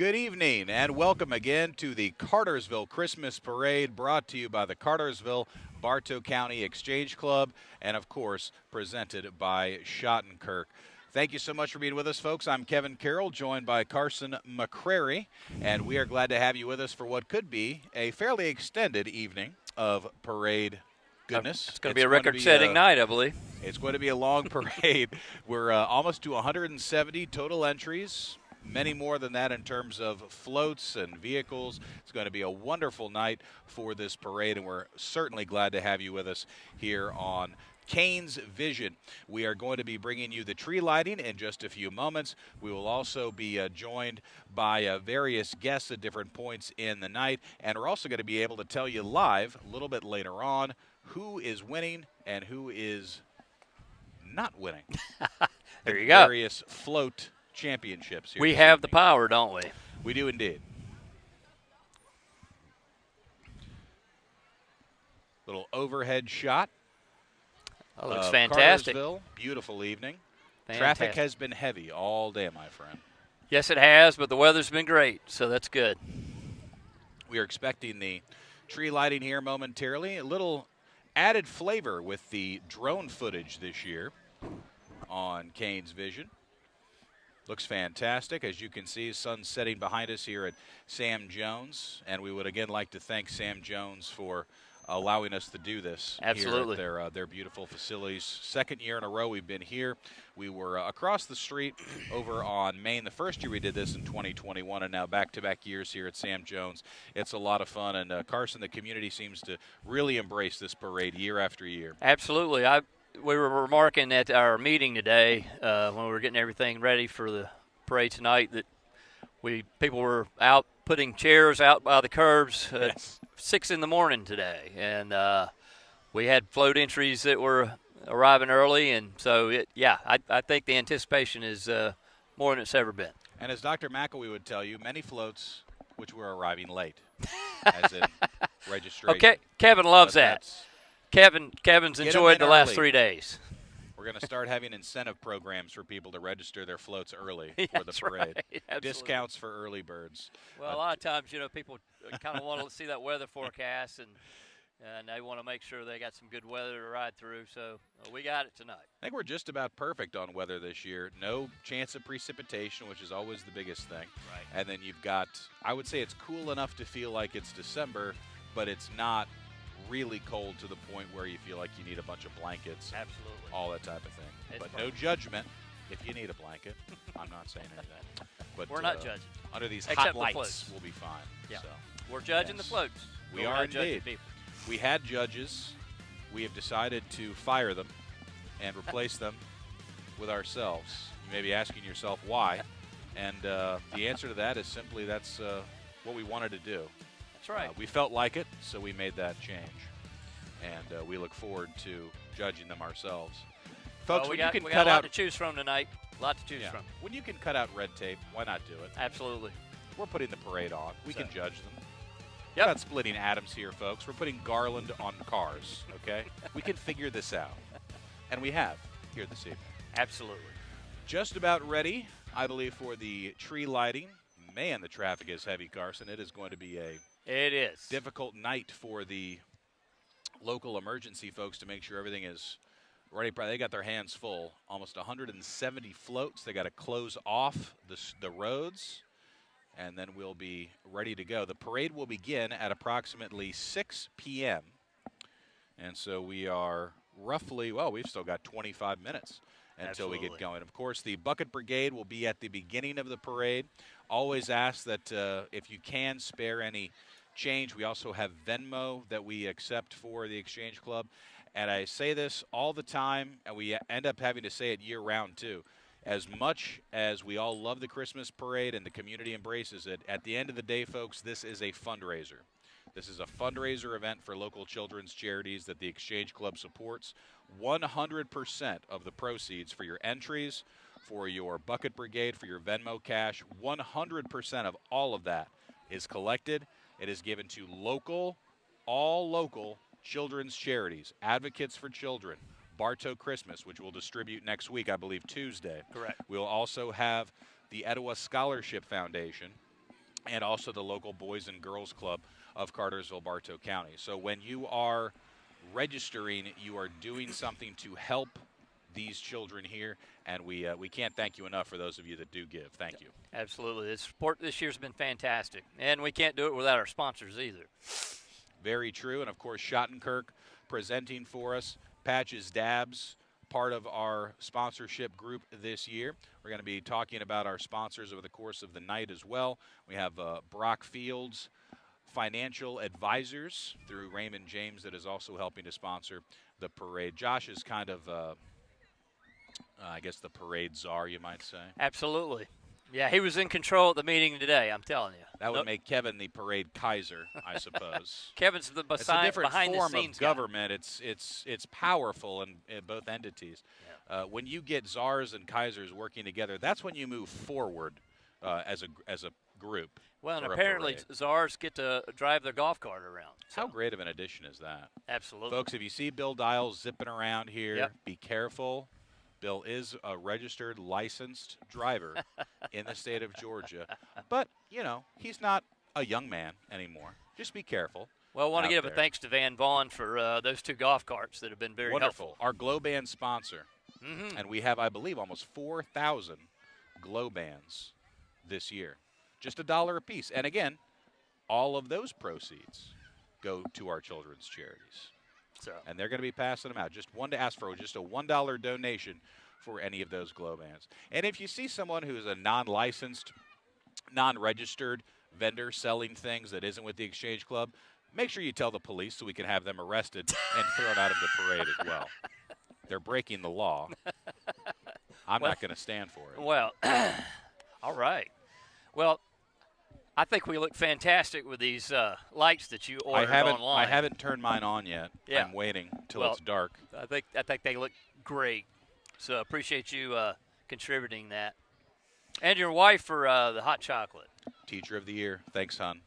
Good evening and welcome again to the Cartersville Christmas Parade, brought to you by the Cartersville Bartow County Exchange Club and, of course, presented by Shottenkirk. Thank you so much for being with us, folks. I'm Kevin Carroll, joined by Carson McCrary, and we are glad to have you with us for what could be a fairly extended evening of parade goodness. It's going to be a record-setting night, I believe. It's going to be a long parade. We're almost to 170 total entries. Many more than that in terms of floats and vehicles. It's going to be a wonderful night for this parade, and we're certainly glad to have you with us here on Cane's Vision. We are going to be bringing you the tree lighting in just a few moments. We will also be joined by various guests at different points in the night, and we're also going to be able to tell you live a little bit later on who is winning and who is not winning. There you go. Various float championships here. We have the power, don't we? We do indeed. Little overhead shot. Oh, looks fantastic. Cartersville. Beautiful evening. Fantastic. Traffic has been heavy all day, my friend. Yes, it has, but the weather's been great, so that's good. We are expecting the tree lighting here momentarily. A little added flavor with the drone footage this year on Cane's Vision. Looks fantastic. As you can see, sun setting behind us here at Sam Jones. And we would again like to thank Sam Jones for allowing us to do this. Absolutely. Here at their beautiful facilities. Second year in a row we've been here. We were across the street over on Main the first year we did this in 2021, and now back-to-back years here at Sam Jones. It's a lot of fun, and Carson, the community seems to really embrace this parade year after year. Absolutely. We were remarking at our meeting today when we were getting everything ready for the parade tonight that people were out putting chairs out by the curbs at 6 in the morning today, and we had float entries that were arriving early, and so I think the anticipation is more than it's ever been. And as Dr. McElwee would tell you, many floats which were arriving late, as in registration. Okay, Kevin loves that. Kevin's enjoyed the last 3 days. We're going to start having incentive programs for people to register their floats early for the parade. Right. Discounts for early birds. Well, a lot of times, people kind of want to see that weather forecast, and they want to make sure they got some good weather to ride through. So we got it tonight. I think we're just about perfect on weather this year. No chance of precipitation, which is always the biggest thing. Right. And then you've got, I would say it's cool enough to feel like it's December, but it's not really cold to the point where you feel like you need a bunch of blankets. Absolutely. All that type of thing. It's no judgment if you need a blanket. I'm not saying anything. But we're not judging. Under these Except hot the lights, floats. we'll be fine. Yeah. So, we're judging the floats. We We're are not judging indeed. people. We had judges. We have decided to fire them and replace them with ourselves. You may be asking yourself why. And the answer to that is simply that's what we wanted to do. That's right. We felt like it, so we made that change. And we look forward to judging them ourselves. Folks, we got a lot to choose from tonight. A lot to choose from. When you can cut out red tape, why not do it? Absolutely. We're putting the parade on. We can judge them. Yep. We're not splitting atoms here, folks. We're putting garland on cars, okay? We can figure this out. And we have here this evening. Absolutely. Just about ready, I believe, for the tree lighting. Man, the traffic is heavy, Carson. It is going to be a difficult night for the local emergency folks to make sure everything is ready. They got their hands full. Almost 170 floats. They got to close off the roads, and then we'll be ready to go. The parade will begin at approximately 6 p.m., and so we are roughly, we've still got 25 minutes until we get going. Of course, the Bucket Brigade will be at the beginning of the parade. Always ask that if you can spare any change. We also have Venmo that we accept for the Exchange Club. And I say this all the time, and we end up having to say it year-round too. As much as we all love the Christmas parade and the community embraces it, at the end of the day, folks, this is a fundraiser. This is a fundraiser event for local children's charities that the Exchange Club supports. 100% of the proceeds for your entries, for your Bucket Brigade, for your Venmo cash, 100% of all of that is collected. It is given to all local children's charities, Advocates for Children, Bartow Christmas, which we'll distribute next week, I believe Tuesday. Correct. We'll also have the Etowah Scholarship Foundation, and also the local Boys and Girls Club of Cartersville, Bartow County. So when you are registering, you are doing something to help these children here, and we can't thank you enough for those of you that do give. Thank you. Absolutely. The support this year's been fantastic, and we can't do it without our sponsors either. Very true, and of course Shottenkirk presenting for us. Patches Dabs, part of our sponsorship group this year. We're going to be talking about our sponsors over the course of the night as well. We have Brock Fields Financial Advisors through Raymond James that is also helping to sponsor the parade. Josh is kind of, I guess, the parade czar, you might say. Absolutely. Yeah, he was in control at the meeting today, I'm telling you. That would make Kevin the parade Kaiser, I suppose. Kevin's the it's a different behind form the scenes of government. It's powerful in both entities. Yeah. When you get czars and Kaisers working together, that's when you move forward as a group. Well, and apparently czars get to drive their golf cart around. So. How great of an addition is that? Absolutely. Folks, if you see Bill Dials zipping around here, be careful. Bill is a registered, licensed driver in the state of Georgia. But, you know, he's not a young man anymore. Just be careful. Well, I want to give a thanks to Van Vaughn for those 2 golf carts that have been very helpful. Our Glow Band sponsor. Mm-hmm. And we have, I believe, almost 4,000 Glow Bands this year. Just $1 a piece. And, again, all of those proceeds go to our children's charities. And they're going to be passing them out. Just ask for just a $1 donation for any of those Glow Bands. And if you see someone who's a non-licensed, non-registered vendor selling things that isn't with the Exchange Club, make sure you tell the police so we can have them arrested and thrown out of the parade as well. They're breaking the law. I'm not going to stand for it. Well, all right. Well, I think we look fantastic with these lights that you ordered online. I haven't turned mine on yet. Yeah. I'm waiting till it's dark. I think they look great. So appreciate you contributing that. And your wife for the hot chocolate. Teacher of the Year. Thanks, hon.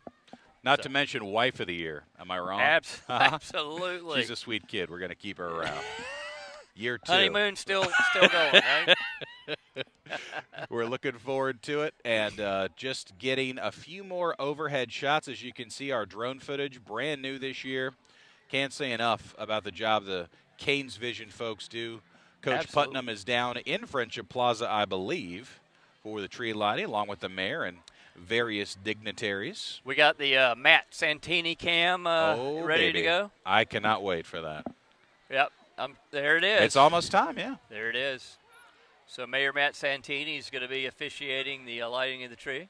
Not to mention Wife of the Year. Am I wrong? Absolutely. She's a sweet kid. We're going to keep her around. Year 2. Honeymoon still going, right? We're looking forward to it, and just getting a few more overhead shots. As you can see, our drone footage, brand new this year. Can't say enough about the job the Canes Vision folks do. Coach Putnam is down in Friendship Plaza, I believe, for the tree lighting, along with the mayor and various dignitaries. We got the Matt Santini cam ready to go. I cannot wait for that. Yep. There it is. It's almost time, yeah. There it is. So Mayor Matt Santini is going to be officiating the lighting of the tree.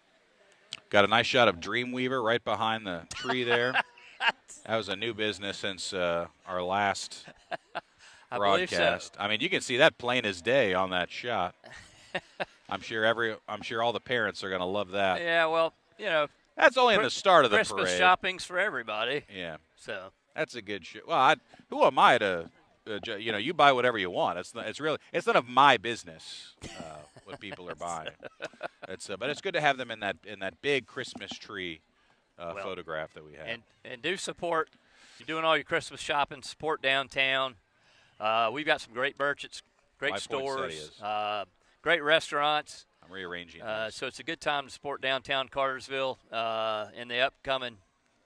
Got a nice shot of Dreamweaver right behind the tree there. That was a new business since our last broadcast. So. I mean, you can see that plain as day on that shot. I'm sure all the parents are going to love that. Yeah, well, you know, that's only in the start of the parade. Christmas shopping's for everybody. Yeah. So that's a good shit. Well, who am I to? You buy whatever you want. It's none of my business what people are buying. But it's good to have them in that big Christmas tree photograph that we have. And do support. You're doing all your Christmas shopping. Support downtown. We've got some great merchants, great stores, great restaurants. I'm rearranging. So it's a good time to support downtown Cartersville in the upcoming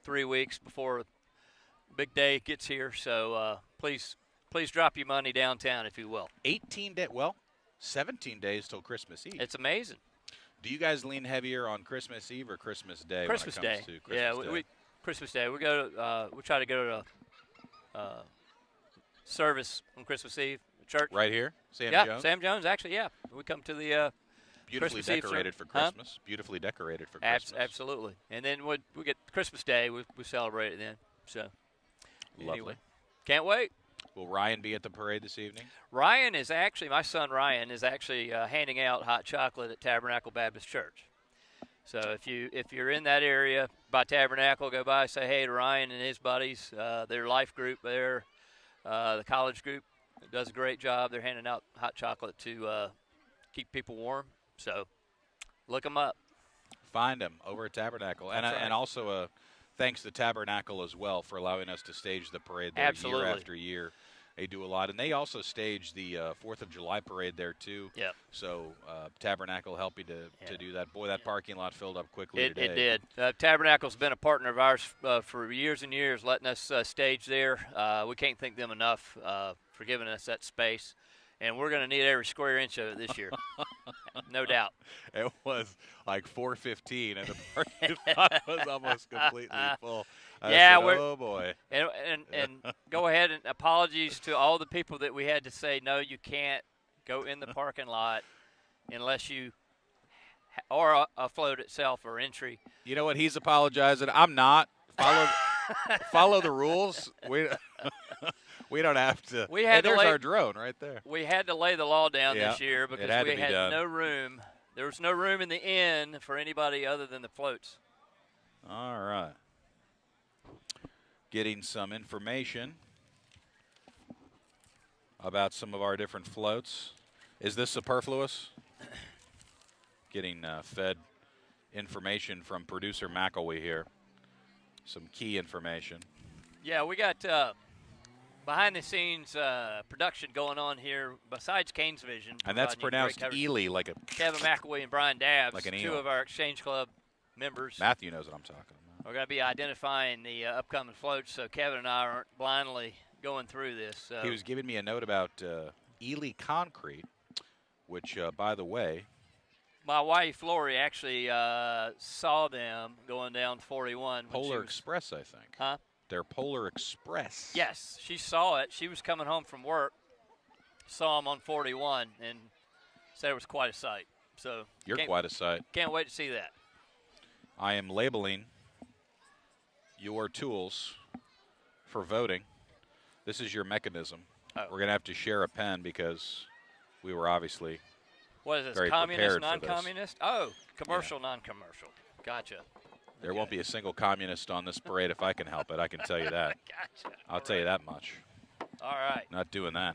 3 weeks before the big day gets here. So please drop your money downtown, if you will. 17 days till Christmas Eve. It's amazing. Do you guys lean heavier on Christmas Eve or Christmas Day? Christmas when it comes Day. To Christmas Day? Christmas Day. We try to go to service on Christmas Eve. Church. Right here, Sam Jones. Sam Jones. Actually, yeah. We come to the beautifully Christmas decorated for Christmas. Beautifully decorated for Christmas. Absolutely. And then we get Christmas Day. We celebrate it then. So lovely. Anyway, can't wait. Will Ryan be at the parade this evening? Ryan is actually, my son Ryan is actually handing out hot chocolate at Tabernacle Baptist Church. So if you're in that area by Tabernacle, go by, say hey to Ryan and his buddies. Their life group there, the college group, does a great job. They're handing out hot chocolate to keep people warm. So look them up. Find them over at Tabernacle. And also thanks to Tabernacle as well for allowing us to stage the parade there year after year. They do a lot, and they also stage the 4th of July parade there too. Yep. So Tabernacle helping to do that. Boy, that parking lot filled up quickly It today. did. Tabernacle's been a partner of ours for years and years, letting us stage there. We can't thank them enough for giving us that space, and we're going to need every square inch of it this year, no doubt. It was like 4:15, and the parking lot was almost completely full. I said, oh boy. And go ahead and apologies to all the people that we had to say, no, you can't go in the parking lot unless you or a float itself or entry. You know what? He's apologizing. I'm not. Follow the rules. We don't have to. There's our drone right there. We had to lay the law down this year because we had no room. There was no room in the inn for anybody other than the floats. All right. Getting some information about some of our different floats. Is this superfluous? Getting fed information from producer McElwee here. Some key information. Yeah, we got behind-the-scenes production going on here besides Canes Vision. And that's pronounced Ely like a... Kevin McElwee and Brian Dabbs, like an two of our Exchange Club members. Matthew knows what I'm talking about. We're going to be identifying the upcoming floats, so Kevin and I aren't blindly going through this. So. He was giving me a note about Ely Concrete, which, by the way... My wife, Lori, actually saw them going down 41. Polar Express, I think. Huh? They're Polar Express. Yes, she saw it. She was coming home from work, saw them on 41, and said it was quite a sight. So You're quite a sight. Can't wait to see that. I am labeling your tools for voting. This is your mechanism. Oh. We're going to have to share a pen because we were obviously what is this, very communist, prepared for non-communist? Oh, commercial, non-commercial. Gotcha. There won't be a single communist on this parade if I can help it. I can tell you that. Gotcha. I'll tell you that much. All right. Not doing that.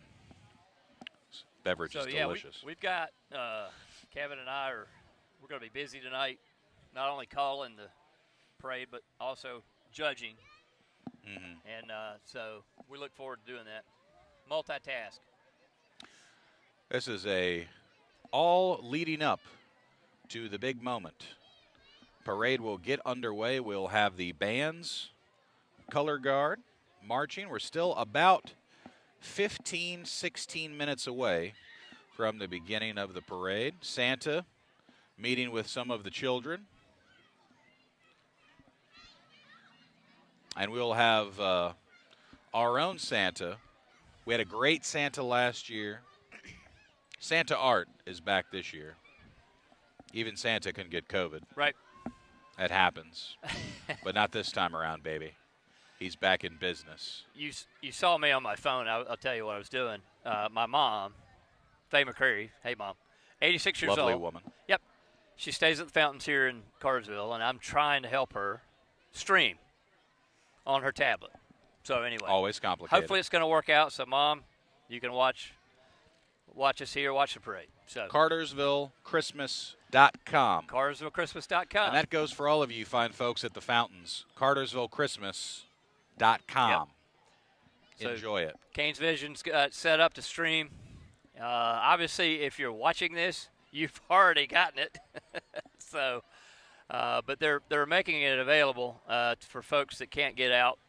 This beverage is delicious. We've got Kevin and we're going to be busy tonight, not only calling the parade, but also judging. Mm-hmm. And so we look forward to doing that. Multitask. This is all leading up to the big moment. Parade will get underway. We'll have the bands, color guard, marching. We're still about 15, 16 minutes away from the beginning of the parade. Santa meeting with some of the children. And we'll have our own Santa. We had a great Santa last year. Santa Art is back this year. Even Santa can get COVID. Right. That happens. But not this time around, baby. He's back in business. You saw me on my phone. I'll tell you what I was doing. My mom, Faye McCreary, hey, Mom, 86 years old. Lovely woman. Yep. She stays at the fountains here in Cartersville, and I'm trying to help her stream on her tablet. So anyway. Always complicated. Hopefully it's going to work out. So, Mom, you can watch us here, watch the parade. So CartersvilleChristmas.com. CartersvilleChristmas.com. And that goes for all of you fine folks at the fountains. CartersvilleChristmas.com. Yep. So enjoy it. Canes Vision's got set up to stream. Obviously, if you're watching this, you've already gotten it. So, but they're making it available for folks that can't get out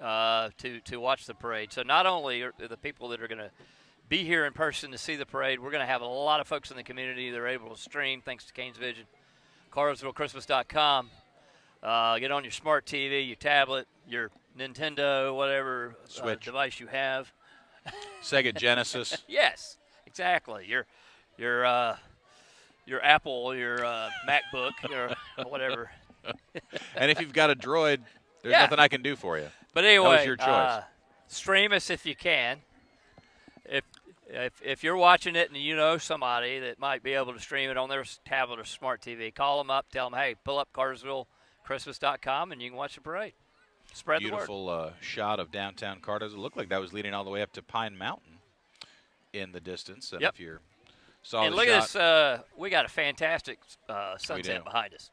to watch the parade. So not only are the people that are going to be here in person to see the parade, we're going to have a lot of folks in the community that are able to stream thanks to Canes Vision. CartersvilleChristmas.com. Get on your smart TV, your tablet, your Nintendo, whatever device you have. Sega Genesis. Yes, exactly. Your Apple, your MacBook, or whatever. And if you've got a Droid, there's nothing I can do for you. But anyway, that was your choice. Stream us if you can. If you're watching it and you know somebody that might be able to stream it on their tablet or smart TV, call them up, tell them, hey, pull up CartersvilleChristmas.com, and you can watch the parade. Spread the word. Beautiful shot of downtown Cartersville. It looked like that was leading all the way up to Pine Mountain in the distance. And if you saw and the look shot, at this. We got a fantastic sunset behind us.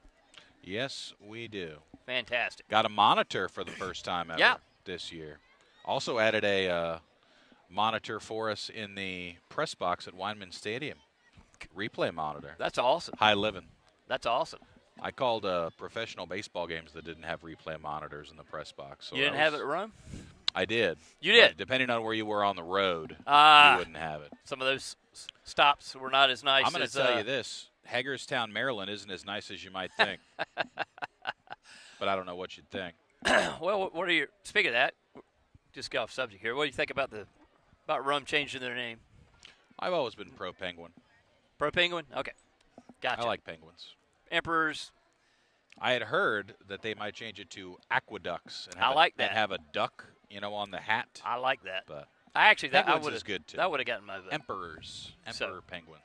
Yes, we do. Fantastic. Got a monitor for the first time ever this year. Also added a monitor for us in the press box at Weinman Stadium. Replay monitor. That's awesome. High living. That's awesome. I called professional baseball games that didn't have replay monitors in the press box. So you didn't have it at Rome? I did. You did? Depending on where you were on the road, you wouldn't have it. Some of those stops were not as nice. I'm going to tell you this. Hagerstown, Maryland isn't as nice as you might think. But I don't know what you'd think. Well, what are your – speaking of that, just get off subject here. What do you think about Rome changing their name? I've always been pro-Penguin. Pro-Penguin? Okay. Gotcha. I like Penguins. Emperors. I had heard that they might change it to Aqueducts. And I like that. And have a duck, on the hat. I like that. But Penguins is good, too. That would have gotten my vote. Emperor Penguins.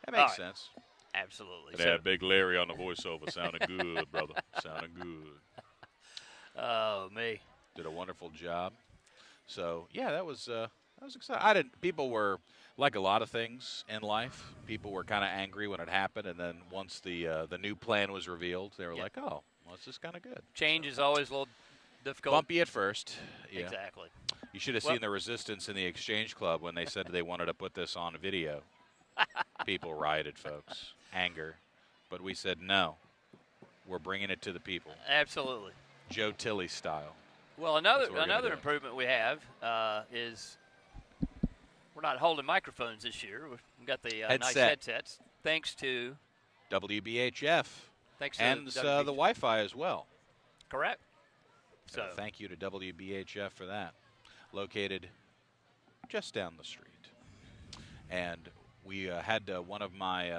That makes sense. Absolutely. They had Big Larry on the voiceover. Sounded good, brother. Sounded good. Oh, me. Did a wonderful job. So, yeah, that was exciting. People were, like a lot of things in life, people were kind of angry when it happened. And then once the new plan was revealed, they were like, oh, well, it's just kind of good. Change is always a little difficult. Bumpy at first. Yeah. Exactly. You should have seen the resistance in the Exchange Club when they said they wanted to put this on video. People rioted, folks. Anger. But we said, no, we're bringing it to the people. Absolutely. Joe Tilley style. Well, another improvement we have is we're not holding microphones this year. We've got the nice headsets, thanks to WBHF. Thanks to and the Wi-Fi as well. Correct. So thank you to WBHF for that. Located just down the street. And we had one of my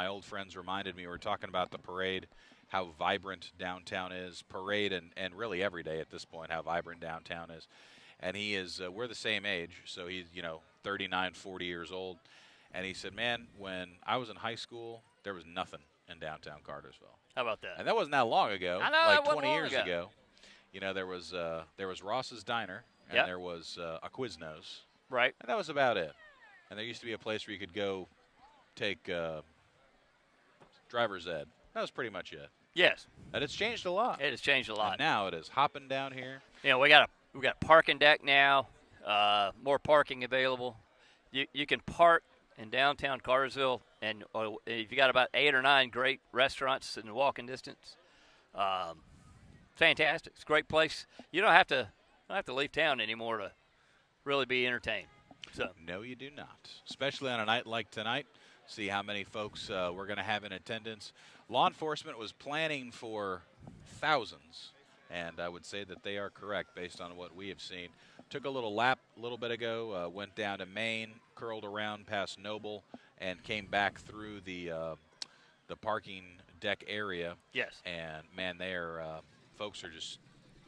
old friends reminded me, we were talking about the parade, how vibrant downtown is, parade and really every day at this point, how vibrant downtown is. And he is, we're the same age, so he's, 39, 40 years old. And he said, man, when I was in high school, there was nothing in downtown Cartersville. How about that? And that wasn't that long ago. I know, like 20 years ago. There was Ross's Diner, and there was a Quiznos. Right. And that was about it. And there used to be a place where you could go take driver's ed. That was pretty much it. Yes. And it's changed a lot. It has changed a lot. And now it is hopping down here. We got a parking deck now. More parking available. You can park in downtown Cartersville, and if you got about 8 or 9 great restaurants in walking distance. Fantastic. It's a great place. You don't have to leave town anymore to really be entertained. So. No, you do not. Especially on a night like tonight. See how many folks we're going to have in attendance. Law enforcement was planning for thousands, and I would say that they are correct based on what we have seen. Took a little lap a little bit ago, went down to Maine, curled around past Noble, and came back through the parking deck area. Yes. And, man, folks are just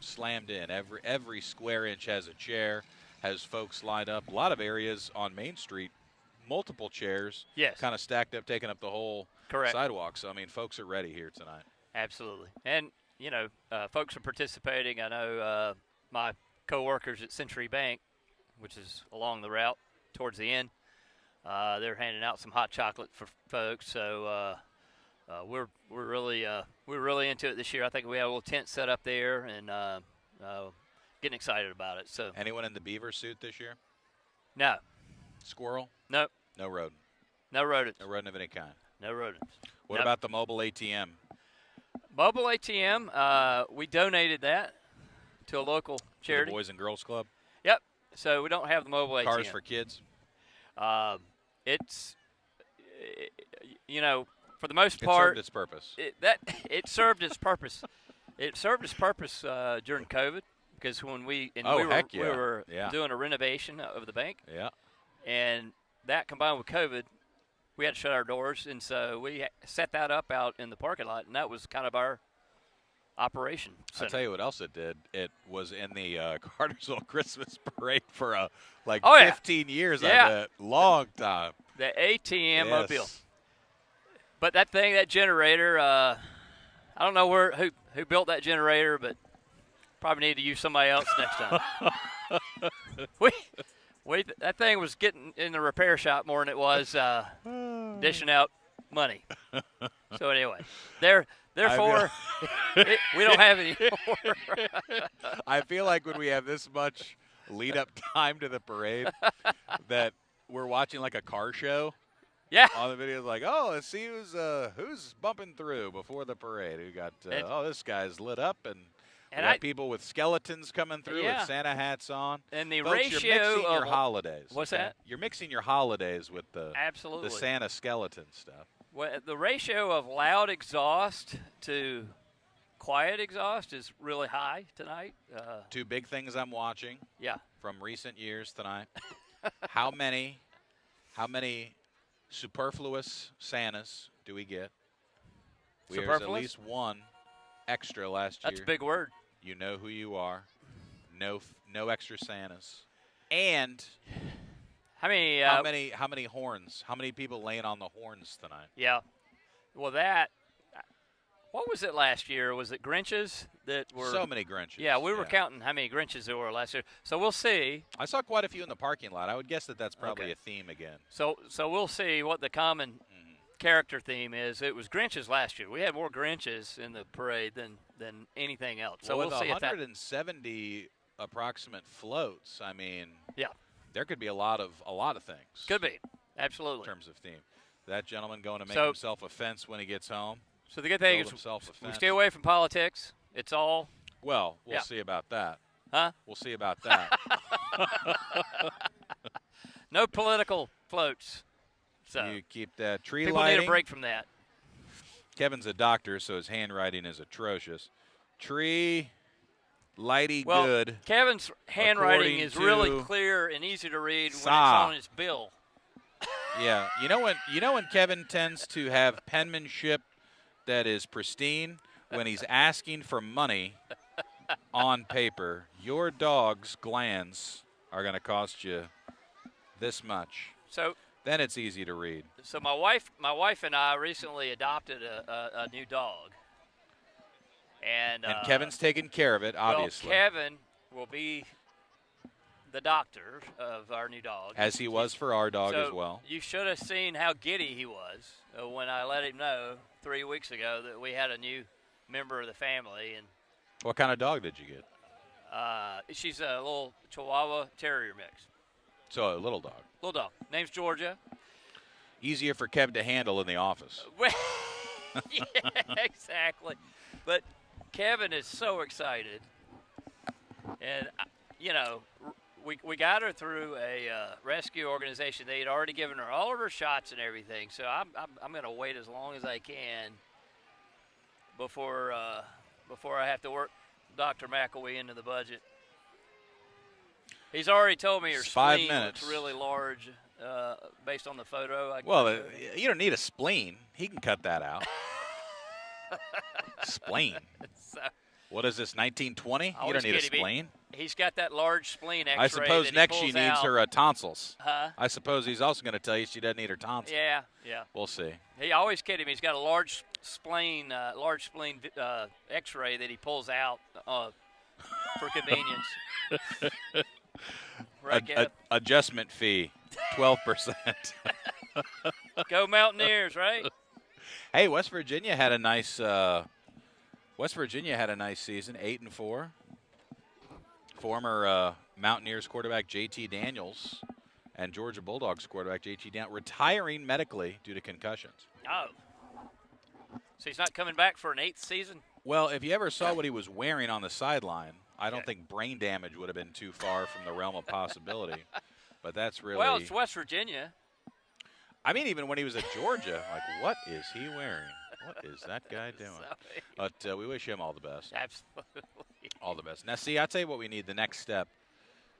slammed in. Every square inch has a chair, has folks lined up. A lot of areas on Main Street, multiple chairs, kind of stacked up, taking up the whole sidewalk. So, I mean, folks are ready here tonight. Absolutely. And, folks are participating. I know my co-workers at Century Bank, which is along the route towards the end, they're handing out some hot chocolate for folks. So we're really into it this year. I think we have a little tent set up there and getting excited about it. So anyone in the beaver suit this year? No. Squirrel? No. No rodent. No rodents. No rodent of any kind. No rodents. What about the mobile ATM? Mobile ATM, we donated that to a local charity. The Boys and Girls Club? Yep. So we don't have the mobile ATM. Cars for Kids? It's, for the most part. It served its purpose. It served its purpose. It served its purpose during COVID because when we were doing a renovation of the bank. Yeah. And that combined with COVID, we had to shut our doors, and so we set that up out in the parking lot, and that was kind of our operation. I'll tell you what else it did. It was in the Cartersville Christmas Parade for 15 years, I bet. Long time. The ATM mobile. But that that generator, I don't know who built that generator, but probably need to use somebody else next time. That thing was getting in the repair shop more than it was dishing out money. So anyway, therefore, we don't have any more. I feel like when we have this much lead-up time to the parade that we're watching like a car show. Yeah. On the video, like, oh, let's see who's bumping through before the parade. We got, this guy's lit up, and we got people with skeletons coming through with Santa hats on. And the Folks, ratio you're mixing of your holidays. What's that? You're mixing your holidays with the Santa skeleton stuff. Well, the ratio of loud exhaust to quiet exhaust is really high tonight. Two big things I'm watching. Yeah. From recent years tonight. How many superfluous Santas do we get? There's at least one extra last year. That's a big word. You know who you are. No extra Santas. And how many horns? How many people laying on the horns tonight? Yeah. Well, what was it last year? Was it Grinches that were? So many Grinches. Yeah, we were counting how many Grinches there were last year. So we'll see. I saw quite a few in the parking lot. I would guess that's probably a theme again. So we'll see what the common character theme is. It was Grinches last year. We had more Grinches in the parade than anything else. So we'll see. 170 approximate floats. I mean, there could be a lot of things. Could be, absolutely. In terms of theme, that gentleman going to make himself a fence when he gets home. So the good thing is we stay away from politics. It's all. Well, we'll see about that. Huh? We'll see about that. No political floats. So you keep that tree people lighting. Need a break from that. Kevin's a doctor, so his handwriting is atrocious. Tree lighty well, good. Kevin's handwriting is really clear and easy to read when it's on his bill. Yeah, you know when Kevin tends to have penmanship that is pristine when he's asking for money on paper. Your dog's glands are going to cost you this much. So then it's easy to read. So my wife and I recently adopted a new dog. And Kevin's taking care of it, obviously. Well, Kevin will be the doctor of our new dog. As he was for our dog as well. You should have seen how giddy he was when I let him know 3 weeks ago that we had a new member of the family. And what kind of dog did you get? She's a little Chihuahua Terrier mix. So a little dog. Little dog. Name's Georgia. Easier for Kevin to handle in the office. Yeah, exactly. But Kevin is so excited. And, we got her through a rescue organization. They had already given her all of her shots and everything. So I'm going to wait as long as I can before I have to work Dr. McElwee into the budget. He's already told me her spleen looks really large based on the photo. You don't need a spleen. He can cut that out. Spleen. What is this, 1920? You don't need a spleen. He's got that large spleen X-ray. I suppose next she needs her tonsils. Huh? I suppose he's also going to tell you she doesn't need her tonsils. Yeah. We'll see. He always kidding me. He's got a large spleen X-ray that he pulls out for convenience. Right, adjustment fee, 12%. Go Mountaineers, right? Hey, West Virginia had a nice season, 8-4. Former Mountaineers quarterback J.T. Daniels and Georgia Bulldogs quarterback J.T. Daniels retiring medically due to concussions. Oh. So he's not coming back for an 8th season? Well, if you ever saw what he was wearing on the sideline, I don't think brain damage would have been too far from the realm of possibility. But that's really – well, it's West Virginia. I mean, even when he was at Georgia, like, what is he wearing? What is that guy doing? But we wish him all the best. Absolutely. All the best. Now, see, I'll tell you what we need the next step.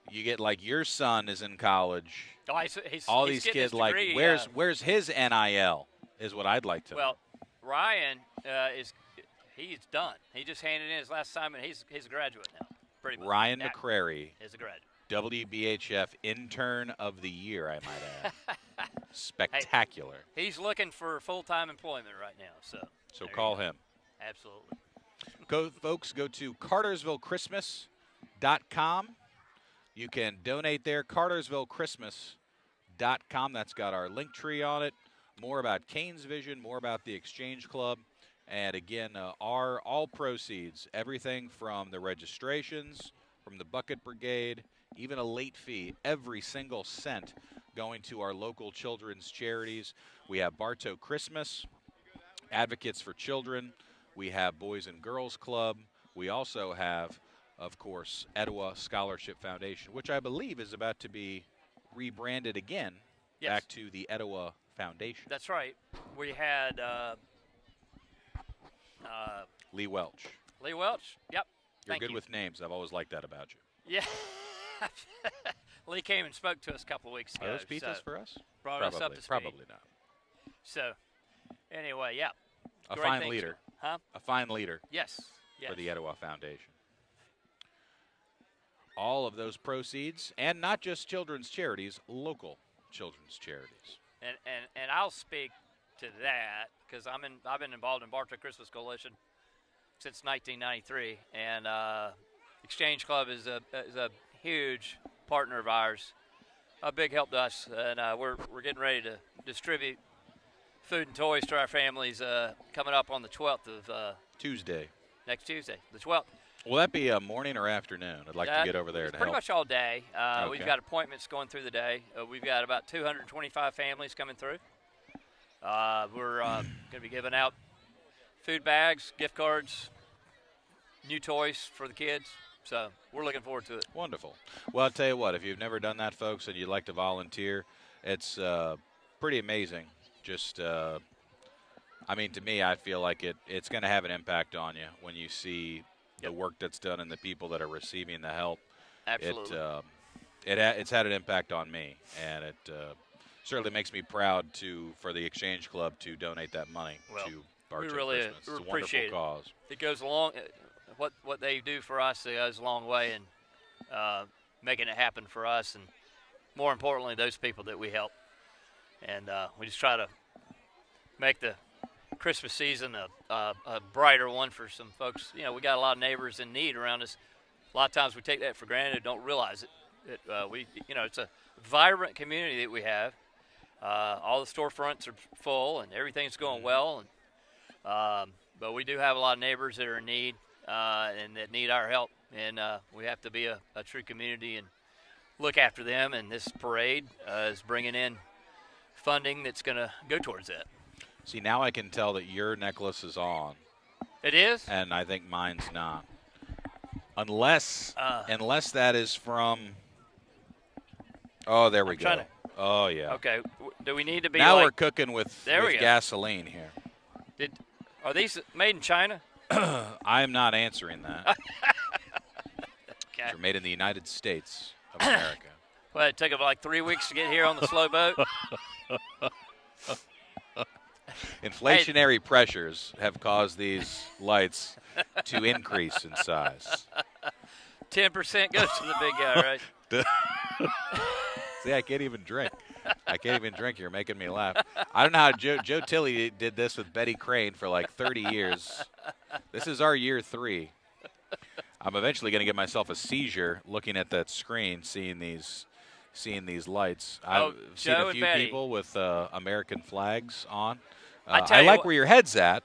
You get, like, your son is in college. Oh, all these kids, like, where's his NIL is what I'd like to know. Well, Ryan he's done. He just handed in his last assignment. He's a graduate now, pretty much. Ryan McCrary is a graduate. WBHF Intern of the Year, I might add. Spectacular. Hey, he's looking for full-time employment right now. So call him. Absolutely. Folks, go to CartersvilleChristmas.com. You can donate there, CartersvilleChristmas.com. That's got our link tree on it. More about Canes Vision, more about the Exchange Club. And, again, all proceeds, everything from the registrations, from the Bucket Brigade, even a late fee, every single cent going to our local children's charities. We have Bartow Christmas, Advocates for Children. We have Boys and Girls Club. We also have, of course, Etowah Scholarship Foundation, which I believe is about to be rebranded again back to the Etowah Foundation. That's right. We had Lee Welch. Lee Welch, yep. You're good with names. I've always liked that about you. Yeah. Lee came and spoke to us a couple of weeks ago. Are those pizzas for us? Brought us up to speed. Probably not. So, anyway, yeah. A fine leader. Huh? A fine leader. Yes. For the Etowah Foundation. All of those proceeds, and not just children's charities, local children's charities. And I'll speak to that because I've been involved in Bartow Christmas Coalition since 1993, and Exchange Club is a huge partner of ours, a big help to us, and we're getting ready to distribute food and toys to our families coming up on the 12th of Tuesday. Next Tuesday, the 12th. Will that be a morning or afternoon? I'd like to get over there to help. Pretty much all day. Okay. We've got appointments going through the day. We've got about 225 families coming through. We're going to be giving out food bags, gift cards, new toys for the kids. So we're looking forward to it. Wonderful. Well, I'll tell you what, if you've never done that, folks, and you'd like to volunteer, it's pretty amazing. Just, I mean, to me, I feel like it's going to have an impact on you when you see the work that's done and the people that are receiving the help. Absolutely. It's had an impact on me, and it certainly makes me proud for the Exchange Club to donate that money to Bartow Christmas. It's a wonderful cause. It goes along. What they do for us, it goes a long way in making it happen for us, and more importantly, those people that we help. And we just try to make the Christmas season a brighter one for some folks. You know, we got a lot of neighbors in need around us. A lot of times we take that for granted, don't realize it. It's a vibrant community that we have. All the storefronts are full and everything's going well. And but we do have a lot of neighbors that are in need and that need our help. And we have to be a true community and look after them. And this parade is bringing in funding that's going to go towards that. See, now I can tell that your necklace is on. It is? And I think mine's not. Unless that is from – oh, there we go. Oh, yeah. Okay. Do we need to be now we're cooking with gasoline here. Are these made in China? I am not answering that. Okay. They're made in the United States of America. Well, it took like 3 weeks to get here on the slow boat. Inflationary pressures have caused these lights to increase in size. 10% goes to the big guy, right? See, I can't even drink. You're making me laugh. I don't know how Joe Tilley did this with Betty Crane for like 30 years. This is our year 3. I'm eventually going to get myself a seizure looking at that screen, seeing these lights. I've seen a few people with American flags on. I like where your head's at.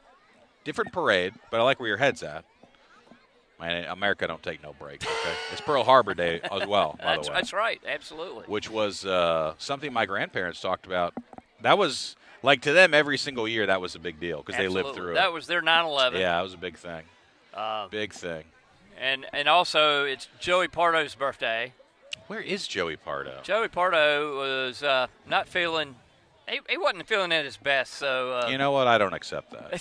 Different parade, but I like where your head's at. Man, America don't take no break, okay? It's Pearl Harbor Day as well, by the way. That's right, absolutely. Which was something my grandparents talked about. That was, like, to them, every single year that was a big deal because they lived through it. That was their 9/11. Yeah, it was a big thing. Big thing. And also, it's Joey Pardo's birthday. Where is Joey Pardo? Joey Pardo was not feeling – he wasn't feeling at his best, so you know what? I don't accept that.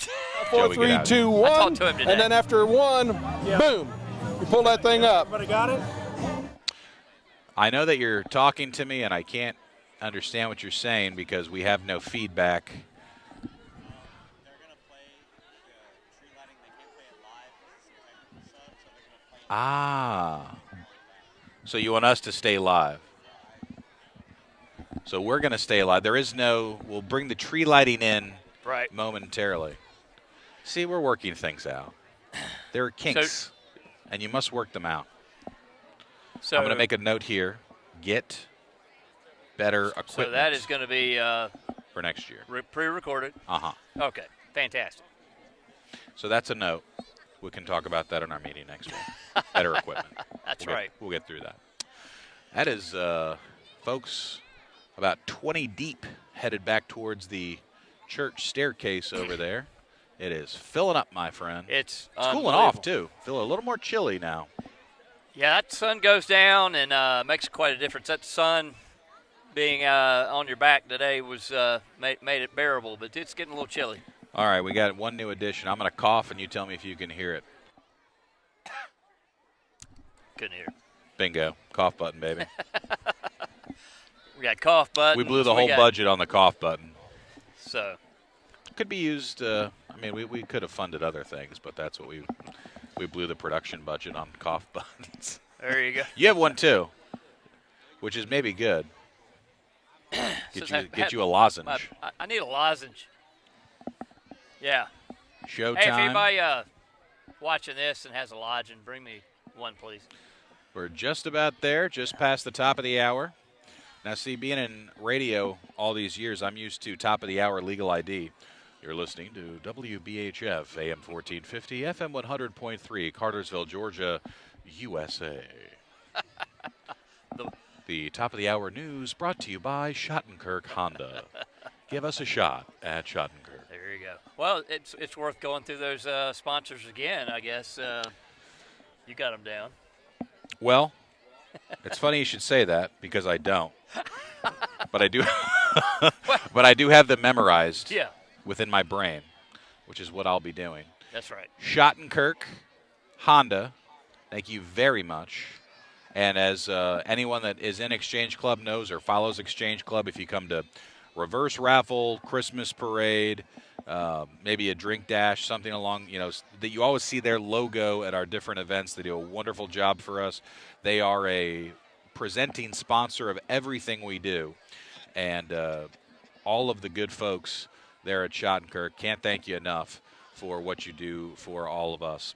4, 3, 2, 1. I talked to him today. And then after 1, boom, you pull that thing up. Everybody got it? I know that you're talking to me, and I can't understand what you're saying because we have no feedback. They're going to play tree lighting. They can't play it live. So they're going to play So you want us to stay live? So we're going to stay alive. There is we'll bring the tree lighting in momentarily. See, we're working things out. There are kinks, and you must work them out. So I'm going to make a note here. Get better equipment. So that is going to be for next year. Pre-recorded. Okay, fantastic. So that's a note. We can talk about that in our meeting next week. Better equipment. That's right. We'll get through that. That is, folks, about 20 deep headed back towards the church staircase over there. It is filling up, my friend. It's cooling off, too. Feel a little more chilly now. Yeah, that sun goes down and makes quite a difference. That sun being on your back today was made it bearable, but it's getting a little chilly. All right, we got one new addition. I'm going to cough, and you tell me if you can hear it. Couldn't hear it. Bingo. Cough button, baby. We got cough buttons. We blew the whole budget on the cough button. So. Could be used, I mean, we could have funded other things, but that's what we blew the production budget on cough buttons. There you go. You have one, too, which is maybe good. Get you a lozenge. I need a lozenge. Yeah. Showtime. Hey, if anybody watching this and has a lozenge, bring me one, please. We're just about there, just past the top of the hour. Now, see, being in radio all these years, I'm used to top of the hour legal ID. You're listening to WBHF, AM 1450, FM 100.3, Cartersville, Georgia, USA. The top of the hour news brought to you by Shottenkirk Honda. Give us a shot at Shottenkirk. There you go. Well, it's worth going through those sponsors again, I guess. You got them down. Well, it's funny you should say that because I don't. But I do but I do have them memorized within my brain, which is what I'll be doing. That's right. Shottenkirk Honda, thank you very much. And as anyone that is in Exchange Club knows or follows Exchange Club, if you come to reverse raffle, Christmas parade, maybe a drink dash, something along, that you always see their logo at our different events. They do a wonderful job for us. They are a presenting sponsor of everything we do. And all of the good folks there at Shottenkirk, can't thank you enough for what you do for all of us.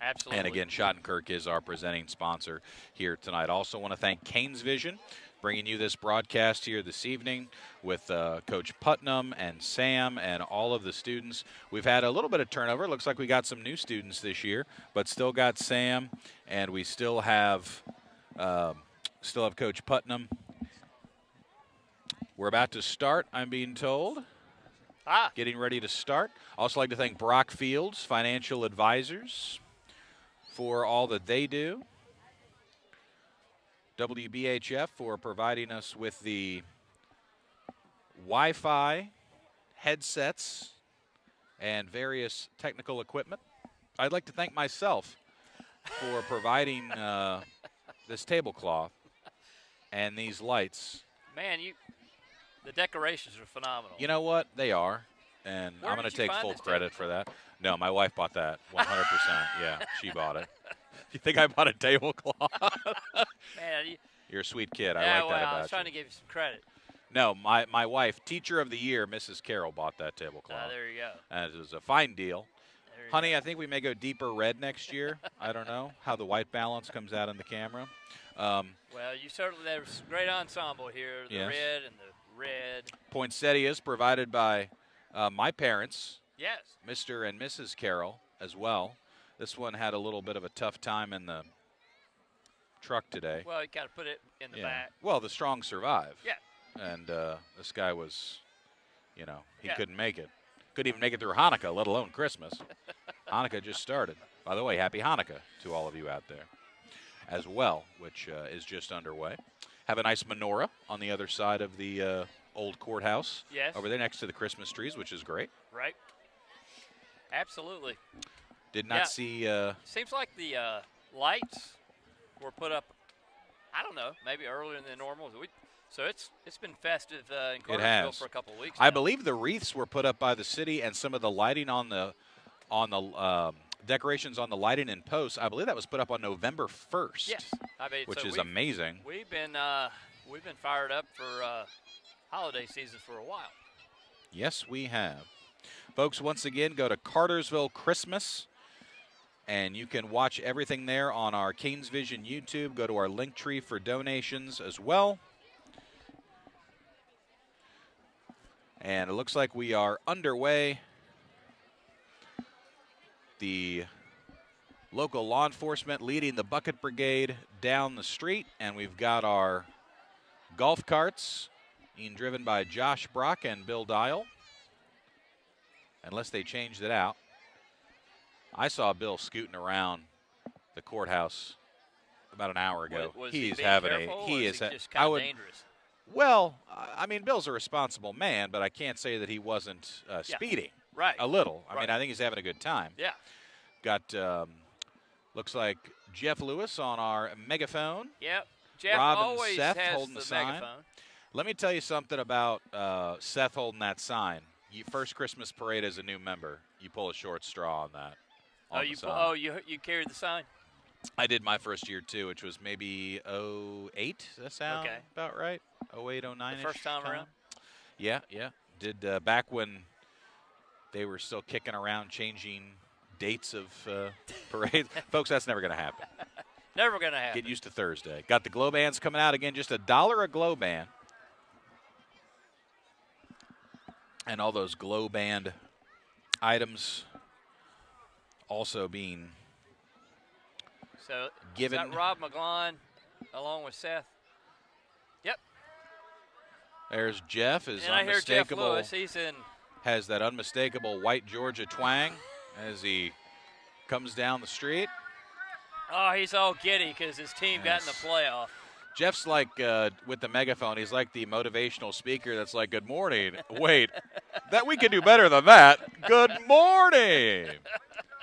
Absolutely. And again, Shottenkirk is our presenting sponsor here tonight. Also want to thank Canes Vision, bringing you this broadcast here this evening with Coach Putnam and Sam and all of the students. We've had a little bit of turnover. Looks like we got some new students this year, but still got Sam, and we still have Coach Putnam. We're about to start, I'm being told. Getting ready to start. Also like to thank Brock Fields, Financial Advisors, for all that they do. WBHF for providing us with the Wi-Fi headsets and various technical equipment. I'd like to thank myself for providing this tablecloth and these lights. Man, the decorations are phenomenal. You know what? They are. And I'm going to take full credit for that. No, my wife bought that 100%. Yeah, she bought it. You think I bought a tablecloth? Man, you're a sweet kid. I like that about you. I was trying to give you some credit. No, my wife, Teacher of the Year, Mrs. Carroll, bought that tablecloth. There you go. And it was a fine deal. Honey, I think we may go deeper red next year. I don't know how the white balance comes out in the camera. Well, you certainly, there's a great ensemble here, the red and the red. Poinsettias provided by my parents. Yes. Mr. and Mrs. Carroll as well. This one had a little bit of a tough time in the truck today. Well, you got to put it in the back. Well, the strong survive. Yeah. And this guy was, he couldn't make it. Couldn't even make it through Hanukkah, let alone Christmas. Hanukkah just started. By the way, happy Hanukkah to all of you out there as well, which is just underway. Have a nice menorah on the other side of the old courthouse. Yes. Over there next to the Christmas trees, which is great. Right. Absolutely. Did not see. Seems like the lights were put up, I don't know, maybe earlier than normal. So it's been festive in Cartersville for a couple of weeks now. I believe the wreaths were put up by the city, and some of the lighting on the decorations on the lighting and posts, I believe that was put up on November 1st. Yes, which is amazing. We've been fired up for holiday season for a while. Yes, we have. Folks, once again, go to Cartersville Christmas, and you can watch everything there on our Canes Vision YouTube. Go to our link tree for donations as well. And it looks like we are underway. The Local law enforcement leading the bucket brigade down the street, and we've got our golf carts being driven by Josh Brock and Bill Dial, unless they changed it out. I saw Bill scooting around the courthouse about an hour ago. Was He's he having careful, he or is. he just kind of dangerous? Well, I mean, Bill's a responsible man, but I can't say that he wasn't speeding. Right. A little. Right. I mean, I think he's having a good time. Yeah. Got looks like Jeff Lewis on our megaphone. Yep. Jeff Rob and always Seth has holding the sign. megaphone. Let me tell you something about Seth holding that sign. First Christmas parade as a new member, you pull a short straw on that. You carried the sign? I did my first year, too, which was maybe 08. Does that sound about right? 08, 09 The first time around? Yeah. Did back when they were still kicking around changing dates of parades. Folks, that's never going to happen. Never going to happen. Get used to Thursday. Got the glow bands coming out again, just $1 a glow band. And all those glow band items also being given. Is that Rob McGlon along with Seth? Yep. There's Jeff. And I hear Jeff Lewis. He's in. Has that unmistakable white Georgia twang as he comes down the street. Oh, he's all giddy because his team got in the playoff. Jeff's like, with the megaphone, he's like the motivational speaker that's like, good morning. Wait, that we can do better than that. Good morning.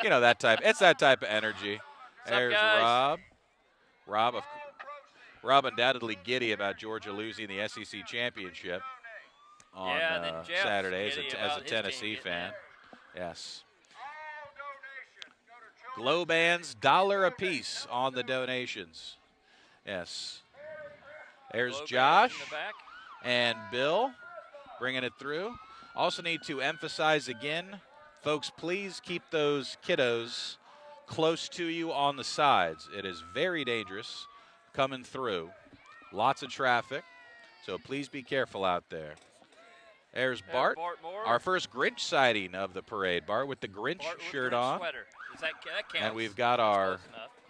You know, that type. It's that type of energy. There's Rob. Rob undoubtedly giddy about Georgia losing the SEC championship on Saturday as a Tennessee fan. Yes. Glow bands, $1 a piece on the donations. Yes. There's Josh and Bill bringing it through. Also need to emphasize again, folks, please keep those kiddos close to you on the sides. It is very dangerous coming through. Lots of traffic, so please be careful out there. There's Bart, our first Grinch sighting of the parade. Bart with the Grinch shirt on. Sweater. That counts. And we've got our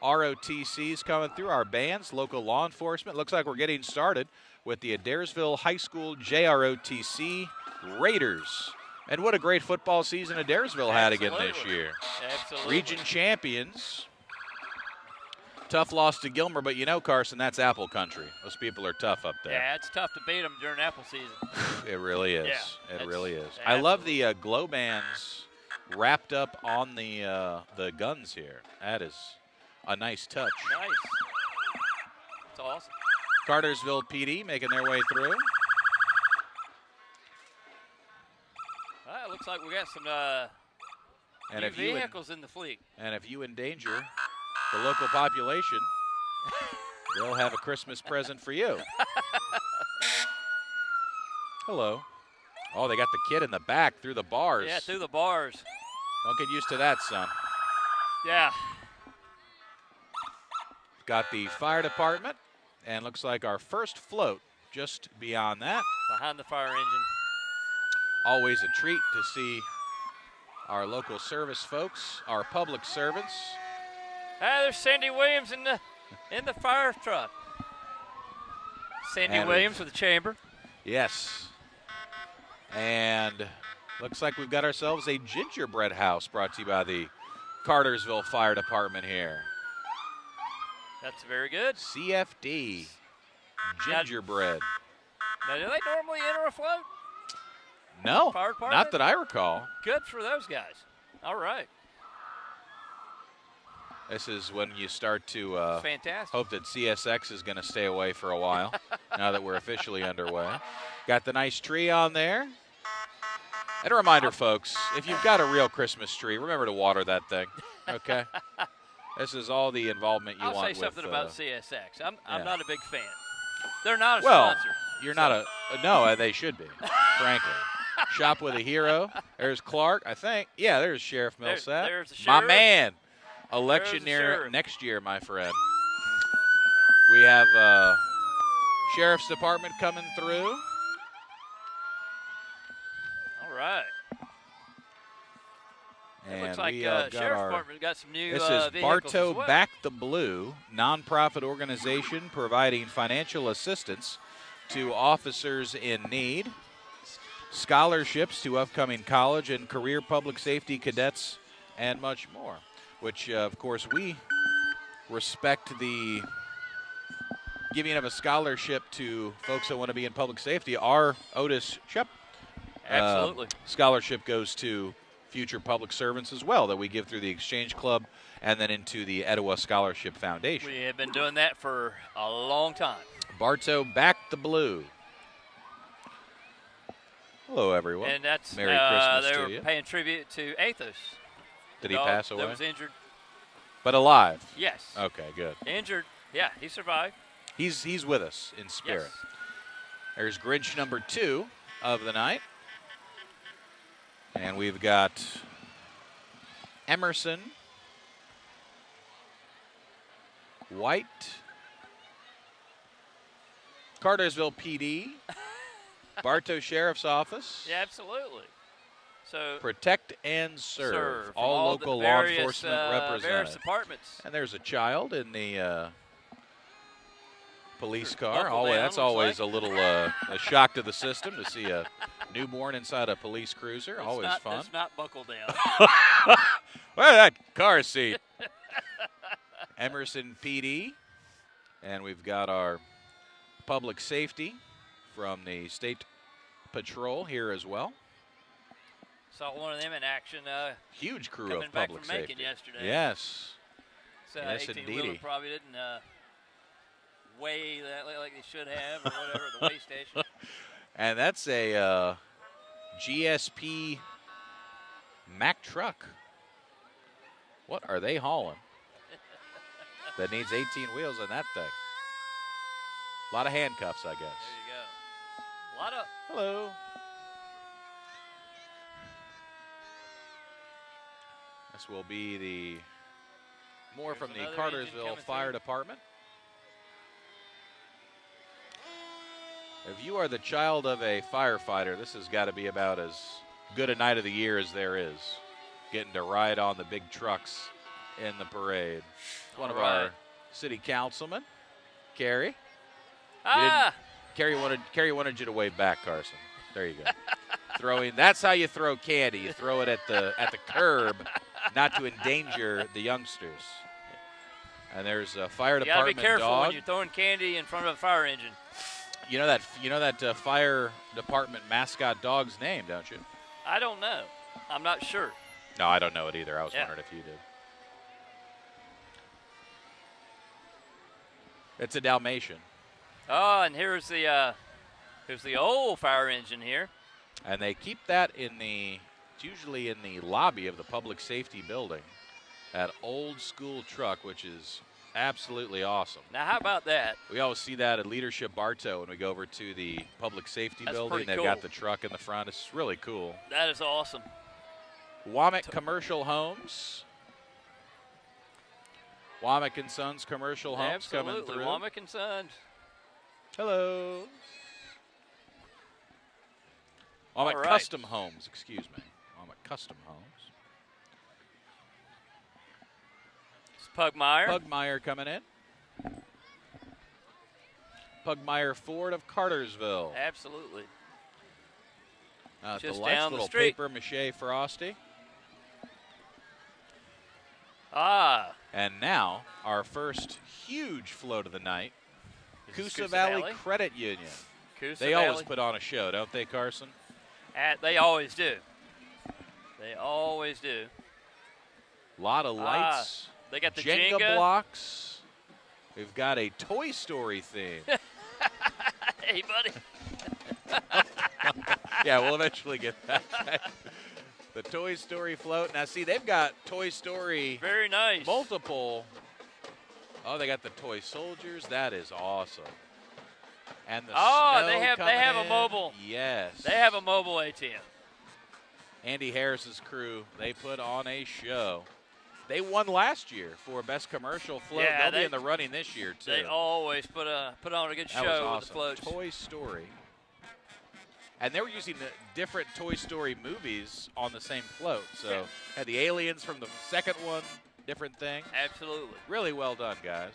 ROTCs coming through, our bands, local law enforcement. Looks like we're getting started with the Adairsville High School JROTC Raiders. And what a great football season Adairsville had again this year. Absolutely. Region champions. Tough loss to Gilmer, but you know, Carson, that's apple country. Those people are tough up there. Yeah, it's tough to beat them during apple season. It really is. Yeah, it really is. Absolutely. I love the glow bands wrapped up on the guns here. That is a nice touch. Nice. It's awesome. Cartersville PD making their way through. It looks like we got some and new vehicles in the fleet. And if you endanger the local population, they'll have a Christmas present for you. Hello. Oh, they got the kid in the back through the bars. Yeah, through the bars. Don't get used to that, son. Yeah. Got the fire department, and looks like our first float just beyond that. Behind the fire engine. Always a treat to see our local service folks, our public servants. There's Cindy Williams in the fire truck. Cindy Williams with the chamber. Yes. And looks like we've got ourselves a gingerbread house brought to you by the Cartersville Fire Department here. That's very good. CFD gingerbread. Now, do they normally enter a float? No, Fire department? not that I recall. Good for those guys. All right. This is when you start to fantastic. Hope that CSX is going to stay away for a while now that we're officially underway. Got the nice tree on there. And a reminder, folks, if you've got a real Christmas tree, remember to water that thing, okay? This is all the involvement you want with. I'll say something about CSX. I'm not a big fan. They're not a sponsor. Well, you're not a – no, they should be, frankly. Shop with a hero. There's Clark, I think. Yeah, there's Sheriff Millsap. There's the sheriff. My man. Election year next year, my friend. We have Sheriff's Department coming through. All right. It looks like got Sheriff's Department got some new This is vehicles Bartow as well. Back the Blue, nonprofit organization providing financial assistance to officers in need, scholarships to upcoming college and career public safety cadets, and much more, which, of course, we respect the giving of a scholarship to folks that want to be in public safety. Our Otis Shep Absolutely. Scholarship goes to future public servants as well that we give through the Exchange Club and then into the Etowah Scholarship Foundation. We have been doing that for a long time. Bartow Back the Blue. Hello, everyone. And that's Merry Christmas they to were you. paying tribute to Athos. Did he pass away? That was injured. But alive. Yes. Okay, good. Injured. Yeah, he survived. He's with us in spirit. Yes. There's Grinch number 2 of the night. And we've got Emerson, White, Cartersville PD, Bartow Sheriff's Office. Yeah, absolutely. So Protect and Serve. from All the local law various, enforcement represented. various departments. And there's a child in the police car. Buckled Always, down, that's looks always like. a little a shock to the system to see a newborn inside a police cruiser. It's Always not, fun. It's not buckled down. Well, that car seat. Emerson PD. And we've got our public safety from the State Patrol here as well. Saw one of them in action. Huge crew coming of back public from Macon safety. yesterday. Yes. So Yes, 18-wheeler indeedy. probably didn't weigh that like they should have or whatever at the weigh station. And that's a GSP Mack truck. What are they hauling? That needs 18 wheels on that thing. A lot of handcuffs, I guess. There you go. A lot of. Hello. This will be the more There's from the another Cartersville engine coming Fire through. Department. If you are the child of a firefighter, this has got to be about as good a night of the year as there is. Getting to ride on the big trucks in the parade. One of our city councilmen, Carrie. Carrie wanted you to wave back, Carson. There you go. Throwing. That's how you throw candy. You throw it at the curb, not to endanger the youngsters. And there's a fire You gotta department be careful dog. when you're throwing candy in front of a fire engine. You know that fire department mascot dog's name, don't you? I don't know. I'm not sure. No, I don't know it either. I was wondering if you did. It's a Dalmatian. Oh, and here's the old fire engine here. And they keep that it's usually in the lobby of the public safety building. That old school truck, which is absolutely awesome. Now, how about that? We always see that at Leadership Bartow when we go over to the public safety That's building. pretty They've cool. got the truck in the front. It's really cool. That is awesome. Womack Commercial Homes. Womack and Sons Commercial Homes coming Absolutely. through. Womack and Sons. Hello. Womack All right. Custom Homes, excuse me. Womack Custom Homes. It's Pugmire. Pugmire coming in. Pugmire Ford of Cartersville. Absolutely. The Just lights, down the little street. paper mache Frosty. And now, our first huge float of the night, Is this Coosa Coosa Valley Valley? Credit Union. Coosa They always Valley. put on a show, don't they, Carson? They always do. They always do. A lot of lights. They got the Jenga Jenga. blocks. We've got a Toy Story theme. Hey, buddy. Yeah, we'll eventually get that. The Toy Story float. Now, see, they've got Toy Story Very nice. multiple. Oh, they got the toy soldiers. That is awesome. And the snow they have coming a in. mobile. Yes. They have a mobile ATM. Andy Harris's crew, they put on a show. They won last year for Best Commercial Float. Yeah, They'll be in the running this year, too. They always put on a good That show was with the awesome. floats. Toy Story. And they were using different Toy Story movies on the same float. So had the aliens from the second one, different thing. Absolutely. Really well done, guys.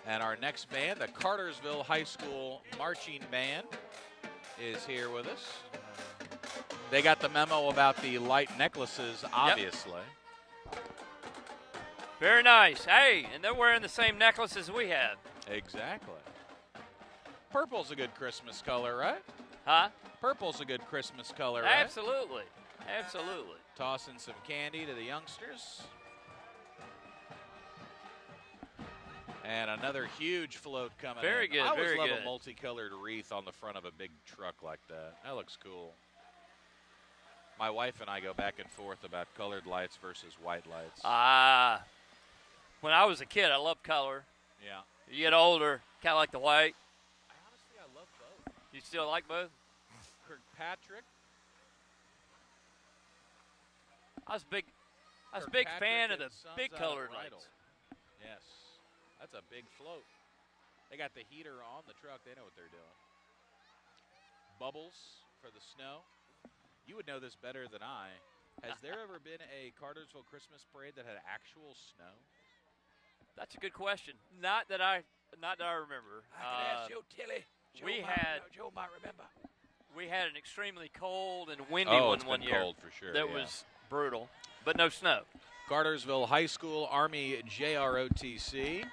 And our next band, the Cartersville High School Marching Band, is here with us. They got the memo about the light necklaces, obviously. Yep. Very nice. Hey, and they're wearing the same necklaces we have. Exactly. Purple's a good Christmas color, right? Huh? Purple's a good Christmas color, right? Absolutely. Absolutely. Tossing some candy to the youngsters. And another huge float coming in. Very good, I always very love good. a multicolored wreath on the front of a big truck like that. That looks cool. My wife and I go back and forth about colored lights versus white lights. When I was a kid, I loved color. Yeah. You get older, kind of like the white. Honestly, I love both. You still like both? Kirkpatrick. I was a big fan of the big colored Rydell. lights. Yes. That's a big float. They got the heater on the truck. They know what they're doing. Bubbles for the snow. You would know this better than I. Has there ever been a Cartersville Christmas parade that had actual snow? That's a good question. Not that I remember. I can ask Joe Tilley. Joe might remember. We had an extremely cold and windy one one year. Cold for sure. That was brutal, but no snow. Cartersville High School Army JROTC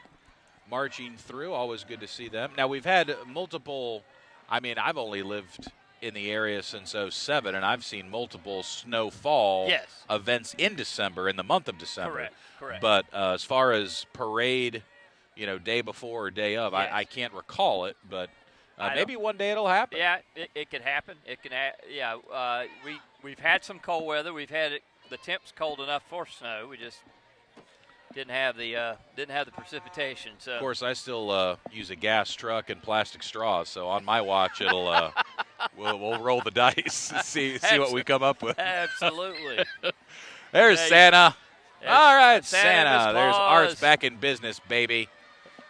marching through. Always good to see them. Now we've had multiple. I mean, I've only lived in the area since '07, and I've seen multiple snowfall events in December, in the month of December. Correct. But as far as parade, day before or day of, I can't recall it, but maybe one day it'll happen. Yeah, it could happen. It can. We've had some cold weather. We've had the temps cold enough for snow. We just didn't have the precipitation. So of course, I still use a gas truck and plastic straws. So on my watch, it'll. We'll roll the dice and see what we come up with. Absolutely. There's Santa. All right, Santa. There's Art's back in business, baby.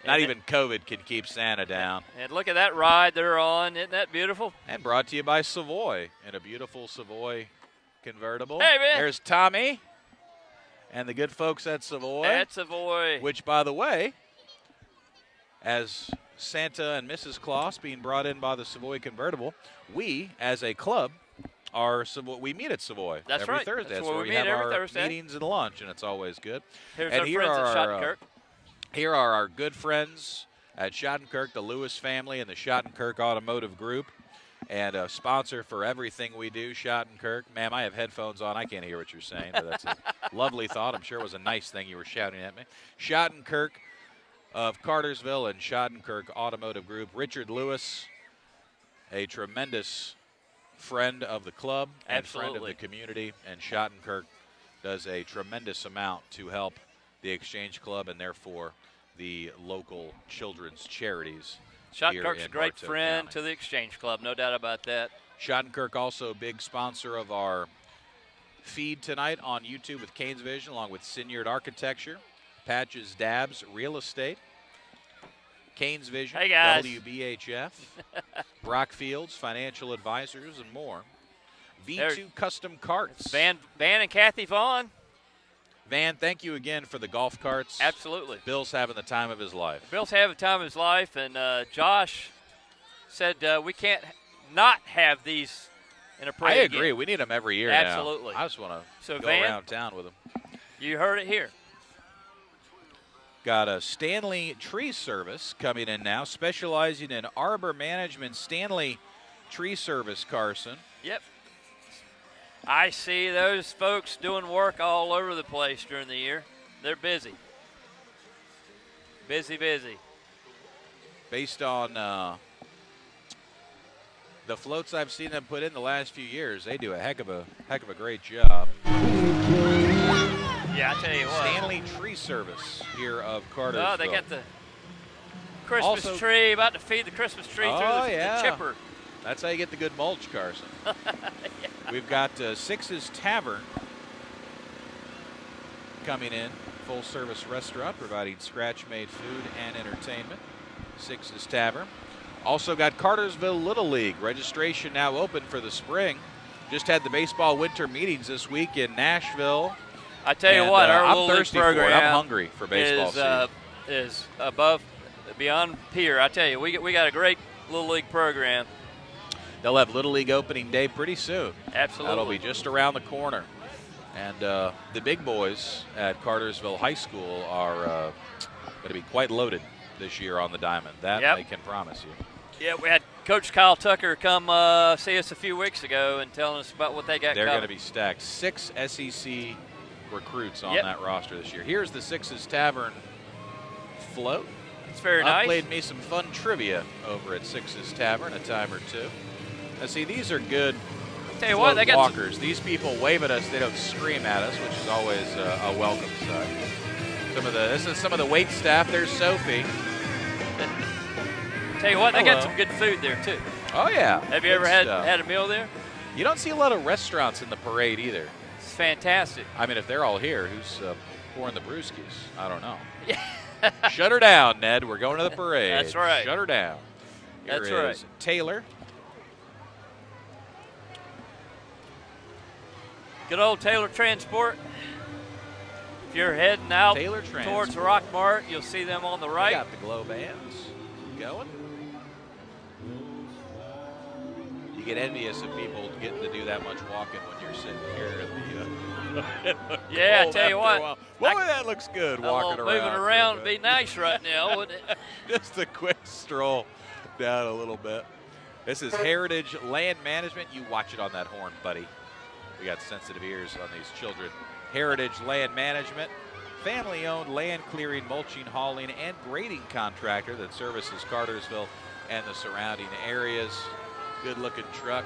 Not even COVID can keep Santa down. And look at that ride they're on. Isn't that beautiful? And brought to you by Savoy in a beautiful Savoy convertible. Hey, man. There's Tommy and the good folks at Savoy. At Savoy. Which, by the way, as Santa and Mrs. Claus being brought in by the Savoy convertible, we, as a club, we meet at Savoy every Thursday. That's where we we meet have every our Thursday. meetings and lunch, and it's always good. Here's and our here friends are at Shottenkirk. Here are our good friends at Shottenkirk, the Lewis family and the Shottenkirk Automotive Group, and a sponsor for everything we do, Shottenkirk. Ma'am, I have headphones on. I can't hear what you're saying, but that's a lovely thought. I'm sure it was a nice thing you were shouting at me. Shottenkirk of Cartersville and Shottenkirk Automotive Group. Richard Lewis, a tremendous friend of the club and friend of the community, and Shottenkirk does a tremendous amount to help the Exchange Club and therefore the local children's charities. Shottenkirk's a great friend to the Exchange Club, no doubt about that. Shottenkirk also a big sponsor of our feed tonight on YouTube with Canes Vision, along with Stinard Architecture, Patches Dabs Real Estate, Canes Vision, hey guys. WBHF, Brock Fields Financial Advisors, and more. V2 Custom Carts. Van and Kathy Vaughn. Van, thank you again for the golf carts. Absolutely. Bill's having the time of his life. Bill's having the time of his life, and Josh said we can't not have these in a parade. I agree. Again. We need them every year Absolutely. now. I just want to go Van, around town with them. You heard it here. Got a Stanley Tree Service coming in now, specializing in arbor management. Stanley Tree Service, Carson. Yep. I see those folks doing work all over the place during the year. They're busy. Busy. Based on the floats I've seen them put in the last few years, they do a heck of a great job. Yeah, I tell you what. Stanley Tree Service here of Cartersville. Oh, they got the Christmas tree, about to feed the Christmas tree through the chipper. That's how you get the good mulch, Carson. We've got Six's Tavern coming in, full-service restaurant providing scratch-made food and entertainment. Six's Tavern. Also got Cartersville Little League. Registration now open for the spring. Just had the baseball winter meetings this week in Nashville. I tell you what, our Little League program I'm hungry for baseball is beyond peer. I tell you, we got a great Little League program. They'll have Little League opening day pretty soon. Absolutely. That'll be just around the corner. And the big boys at Cartersville High School are going to be quite loaded this year on the diamond. That I can promise you. Yeah, we had Coach Kyle Tucker come see us a few weeks ago and telling us about what they got They're coming. going to be stacked. 6 SEC recruits on that roster this year. Here's the Sixes Tavern float. It's very nice. Played me some fun trivia over at Sixes Tavern a time or two. Now, see, these are good walkers. These people wave at us. They don't scream at us, which is always a welcome sight. This is some of the wait staff. There's Sophie. Tell you what, they got some good food there, too. Oh, yeah. Have you ever had a meal there? You don't see a lot of restaurants in the parade either. It's fantastic. I mean, if they're all here, who's pouring the brewskis? I don't know. Shut her down, Ned. We're going to the parade. That's right. Shut her down. Here is Taylor. Good old Taylor Transport. If you're heading out towards Rock Mart, you'll see them on the right. We got the glow bands going. You get envious of people getting to do that much walking when you're sitting here in the yeah, I tell you what. Boy, that looks good walking around. Moving around would be nice right now, wouldn't it? Just a quick stroll down a little bit. This is Heritage Land Management. You watch it on that horn, buddy. We got sensitive ears on these children. Heritage Land Management, family-owned land clearing, mulching, hauling, and grading contractor that services Cartersville and the surrounding areas. Good-looking truck.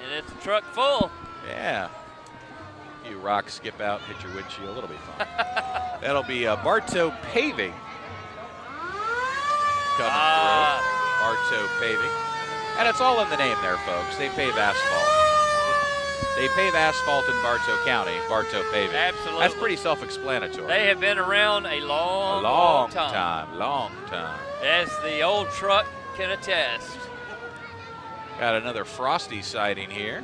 And it's a truck full. Yeah. A few rocks skip out, hit your windshield. It'll be fun. That'll be Bartow Paving coming through. Bartow Paving. And it's all in the name there, folks. They pave asphalt. They pave asphalt in Bartow County, Bartow Paving. Absolutely. That's pretty self-explanatory. They have been around a long time. Long time. As the old truck can attest. Got another Frosty sighting here.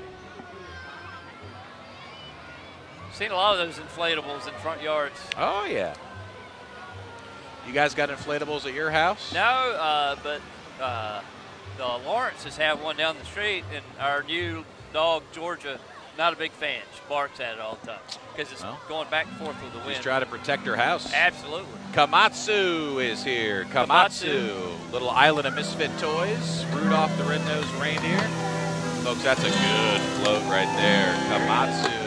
Seen a lot of those inflatables in front yards. Oh, yeah. You guys got inflatables at your house? No, but the Lawrences have one down the street, and our new dog, Georgia, not a big fan. She barks at it all the time because it's going back and forth with the wind. She's trying to protect her house. Absolutely. Komatsu is here. Komatsu. Little island of misfit toys. Rudolph the Red-Nosed Reindeer. Folks, that's a good float right there. Komatsu.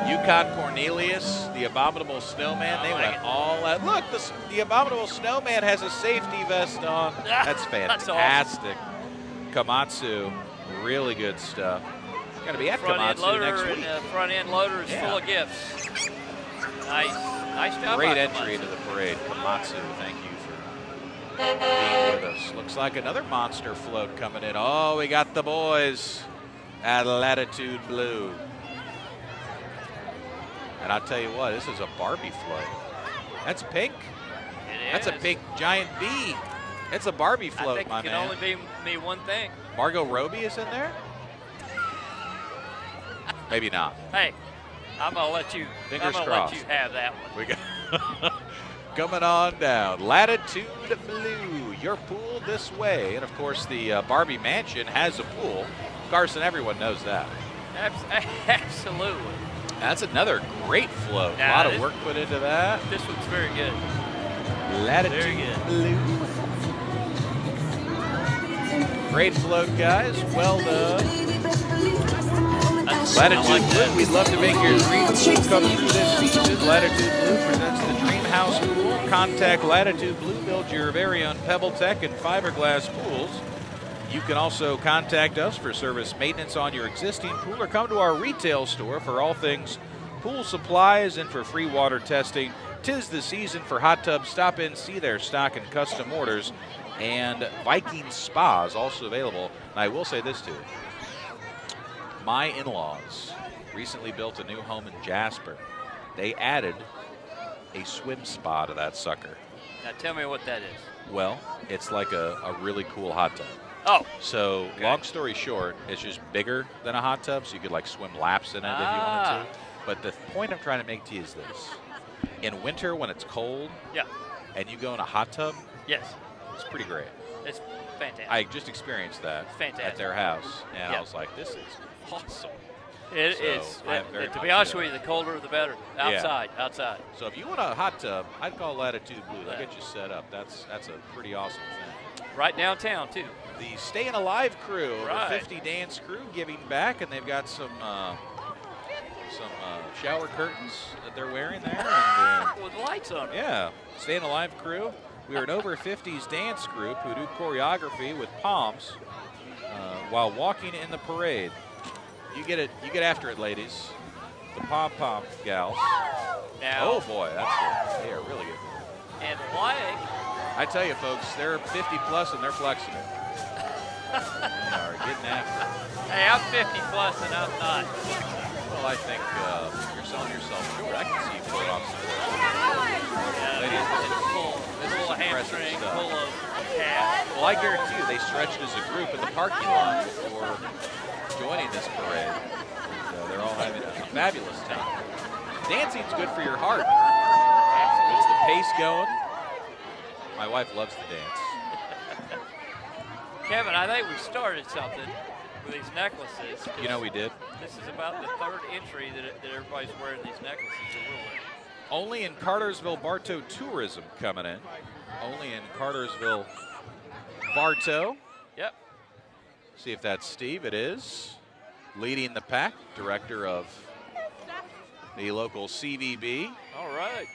Yukon Cornelius, the Abominable Snowman. They went all out. Look, the Abominable Snowman has a safety vest on. That's fantastic. That's awesome. Komatsu, really good stuff. Going to be at Komatsu next week. Front end loader is full of gifts. Nice job. Great entry into the parade. Komatsu, thank you for being with us. Looks like another monster float coming in. Oh, we got the boys at Latitude Blue. And I'll tell you what, this is a Barbie float. That's pink. That's a pink giant bee. It's a Barbie float, my man. I think it can only be one thing. Margot Robbie is in there? Maybe not. Hey, I'm gonna let you. Fingers I'm gonna crossed. let you have that one. We got coming on down. Latitude Blue, your pool this way. And of course, the Barbie Mansion has a pool. Carson, everyone knows that. Absolutely. That's another great float. A lot of work put into that. This one's very good. Latitude Blue. Great float, guys. Well done. Latitude Blue, we'd love to make your dream pool come through this season. Latitude Blue presents the Dream House Pool. Contact Latitude Blue, build your very own PebbleTech and fiberglass pools. You can also contact us for service maintenance on your existing pool or come to our retail store for all things pool supplies and for free water testing. 'Tis the season for hot tubs. Stop in, see their stock and custom orders. And Viking Spa is also available. And I will say this too. My in-laws recently built a new home in Jasper. They added a swim spa to that sucker. Now tell me what that is. Well, it's like a really cool hot tub. Oh. So, okay. Long story short, it's just bigger than a hot tub, so you could like swim laps in it if you wanted to. But the point I'm trying to make to you is this. In winter when it's cold and you go in a hot tub, yes, it's pretty great. It's fantastic. I just experienced that at their house, and I was like, this is awesome. It is. To be honest with you, the colder the better. Outside. So if you want a hot tub, I'd call Latitude Blue. They'll get you set up. That's a pretty awesome thing. Right downtown, too. The Staying Alive crew, the 50 dance crew, giving back, and they've got some shower curtains that they're wearing there. And, with lights on them. Yeah. Staying Alive crew. We are an over 50s dance group who do choreography with palms while walking in the parade. You get after it, ladies. The pom-pom gals. Now, oh boy, they are really good. And like, I tell you, folks, they're 50 plus and they're flexible. They are getting after it. Hey, I'm 50 plus and I'm not. Well, I think you're selling yourself short. I can see you pull off some ladies, this is full of hamstring, full of calf. Well, I guarantee you they stretched as a group in the parking lot before joining this parade. And, they're all having a fabulous time. Dancing's good for your heart. It's the pace going. My wife loves to dance. Kevin, I think we started something with these necklaces. You know we did. This is about the third entry that everybody's wearing these necklaces that we're wearing. Only in Cartersville, Bartow Tourism coming in. Only in Cartersville, Bartow. Yep. See if that's Steve. It is. Leading the pack, director of the local CVB. All right.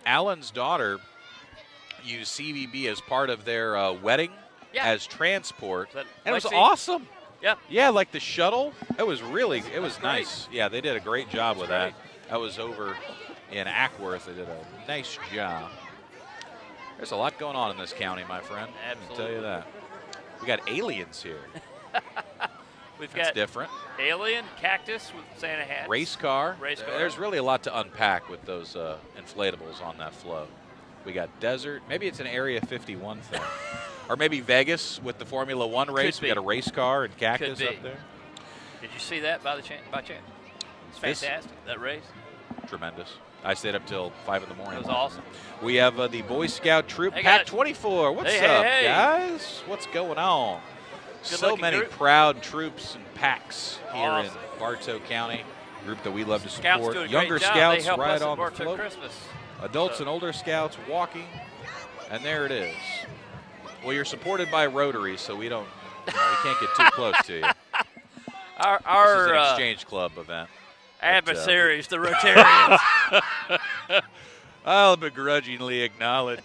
Alan's daughter used CVB as part of their wedding as transport. And it was awesome. Yeah. Yeah, like the shuttle. It was nice. Yeah, they did a great job with that. I was over in Ackworth. They did a nice job. There's a lot going on in this county, my friend. Absolutely. I can tell you that. We got aliens here. We've That's got different. Alien, cactus with Santa hats. Race car. Race car. There's really a lot to unpack with those inflatables on that float. We got desert. Maybe it's an Area 51 thing. Or maybe Vegas with the Formula One race. We got a race car and cactus up there. Did you see that by chance? It's fantastic, that race. Tremendous. I stayed up till 5 in the morning. It was awesome. We have the Boy Scout troop, Pack 24. What's up, guys? What's going on? So many proud troops and packs here in Bartow County. Group that we love to support. Younger scouts right on the float. Adults and older scouts walking. And there it is. Well, you're supported by Rotary, so we don't, we can't get too close to you. This is an exchange club event. Adversaries, the Rotarians. I'll begrudgingly acknowledge.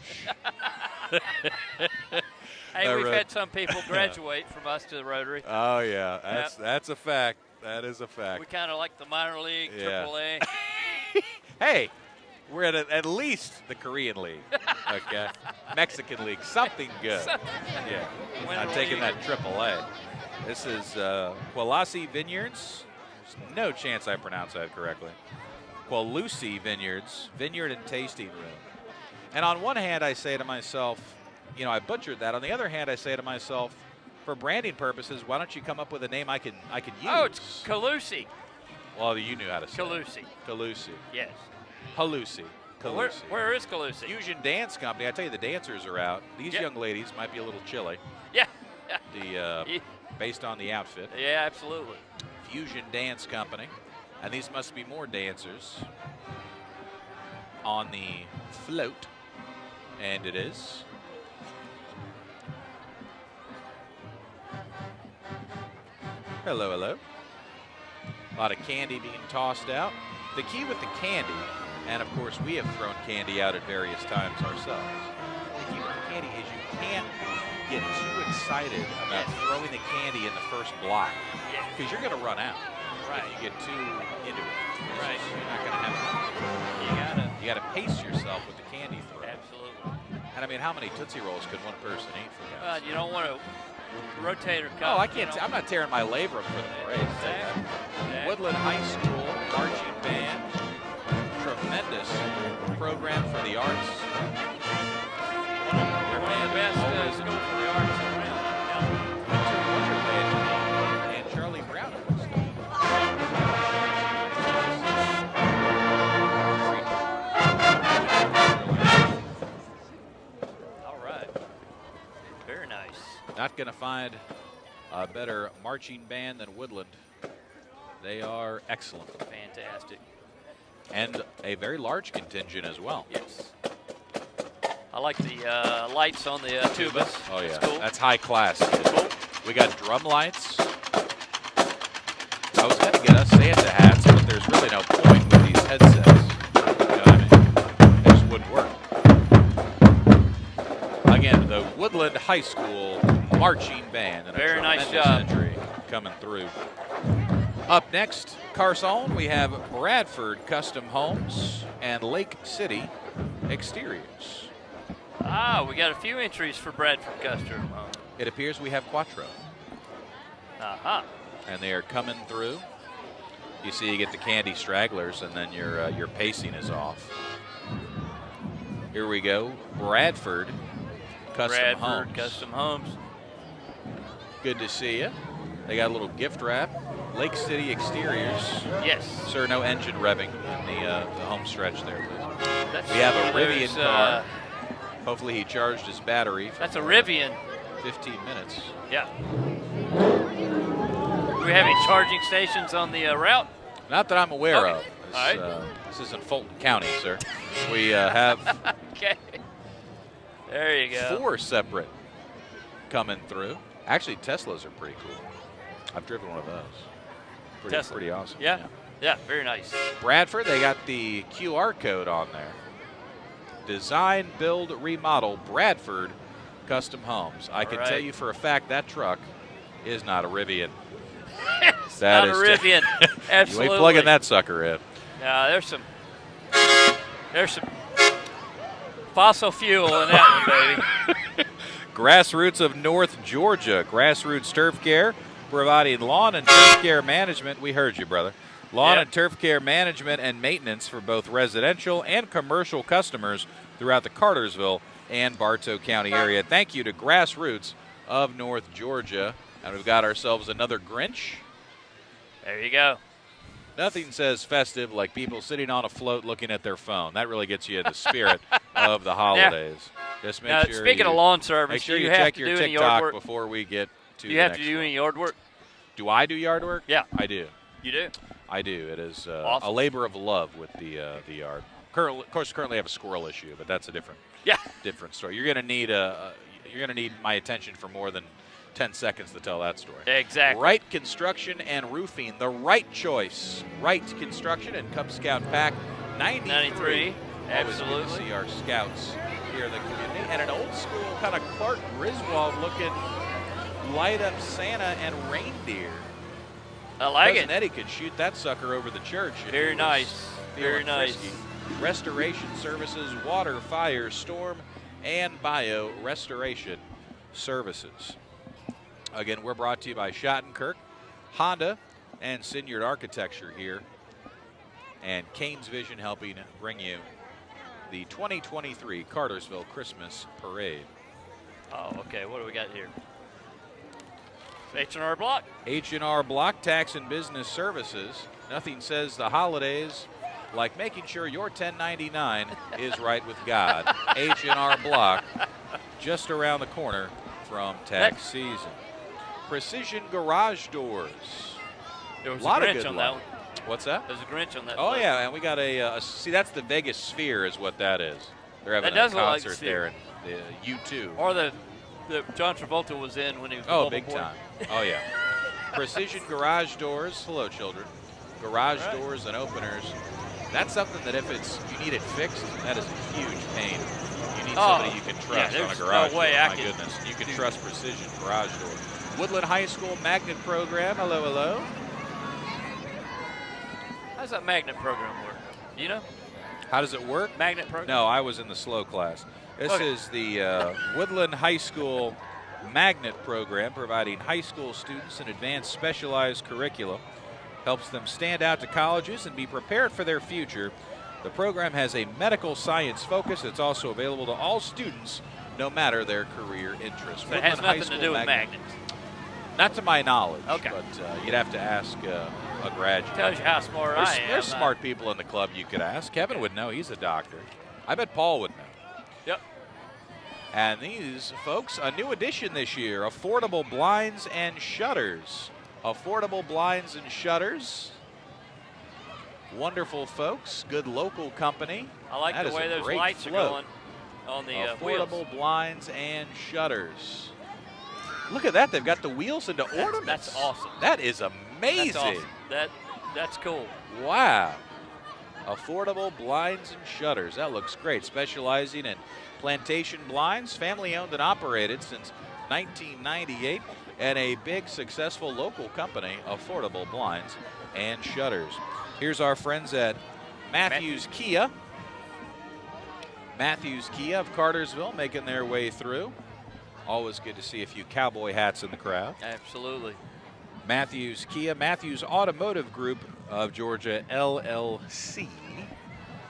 Hey, we've had some people graduate from us to the Rotary. Oh, yeah. That's a fact. That is a fact. We kind of like the minor league, AAA. Hey, we're at least the Korean League, okay? Mexican League, something good. Yeah, I'm taking that AAA. This is Quilasi Vineyards. There's no chance I pronounced that correctly. Quilusi Vineyards, Vineyard and Tasting Room. And on one hand, I say to myself, I butchered that. On the other hand, I say to myself, for branding purposes, why don't you come up with a name I can use? Oh, it's Calusi. Well, you knew how to say Calusi. it. Calusi. Yes. Calusi. Where is Calusi? Fusion Dance Company. I tell you, the dancers are out. These young ladies might be a little chilly. Yeah. Based on the outfit. Yeah, absolutely. Fusion Dance Company. And these must be more dancers on the float. And it is. Hello, hello. A lot of candy being tossed out. The key with the candy, and of course we have thrown candy out at various times ourselves. The key with the candy is you can't get too excited about throwing the candy in the first block because you're going to run out. Right. If you get too into it. Right. You're not going to have it. You got to pace yourself with the candy throw. Absolutely. And I mean, how many Tootsie Rolls could one person eat for that? You don't want to rotator cuff. Oh, I can't. I'm not tearing my labrum for the parade. Exactly. Woodland High School marching band. Tremendous program for the arts. going for the Arkansas round. Winter Wonderland and Charlie Brown. All right. Very nice. Not going to find a better marching band than Woodland. They are excellent. Fantastic. And a very large contingent as well. Yes. I like the lights on the tubas. Oh, yeah. That's cool. That's high class. Cool. We got drum lights. I was going to get us Santa hats, but there's really no point with these headsets. You know what I mean? They just wouldn't work. Again, the Woodland High School marching band. And very a nice tremendous job. entry coming through. Up next, Carson, we have Bradford Custom Homes and Lake City Exteriors. Ah, we got a few entries for Bradford Custom. It appears we have Quattro. Uh-huh. And they are coming through. You see, you get the candy stragglers, and then your pacing is off. Here we go, Bradford Custom Homes. Custom Homes. Good to see you. They got a little gift wrap. Lake City Exteriors. Yes. Sir, no engine revving in the home stretch there, please. We have a Rivian There's, car. Hopefully he charged his battery. That's a Rivian. 15 minutes. Yeah. Do we have any charging stations on the route? Not that I'm aware of. This, All right. This isn't Fulton County, sir. We have Okay. There you go. 4 separate coming through. Actually, Teslas are pretty cool. I've driven one of those. Pretty awesome. Yeah, very nice. Bradford, they got the QR code on there. Design, build, remodel, Bradford Custom Homes. I can tell you for a fact that truck is not a Rivian. It's not a Rivian. Absolutely. You ain't plugging that sucker in. There's some fossil fuel in that one, baby. Grassroots of North Georgia. Grassroots Turf Care, providing lawn and turf care management. We heard you, brother. Lawn and turf care management and maintenance for both residential and commercial customers throughout the Cartersville and Bartow County area. Thank you to Grassroots of North Georgia. And we've got ourselves another Grinch. There you go. Nothing says festive like people sitting on a float looking at their phone. That really gets you in the spirit of the holidays. Just make sure speaking of lawn service, make sure do you have check to your do any yard TikTok work before we get to Do you have to do any yard work? Do I do yard work? Yeah. I do. You do? I do. It is Awesome. a labor of love with the yard. Of course, currently have a squirrel issue, but that's a different story. You're gonna need my attention for more than 10 seconds to tell that story. Exactly. Wright Construction and Roofing, the right choice. Wright Construction and Cub Scout Pack 93. Absolutely. Always good to see our scouts here in the community. And an old school kind of Clark Griswold looking light up Santa and reindeer. I like Cousin it. Eddie could shoot that sucker over the church. Very nice. Very nice. Frisky. Restoration services, water, fire, storm, and bio restoration services. Again, we're brought to you by Shottenkirk, Honda, and Stinard Architecture here. And Kane's Vision helping bring you the 2023 Cartersville Christmas Parade. Oh, okay. What do we got here? H&R Block. H&R Block Tax and Business Services. Nothing says the holidays like making sure your 1099 is right with God. H&R Block, just around the corner from tax season. Precision Garage Doors. There was a lot a of Grinch good on that luck. one. What's that? There's a Grinch on that. Oh, one. yeah, and we got see, that's the Vegas Sphere is what that is. They're having That does a look like concert the there in the U2. Or the John Travolta was in when he was. Oh, big time. Oh, yeah. Precision Garage Doors. Hello, children. Garage doors and openers. That's something that if you need it fixed, that is a huge pain. You need somebody you can trust on a garage door. My goodness. You can trust Precision Garage Door. Woodland High School Magnet Program. Hello, hello. How does that magnet program work? You know? How does it work? Magnet program? No, I was in the slow class. This is the Woodland High School Magnet Program, providing high school students an advanced specialized curriculum. Helps them stand out to colleges and be prepared for their future. The program has a medical science focus. It's also available to all students no matter their career interest. So it has nothing to do with magnets. Not to my knowledge. Okay. But you'd have to ask a graduate. Tells you how smart I am. There's smart people in the club you could ask. Kevin would know. He's a doctor. I bet Paul would know. Yep. And these, folks, a new addition this year, affordable blinds and shutters. Affordable blinds and shutters. Wonderful folks. Good local company. I like the way those lights are going on the affordable wheels. Blinds and shutters. Look at that. They've got the wheels into ornaments. That's awesome. That is amazing. That's awesome. That's cool. Wow. Affordable blinds and shutters. That looks great. Specializing in plantation blinds, family owned and operated since 1998, and a big successful local company, Affordable Blinds and Shutters. Here's our friends at Matthews Kia. Matthews Kia of Cartersville making their way through. Always good to see a few cowboy hats in the crowd. Absolutely. Matthews Kia, Matthews Automotive Group of Georgia, LLC.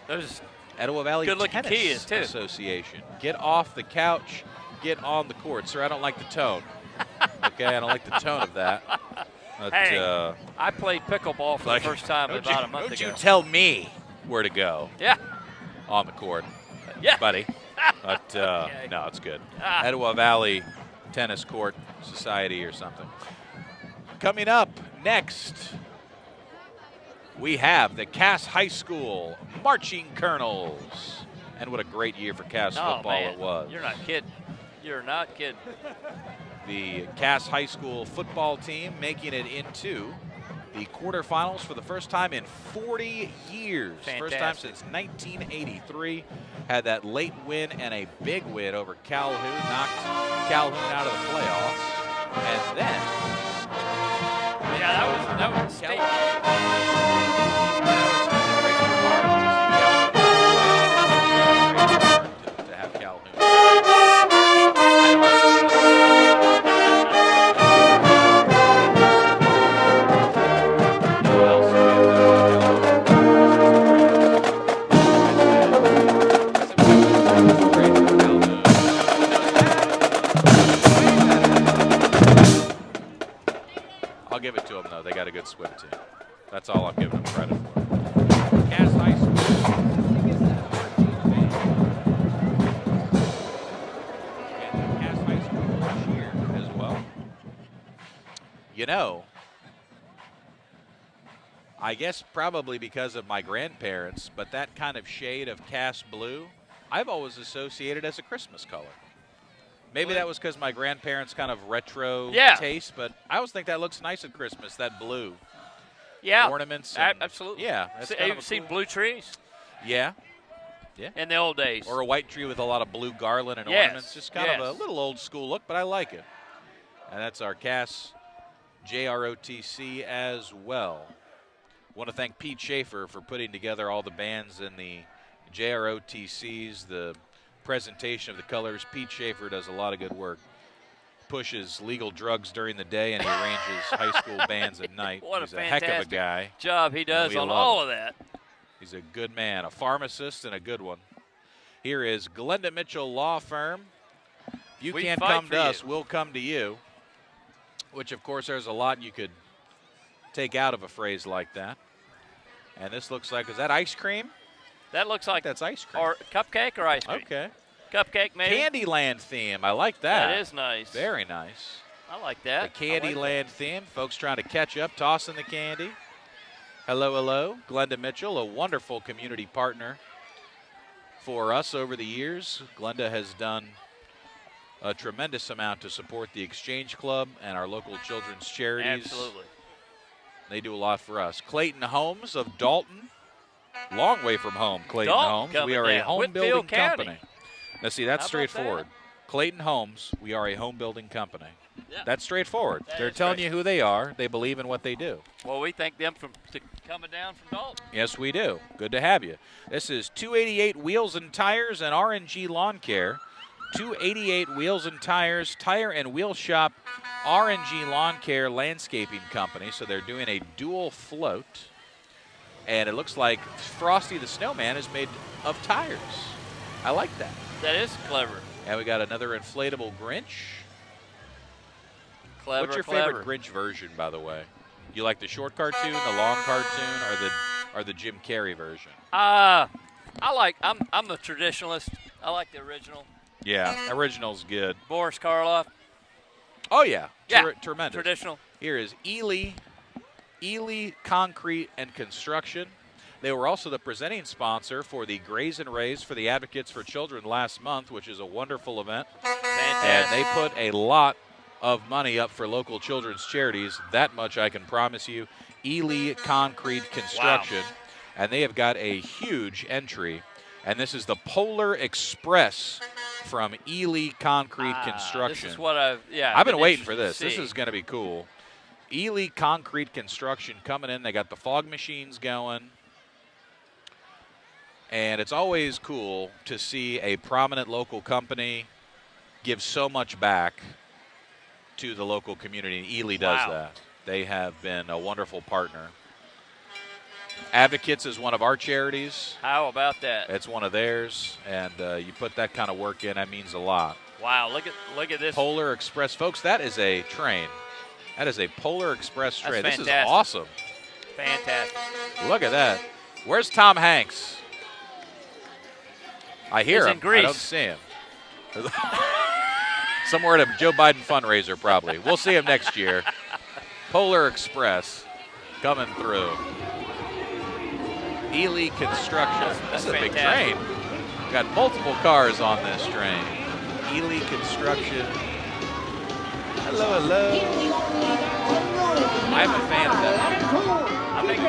Those Etowah Valley good-looking Tennis Kias, too. Association. Get off the couch, get on the court. Sir, I don't like the tone. Okay, I don't like the tone of that. But, hey, I played pickleball for the first time about a month ago. Don't you tell me where to go. Yeah. On the court. Yeah. Buddy. But, no, it's good. Etowah Valley Tennis Court Society or something. Coming up next, we have the Cass High School Marching Colonels. And what a great year for Cass football it was. You're not kidding. You're not kidding. The Cass High School football team making it into the quarterfinals for the first time in 40 years. Fantastic. First time since 1983. Had that late win and a big win over Calhoun. Knocked Calhoun out of the playoffs. And then... yeah, that was a mistake. To have Calhoun. I'll give it to them, though. They got a good swim team. That's all I'm giving them credit for. Cass High School. And Cass High School cheer as well. You know, I guess probably because of my grandparents, but that kind of shade of Cass blue, I've always associated as a Christmas color. Maybe that was because my grandparents' kind of retro taste, but I always think that looks nice at Christmas, that blue. Yeah. Ornaments. And, absolutely. Yeah. Have you seen blue trees? Yeah. Yeah. In the old days. Or a white tree with a lot of blue garland and ornaments. Just kind of a little old school look, but I like it. And that's our Cass JROTC as well. Want to thank Pete Schaefer for putting together all the bands in the JROTCs, the presentation of the colors. Pete Schaefer does a lot of good work. Pushes legal drugs during the day, and he arranges high school bands at night. He's a heck of a guy. Job he does on all of that. He's a good man, a pharmacist and a good one. Here is Glenda Mitchell Law Firm. If you can't come to us, we'll come to you. Which, of course, there's a lot you could take out of a phrase like that. And this looks like, is that ice cream? That looks like that's ice cream. Or cupcake or ice cream? Okay. Cupcake, maybe. Candyland theme. I like that. That is nice. Very nice. I like that. The Candyland theme. Folks trying to catch up, tossing the candy. Hello, hello. Glenda Mitchell, a wonderful community partner for us over the years. Glenda has done a tremendous amount to support the Exchange Club and our local children's charities. Absolutely. They do a lot for us. Clayton Holmes of Dalton. Long way from home, Clayton Holmes. We are a home building company. Now, see, that's straightforward. Clayton Holmes, we are a home building company. Yeah. That's straightforward. They're telling you who they are. They believe in what they do. Well, we thank them for coming down from Dalton. Yes, we do. Good to have you. This is 288 Wheels and Tires and RNG Lawn Care. 288 Wheels and Tires, Tire and Wheel Shop, RNG Lawn Care Landscaping Company. So they're doing a dual float. And it looks like Frosty the Snowman is made of tires. I like that. That is clever. And we got another inflatable Grinch. Clever, What's your clever. favorite Grinch version, by the way? You like the short cartoon, the long cartoon, or the Jim Carrey version? I'm the traditionalist. I like the original. Yeah, original's good. Boris Karloff. Oh, yeah. Yeah, Tremendous. traditional. Here is Ely Concrete and Construction. They were also the presenting sponsor for the Grays and Rays for the Advocates for Children last month, which is a wonderful event. Fantastic. And they put a lot of money up for local children's charities. That much I can promise you. Ely Concrete Construction. Wow. And they have got a huge entry. And this is the Polar Express from Ely Concrete Construction. This is what I've been waiting for this. See. This is going to be cool. Ely Concrete Construction coming in. They got the fog machines going. And it's always cool to see a prominent local company give so much back to the local community. And Ely does that. They have been a wonderful partner. Advocates is one of our charities. How about that? It's one of theirs, and you put that kind of work in, that means a lot. Wow, look at this. Polar Express. Folks, that is a train. That is a Polar Express train. That's this fantastic. is awesome. Fantastic. Look at that. Where's Tom Hanks? I hear He's him. in Greece. I don't see him. Somewhere at a Joe Biden fundraiser, probably. We'll see him next year. Polar Express coming through. Ely Construction. This is a big train. We've got multiple cars on this train. Ely Construction. Hello, hello. I'm a fan of that. I think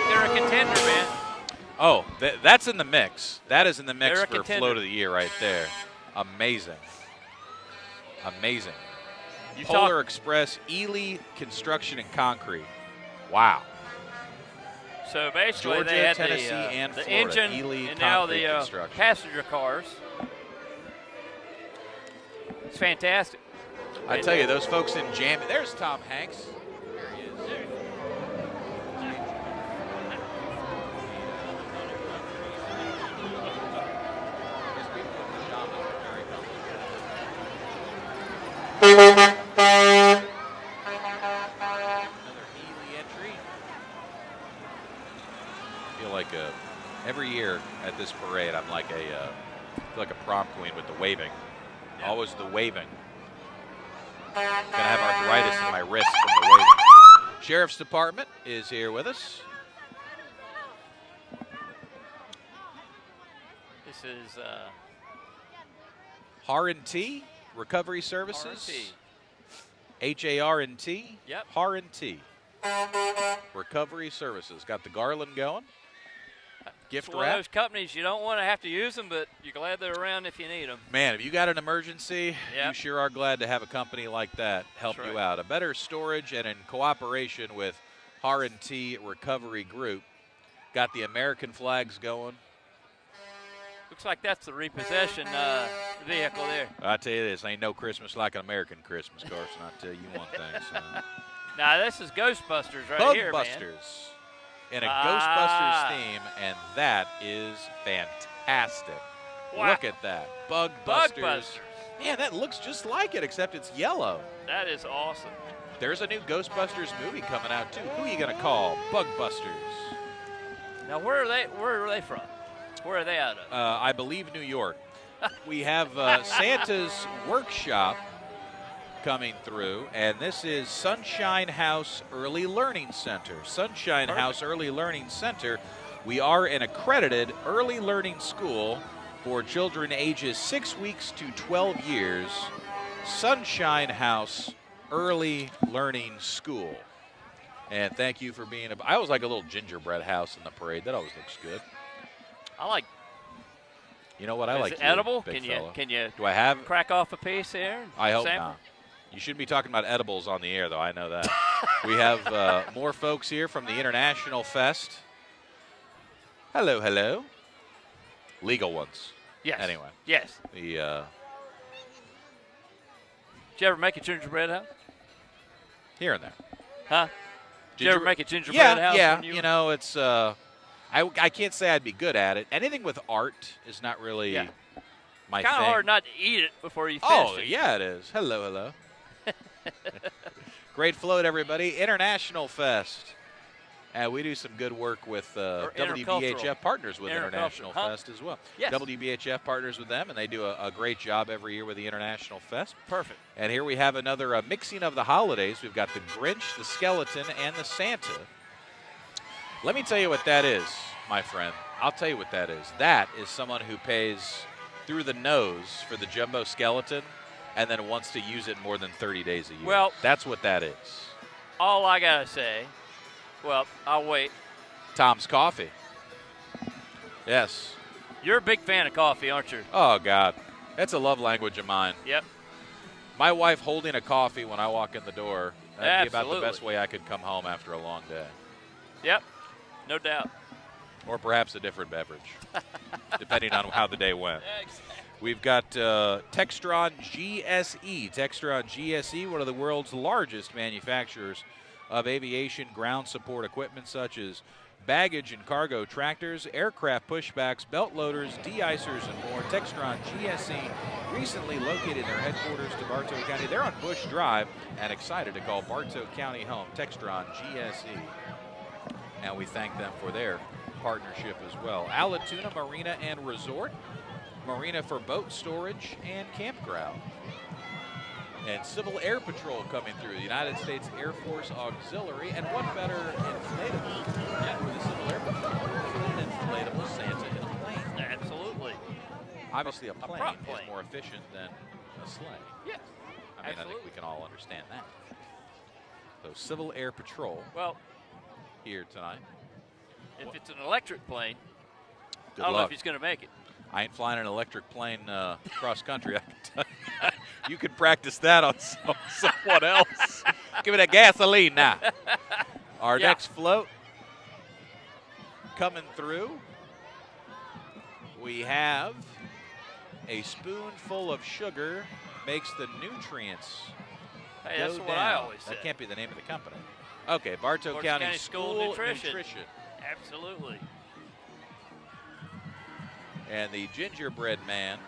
they're a contender, man. Oh, that's in the mix. That is in the mix They're a for contender. float of the year right there. Amazing. Amazing. You Polar Express, Ely Construction and Concrete. Wow. So basically, Georgia, they had Tennessee, and the Florida. engine Ely and now Concrete the Construction. passenger cars. It's fantastic. I tell you, those folks in Jam. There's Tom Hanks. There he is. Another Ely entry. I feel like every year at this parade, I'm like I feel like a prom queen with the waving. Always the waving. Gonna have arthritis in my wrist from the waving. Sheriff's Department is here with us. This is R&T Recovery Services. R&T. HARNT. Yep. R&T Recovery Services. Got the garland going. Gift It's one of wrap. those companies you don't want to have to use them, but you're glad they're around if you need them. Man, if you got an emergency, Yep. you sure are glad to have a company like that help That's you right. out. A better storage and in cooperation with R&T Recovery Group. Got the American flags going. Looks like that's the repossession vehicle there. I tell you this, ain't no Christmas like an American Christmas, Carson. I tell you one thing, son. Now this is Ghostbusters right here, man. Bugbusters in a Ghostbusters theme, and that is fantastic. Wow. Look at that. Bugbusters. Bugbusters. Man, that looks just like it, except it's yellow. That is awesome. There's a new Ghostbusters movie coming out, too. Who are you going to call? Bugbusters. Now where are they from? Where are they out of? I believe New York. We have Santa's Workshop coming through, and this is Sunshine House Early Learning Center. Sunshine House Early Learning Center. We are an accredited early learning school for children ages 6 weeks to 12 years. Sunshine House Early Learning School. And thank you for being I always like a little gingerbread house in the parade. That always looks good. I like. You know what? I Is like it you, edible? big Can fella. you Do I have? crack off a piece here? and I hope sample? not. You shouldn't be talking about edibles on the air, though. I know that. We have more folks here from the International Fest. Hello, hello. Legal ones. Yes. Anyway. Yes. The Did you ever make a gingerbread house? here and there. Huh? Did you ever make a gingerbread yeah, house? Yeah, when you you know, it's I can't say I'd be good at it. Anything with art is not really my kind of thing. hard not to eat it before you finish it. Yeah, it is. Hello, hello. Great float, everybody. International Fest. And we do some good work with WBHF, partners with International Fest as well. Yes. WBHF partners with them, and they do a great job every year with the International Fest. Perfect. And here we have another mixing of the holidays. We've got the Grinch, the Skeleton, and the Santa. Let me tell you what that is, my friend. I'll tell you what that is. That is someone who pays through the nose for the jumbo skeleton and then wants to use it more than 30 days a year. Well, that's what that is. All I got to say, well, I'll wait. Tom's Coffee. Yes. You're a big fan of coffee, aren't you? Oh, God. That's a love language of mine. Yep. My wife holding a coffee when I walk in the door, that'd be about Absolutely. the best way I could come home after a long day. Yep, no doubt. Or perhaps a different beverage, depending on how the day went. Exactly. We've got Textron GSE. Textron GSE, one of the world's largest manufacturers of aviation ground support equipment such as baggage and cargo tractors, aircraft pushbacks, belt loaders, de-icers, and more. Textron GSE recently located their headquarters to Bartow County. They're on Bush Drive and excited to call Bartow County home. Textron GSE. And we thank them for their partnership as well. Allatoona Marina and Resort. Marina for boat storage and campground. And Civil Air Patrol coming through, the United States Air Force Auxiliary. And what better inflatable for the Civil Air Patrol than an inflatable Santa in a plane? Absolutely. Obviously, a plane prop is plane. more efficient than a sleigh. Yes. I mean, I think we can all understand that. So Civil Air Patrol Well, here tonight. if it's an electric plane, Good I don't know luck. if he's going to make it. I ain't flying an electric plane cross country. I can tell you. You could practice that on someone else. Give me that gasoline now. Our next float coming through. We have a spoonful of sugar makes the nutrients Hey, go that's what down. I always said. That can't be the name of the company. Okay, Bartow County School Nutrition. Absolutely. And the gingerbread man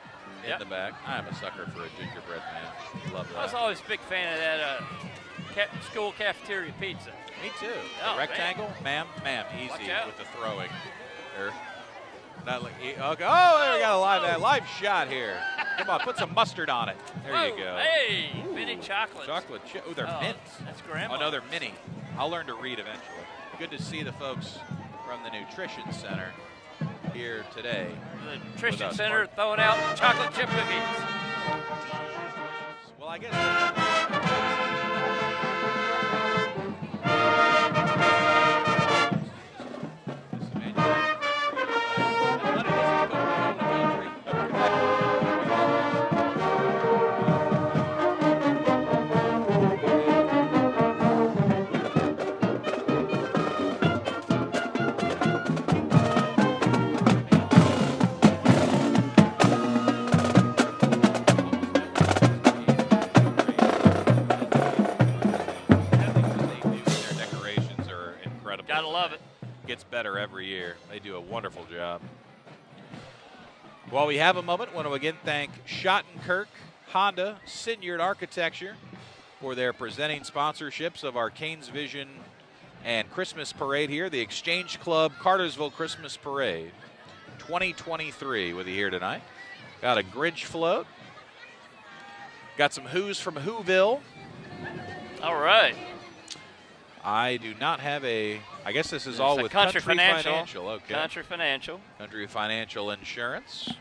in the back. I'm a sucker for a gingerbread man. Love that. I was always a big fan of that school cafeteria pizza. Me too. Oh, the rectangle, ma'am, easy Watch out. with the throwing. Not like, okay. Oh, we got a live shot here. Come on, put some mustard on it. There you go. Hey, mini chocolates. Chocolate chip. Oh, they're mint. That's grandma. Oh, no, they're mini. I'll learn to read eventually. Good to see the folks from the Nutrition Center here today. The Nutrition Center throwing out chocolate chip cookies. Well, I guess. Gotta love it. Gets better every year. They do a wonderful job. While we have a moment, I want to again thank Shottenkirk, Honda, Stinard Architecture for their presenting sponsorships of our Canes Vision and Christmas Parade here, the Exchange Club Cartersville Christmas Parade 2023 with you here tonight. Got a Grinch float. Got some Who's from Whoville. All right. I do not have I guess this is all with Country Financial. Okay. Country Financial. Country Financial Insurance.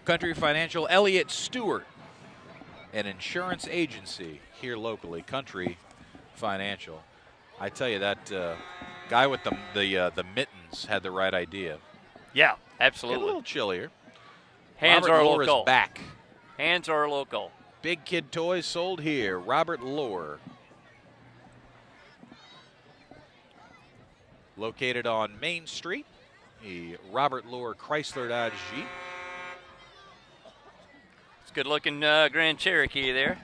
Country Financial, Elliott Stewart, an insurance agency here locally. Country Financial. I tell you, that guy with the mittens had the right idea. Yeah, Get a absolutely. little chillier. Hands Robert are a Lohr little is cold. back. Hands are a little cold. Big Kid Toys sold here. Robert Lohr. Located on Main Street, the Robert Lohr Chrysler Dodge Jeep. It's a good-looking Grand Cherokee there.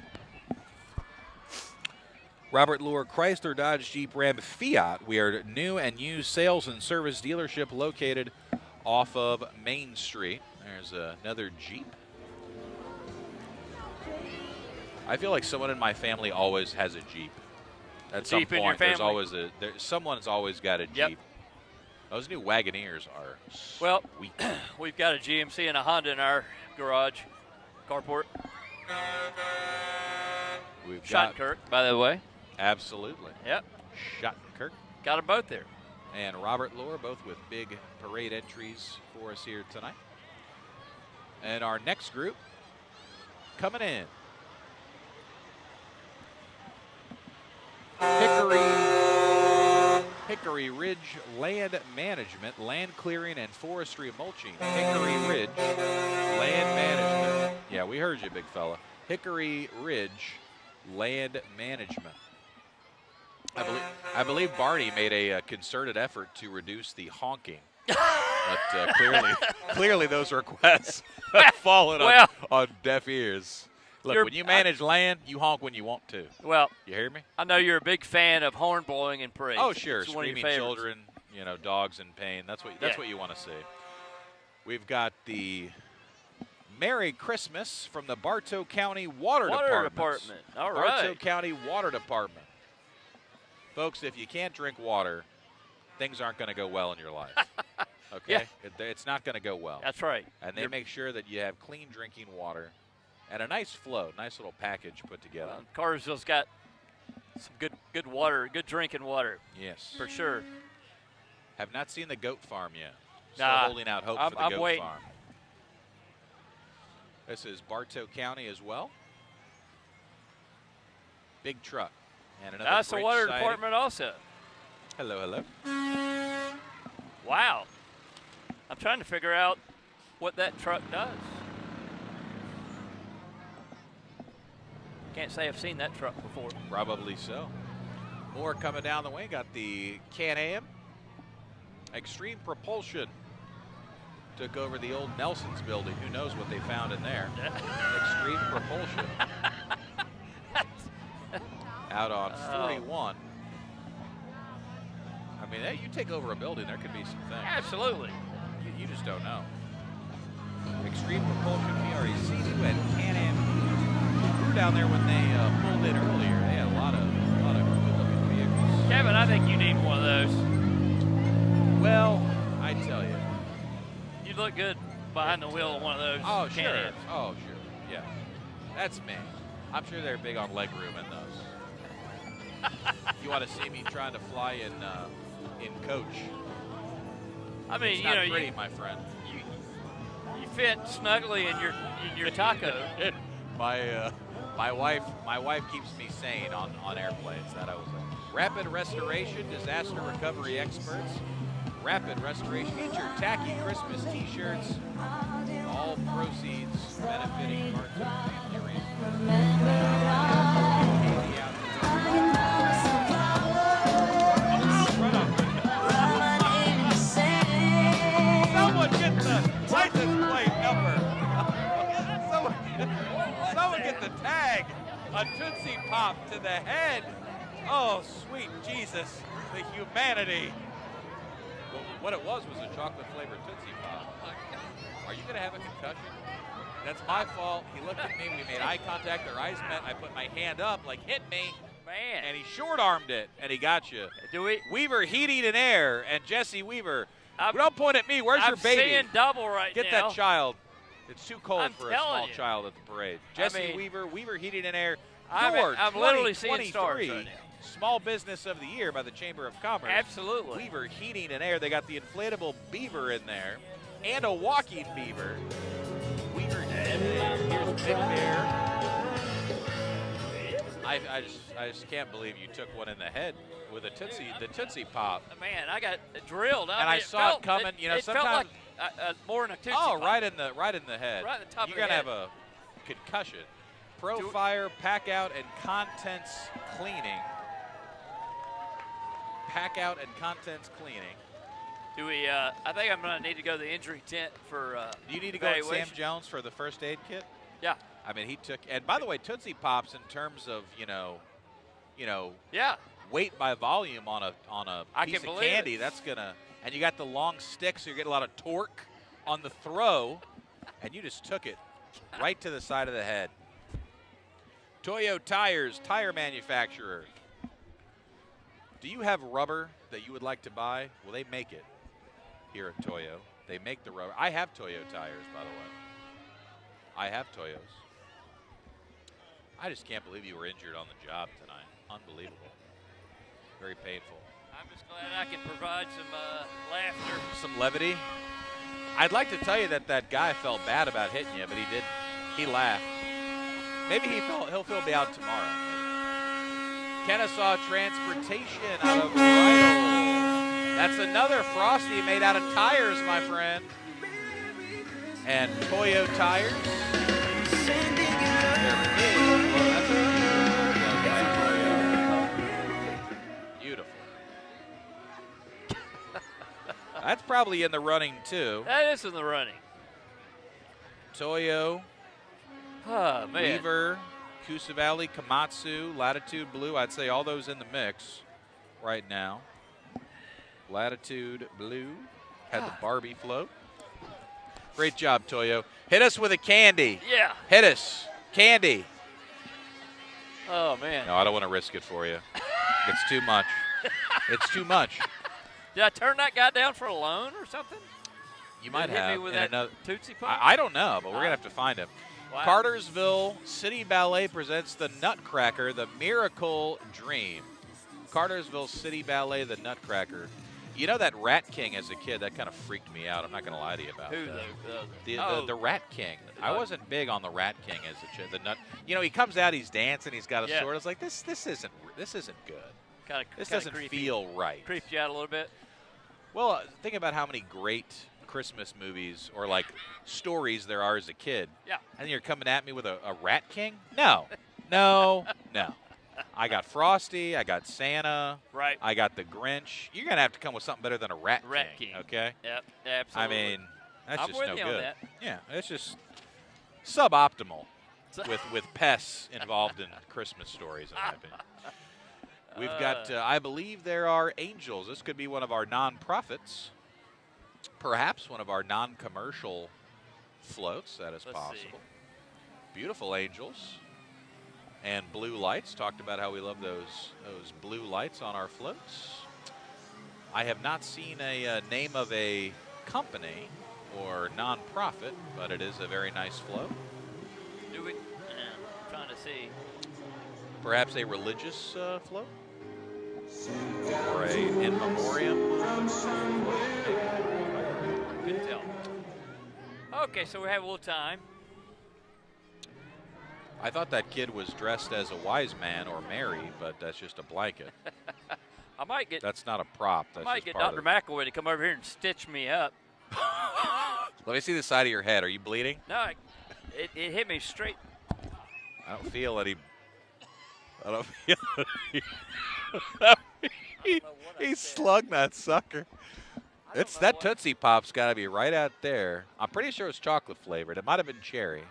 Robert Lohr Chrysler Dodge Jeep Ram Fiat. We are new and used sales and service dealership located off of Main Street. There's another Jeep. I feel like someone in my family always has a Jeep. At some Jeep in point, your there's family? always someone's always got a Jeep. Yep. Those new Wagoneers are Well, sweet. we've got a GMC and a Honda in our garage, carport. We've got Shottenkirk, by the way. absolutely. Yep. Shottenkirk Got them both there. and Robert Lohr, both with big parade entries for us here tonight. And our next group coming in. Hickory Ridge Land Management, Land Clearing and Forestry Mulching. Hickory Ridge Land Management. Yeah, we heard you, big fella. Hickory Ridge Land Management. I believe Barney made a concerted effort to reduce the honking. But clearly those requests have fallen on deaf ears. Look, when you manage land, you honk when you want to. Well, you hear me? I know you're a big fan of horn blowing and parades. Oh, sure. It's one of your Screaming favorites. children, dogs in pain. That's what you want to see. We've got the Merry Christmas from the Bartow County Water Department. All right. Bartow County Water Department. Folks, if you can't drink water, things aren't going to go well in your life. Okay? Yeah. It's not going to go well. That's right. And they make sure that you have clean drinking water and a nice flow, nice little package put together. Cartersville's got some good water, good drinking water. Yes. For sure. Have not seen the goat farm yet. Still Nah, holding out hope for the I'm goat waiting. farm. This is Bartow County as well. Big truck. And another That's the bridge water siding. department also. Hello. Wow. I'm trying to figure out what that truck does. Can't say I've seen that truck before. Probably so. More coming down the way. Got the Can-Am. Extreme Propulsion took over the old Nelson's building. Who knows what they found in there? Extreme Propulsion. Out on 41. I mean, hey, you take over a building, there could be some things. Absolutely. You just don't know. Extreme Propulsion, PREC2, and Can-Am. We were down there when they pulled in earlier. They had a lot of good-looking vehicles. Kevin, I think you need one of those. Well, I tell you. You look good behind the wheel of one of those. Oh, sure. Can-Ams. Oh, sure. Yeah. That's me. I'm sure they're big on leg room in those. You want to see me trying to fly in coach? I mean, it's not pretty, my friend. You fit snugly in your taco. My wife keeps me sane on airplanes. That I was like. Rapid Restoration, disaster recovery experts. Rapid Restoration. Get your tacky Christmas T-shirts. All proceeds benefiting Cartersville Someone get the license plate number. Someone get the tag. A Tootsie Pop to the head. Oh, sweet Jesus, the humanity. Well, what it was a chocolate-flavored Tootsie Pop. Are you going to have a concussion? That's my fault. He looked at me. We made eye contact. Our eyes met. I put my hand up like, hit me. Man. And he short-armed it, and he got you. Do we? Weaver Heating and Air and Jesse Weaver. Don't point at me. Where's your baby? I'm seeing double right Get now. that child. It's too cold I'm for a small you. child at the parade. Jesse Weaver Heating and Air. I'm literally seeing stars right now. Small Business of the Year by the Chamber of Commerce. Absolutely. Weaver Heating and Air. They got the inflatable beaver in there and a walking beaver. Weaver Heating and Air. Here's Big Bear. I just can't believe you took one in the head with the Tootsie Pop. Man, I got drilled. And I saw it coming. It sometimes. felt like more than a Tootsie Pop. Right in the head. Right at the top You're of the gonna head. have a concussion. Fire, pack out, and contents cleaning. Pack out and contents cleaning. Do we? I think I'm gonna need to go to the injury tent for. Do you need to go to Sam Jones for the first aid kit? Yeah. I mean, he took. And by the way, Tootsie Pops, in terms of Yeah. weight by volume on a piece of candy, that's gonna. And you got the long stick, so you're getting a lot of torque on the throw. and you just took it right to the side of the head. Toyo Tires, tire manufacturer. Do you have rubber that you would like to buy? Well, they make it here at Toyo. They make the rubber. I have Toyo tires, by the way. I have Toyos. I just can't believe you were injured on the job tonight. Unbelievable. Very painful. I'm just glad I can provide some laughter. Some levity. I'd like to tell you that guy felt bad about hitting you, but he didn't. He laughed. Maybe he'll feel bad tomorrow. Kennesaw Transportation out of Bridle. That's another Frosty made out of tires, my friend. And Toyo Tires. Beautiful. That's probably in the running, too. That is in the running. Toyo. Oh, man. Weaver, Coosa Valley, Komatsu, Latitude Blue. I'd say all those in the mix right now. Latitude Blue had the Barbie float. Great job, Toyo. Hit us with a candy. Yeah. Hit us. Candy. Oh, man. No, I don't want to risk it for you. It's too much. It's too much. Did I turn that guy down for a loan or something? You might Hit me have. with that Tootsie Pop? I don't know, but we're going to have to find him. Wow. Cartersville City Ballet presents the Nutcracker, the Miracle Dream. Cartersville City Ballet, the Nutcracker. You know that Rat King as a kid, that kind of freaked me out. I'm not going to lie to you about that. The Rat King. I wasn't big on the Rat King as a kid. He comes out, he's dancing, he's got a sword. I was like, this isn't good. This doesn't feel right. Creeps you out a little bit. Well, think about how many great Christmas movies or like stories there are as a kid. Yeah. And you're coming at me with a Rat King? No. No. I got Frosty. I got Santa. Right. I got the Grinch. You're going to have to come with something better than a Rat King. Okay? Yep, absolutely. I mean, that's I'm just with no you good. on that. Yeah, it's just suboptimal with pests involved in Christmas stories, in my opinion. We've got, I believe there are angels. This could be one of our nonprofits. Perhaps one of our non-commercial floats. That is possible. See. Beautiful angels. And blue lights. Talked about how we love those blue lights on our floats. I have not seen a name of a company or nonprofit, but it is a very nice float. Do we? I'm trying to see. Perhaps a religious float? Or a in memoriam? Couldn't tell. Okay, so we have a little time. I thought that kid was dressed as a wise man or Mary, but that's just a blanket. I might get. That's not a prop. That's I might get Dr. McElway to come over here and stitch me up. Let me see the side of your head. Are you bleeding? No, it hit me straight. I don't feel any. I don't feel any. He slugged that sucker. That Tootsie Pop's got to be right out there. I'm pretty sure it's chocolate flavored. It might have been cherry.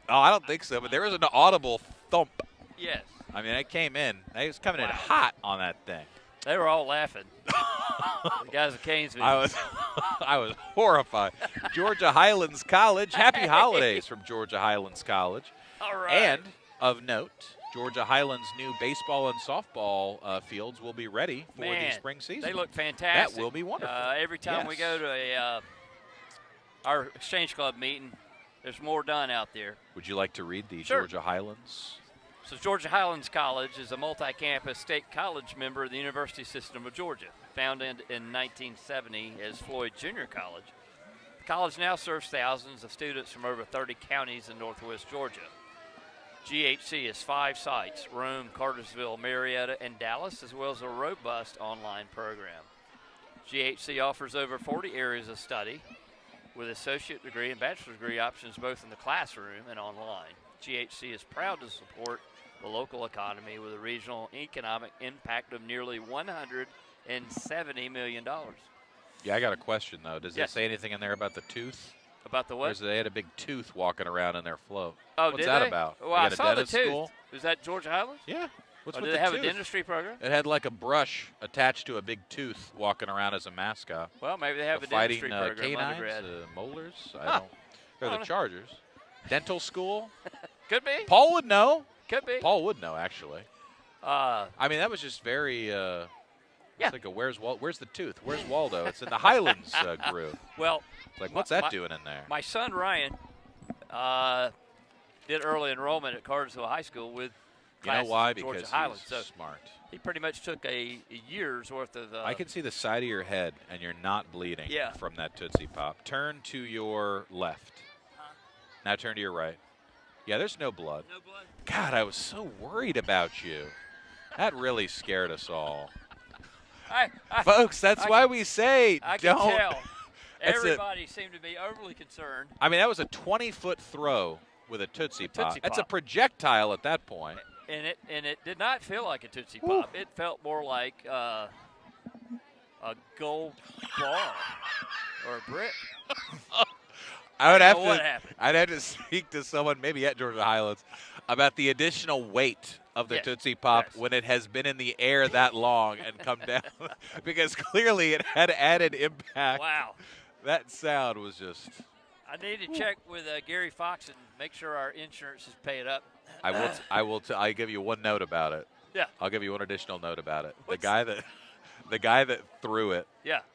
Oh, I don't think so, but there was an audible thump. Yes. I mean, it came in. It was coming in hot on that thing. They were all laughing. The guys at Canesville. I was horrified. Georgia Highlands College. Happy holidays from Georgia Highlands College. All right. And of note, Georgia Highlands' new baseball and softball fields will be ready for the spring season. They look fantastic. That will be wonderful. Every time we go to our Exchange Club meeting, there's more done out there. Would you like to read the Sure. Georgia Highlands? So Georgia Highlands College is a multi-campus state college member of the University System of Georgia. Founded in 1970 as Floyd Junior College, the college now serves thousands of students from over 30 counties in northwest Georgia. GHC has 5 sites: Rome, Cartersville, Marietta, and Dallas, as well as a robust online program. GHC offers over 40 areas of study with associate degree and bachelor's degree options both in the classroom and online. GHC is proud to support the local economy with a regional economic impact of nearly $170 million. Yeah, I got a question, though. Does it say anything in there about the tooth? About the what? Or they had a big tooth walking around in their float. Oh, What's did that they? about? Well, I saw the tooth. School? Is that Georgia Highlands? Yeah. What's Oh, with do they the have tooth? a dentistry program? It had like a brush attached to a big tooth walking around as a mascot. Well, maybe they have a Fighting dentistry program canines, undergrad. molars. I don't. They're the Chargers. Dental school. Could be. Paul would know. Could be. Paul would know, actually. I mean, that was just very. Yeah. It's like a where's the tooth? Where's Waldo? It's in the Highlands group. Well, it's like what's that doing in there? My son Ryan did early enrollment at Cartersville High School with. You know why? Georgia Because Highlands, he's so smart. He pretty much took a year's worth of. I can see the side of your head, and you're not bleeding from that Tootsie Pop. Turn to your left. Now turn to your right. Yeah, there's no blood. No blood. God, I was so worried about you. That really scared us all. Folks, that's why we say I don't. can tell. Everybody seemed to be overly concerned. I mean, that was a 20-foot throw with a Tootsie Pop. That's a projectile at that point. And it did not feel like a Tootsie Pop. It felt more like a gold bar or a brick. I'd have to speak to someone, maybe at Georgia Highlands, about the additional weight of the Tootsie Pop when it has been in the air that long and come down, because clearly it had added impact. Wow. That sound was just. I need to check with Gary Fox and make sure our insurance is paid up. I'll give you one note about it. Yeah. I'll give you one additional note about it. The guy that threw it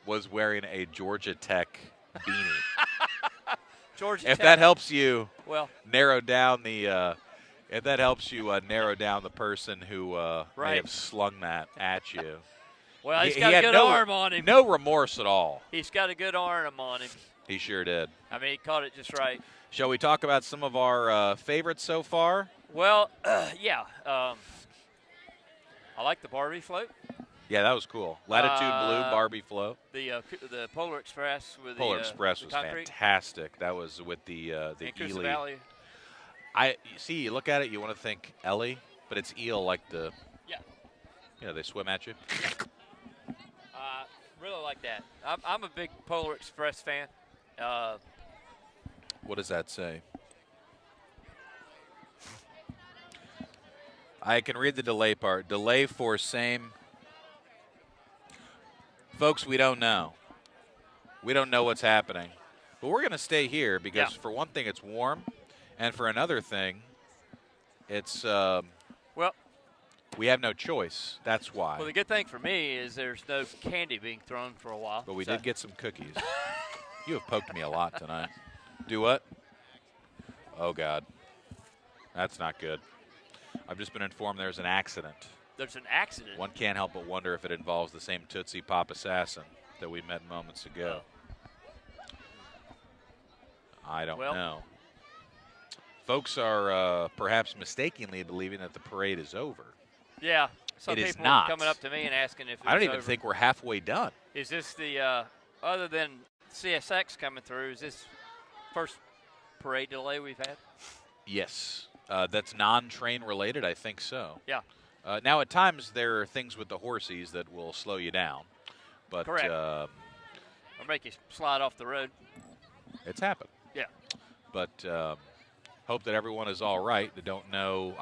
was wearing a Georgia Tech beanie. Georgia if Tech. that helps you narrow down the person who may have slung that at you. Well, he's got a good arm on him. No remorse at all. He's got a good arm on him. He sure did. I mean, he caught it just right. Shall we talk about some of our favorites so far? Well, yeah. I like the Barbie float. Yeah, that was cool. Latitude Blue Barbie float. The Polar Express with Polar Express the was concrete. Fantastic. That was with the Ely. Valley. You look at it, you want to think Ellie, but it's eel like the. Yeah. You know, they swim at you. Really like that. I'm a big Polar Express fan. What does that say? I can read the delay part. Delay for same. Folks, we don't know. We don't know what's happening. But we're going to stay here because, for one thing, it's warm. And for another thing, it's, we have no choice. That's why. Well, the good thing for me is there's no candy being thrown for a while. But we did get some cookies. You have poked me a lot tonight. Do what? Oh, God. That's not good. I've just been informed there's an accident. There's an accident? One can't help but wonder if it involves the same Tootsie Pop assassin that we met moments ago. I don't know. Folks are perhaps mistakenly believing that the parade is over. Yeah. Some it people is not. Are coming up to me and asking if it's I don't even over. think we're halfway done. Is this the, other than CSX coming through, is this first parade delay we've had? Yes. That's non-train related, I think so. Yeah. Now, at times, there are things with the horsies that will slow you down. But, correct. Or make you slide off the road. It's happened. Yeah. But hope that everyone is all right. I don't know.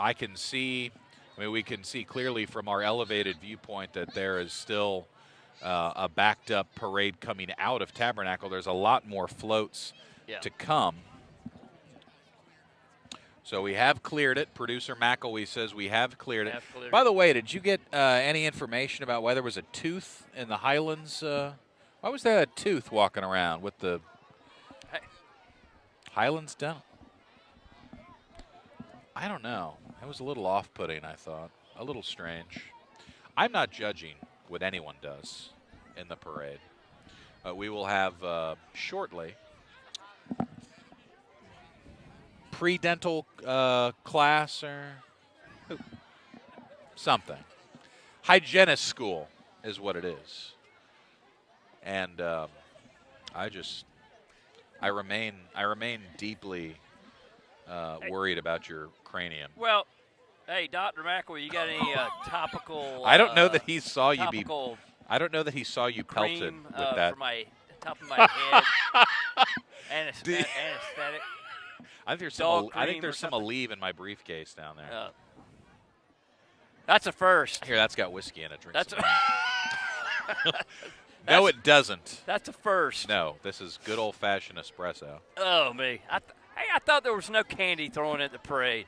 We can see clearly from our elevated viewpoint that there is still a backed-up parade coming out of Tabernacle. There's a lot more floats to come. So we have cleared it. Producer McElwee says we have cleared it. By the way, did you get any information about why there was a tooth in the Highlands? Why was there a tooth walking around with the Highlands Dental? I don't know. It was a little off-putting, I thought. A little strange. I'm not judging what anyone does in the parade. We will have shortly pre-dental class or something. Hygienist school is what it is. And I remain deeply worried about your cranium. Well, hey, Dr. McElwee, you got any topical? I don't know that he saw you be. Topical I don't know that he saw you pelted cream, with that. for my top of my head. Anesthetic. I think there's some Aleve in my briefcase down there. That's a first. Here, that's got whiskey in it. Drink That's some. No, it doesn't. That's a first. No, this is good old-fashioned espresso. Oh, me. I thought there was no candy thrown at the parade.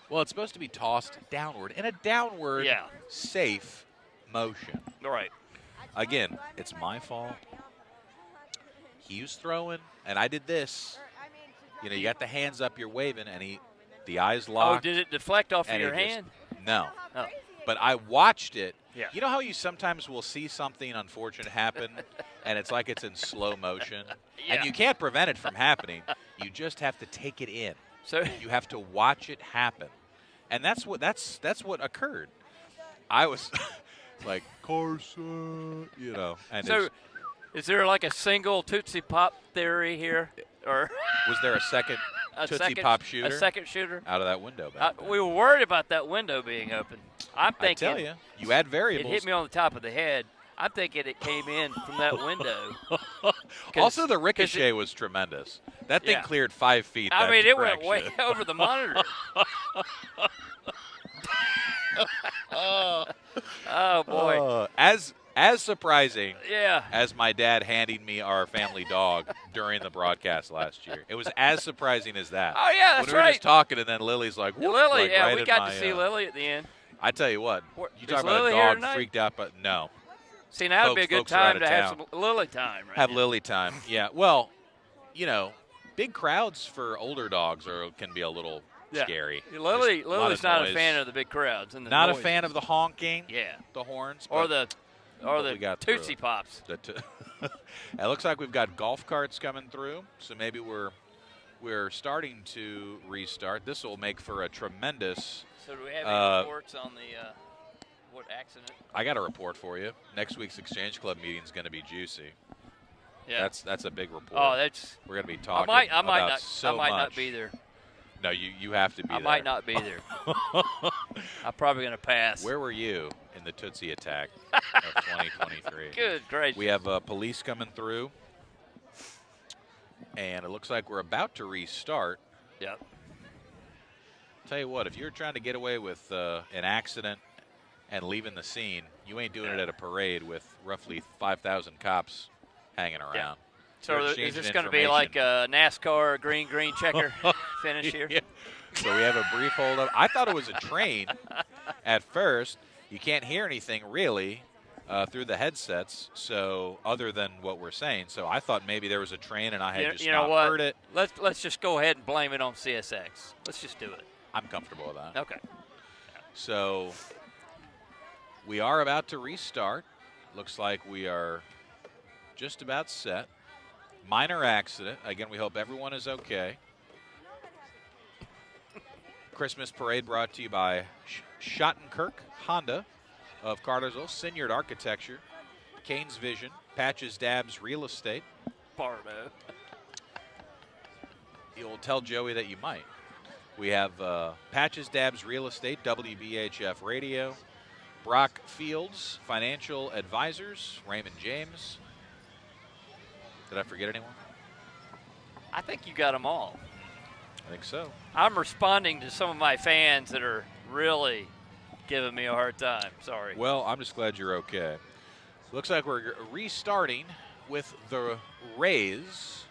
Well, it's supposed to be tossed downward in a downward, safe motion. Right. Again, it's my fault. He was throwing, and I did this. You know, you got the hands up, you're waving, and the eyes locked. Oh, did it deflect off of your hand? No. Oh. But I watched it. Yeah. You know how you sometimes will see something unfortunate happen, and it's like it's in slow motion? Yeah. And you can't prevent it from happening. You just have to take it in. So you have to watch it happen. And that's what occurred. I was like, Carson, you know. And so is there like a single Tootsie Pop theory here? Or was there a second Tootsie Pop shooter? A second shooter? Out of that window back then. We were worried about that window being open. I'm thinking. I tell you had variables. It hit me on the top of the head. I'm thinking it came in from that window. Also, the ricochet was tremendous. That thing cleared 5 feet. I mean, it went way over the monitor. Oh, boy. As surprising Yeah. as my dad handing me our family dog during the broadcast last year. It was as surprising as that. Oh, yeah, that's when we were just talking, and then Lily's like, whoop, Lily, like yeah, right we in got my, to see Lily at the end. I tell you what, you is talk about Lily a here dog tonight? freaked out, but no. See, now would be a good Folks are out time of to have town. some Lily time. Right Have now. Lily time, yeah. Well, you know, big crowds for older dogs can be a little scary. Lily's not noise. a fan of the big crowds. And the Not noises. a fan of the honking. Yeah. The horns. Or but the Tootsie Pops. It looks like we've got golf carts coming through, so maybe we're starting to restart. This will make for a tremendous. So do we have any reports on the what accident? I got a report for you. Next week's Exchange Club meeting is going to be juicy. Yeah, that's a big report. Oh, that's. We're going to be talking. I might about not. So I might much. not be there. No, you have to be there. I might not be there. I'm probably going to pass. Where were you in the Tootsie attack of 2023? Good gracious. We have police coming through, and it looks like we're about to restart. Yep. Tell you what, if you're trying to get away with an accident and leaving the scene, you ain't doing it at a parade with roughly 5,000 cops hanging around. Yeah. So You're is exchanging this going to be like a NASCAR green checker finish here? Yeah. So we have a brief hold up. I thought it was a train at first. You can't hear anything really through the headsets, so other than what we're saying. So I thought maybe there was a train and I had just not heard it. Let's just go ahead and blame it on CSX. Let's just do it. I'm comfortable with that. Okay. So we are about to restart. Looks like we are just about set. Minor accident. Again, we hope everyone is okay. Christmas parade brought to you by Shottenkirk Honda of Cartersville, Stinard Architecture, Kane's Vision, Patches Dabs Real Estate. Pardo. You'll tell Joey that you might. We have Patches Dabs Real Estate, WBHF Radio, Brock Fields, Financial Advisors, Raymond James. Did I forget anyone? I think you got them all. I think so. I'm responding to some of my fans that are really giving me a hard time. Sorry. Well, I'm just glad you're okay. Looks like we're restarting with the Rays.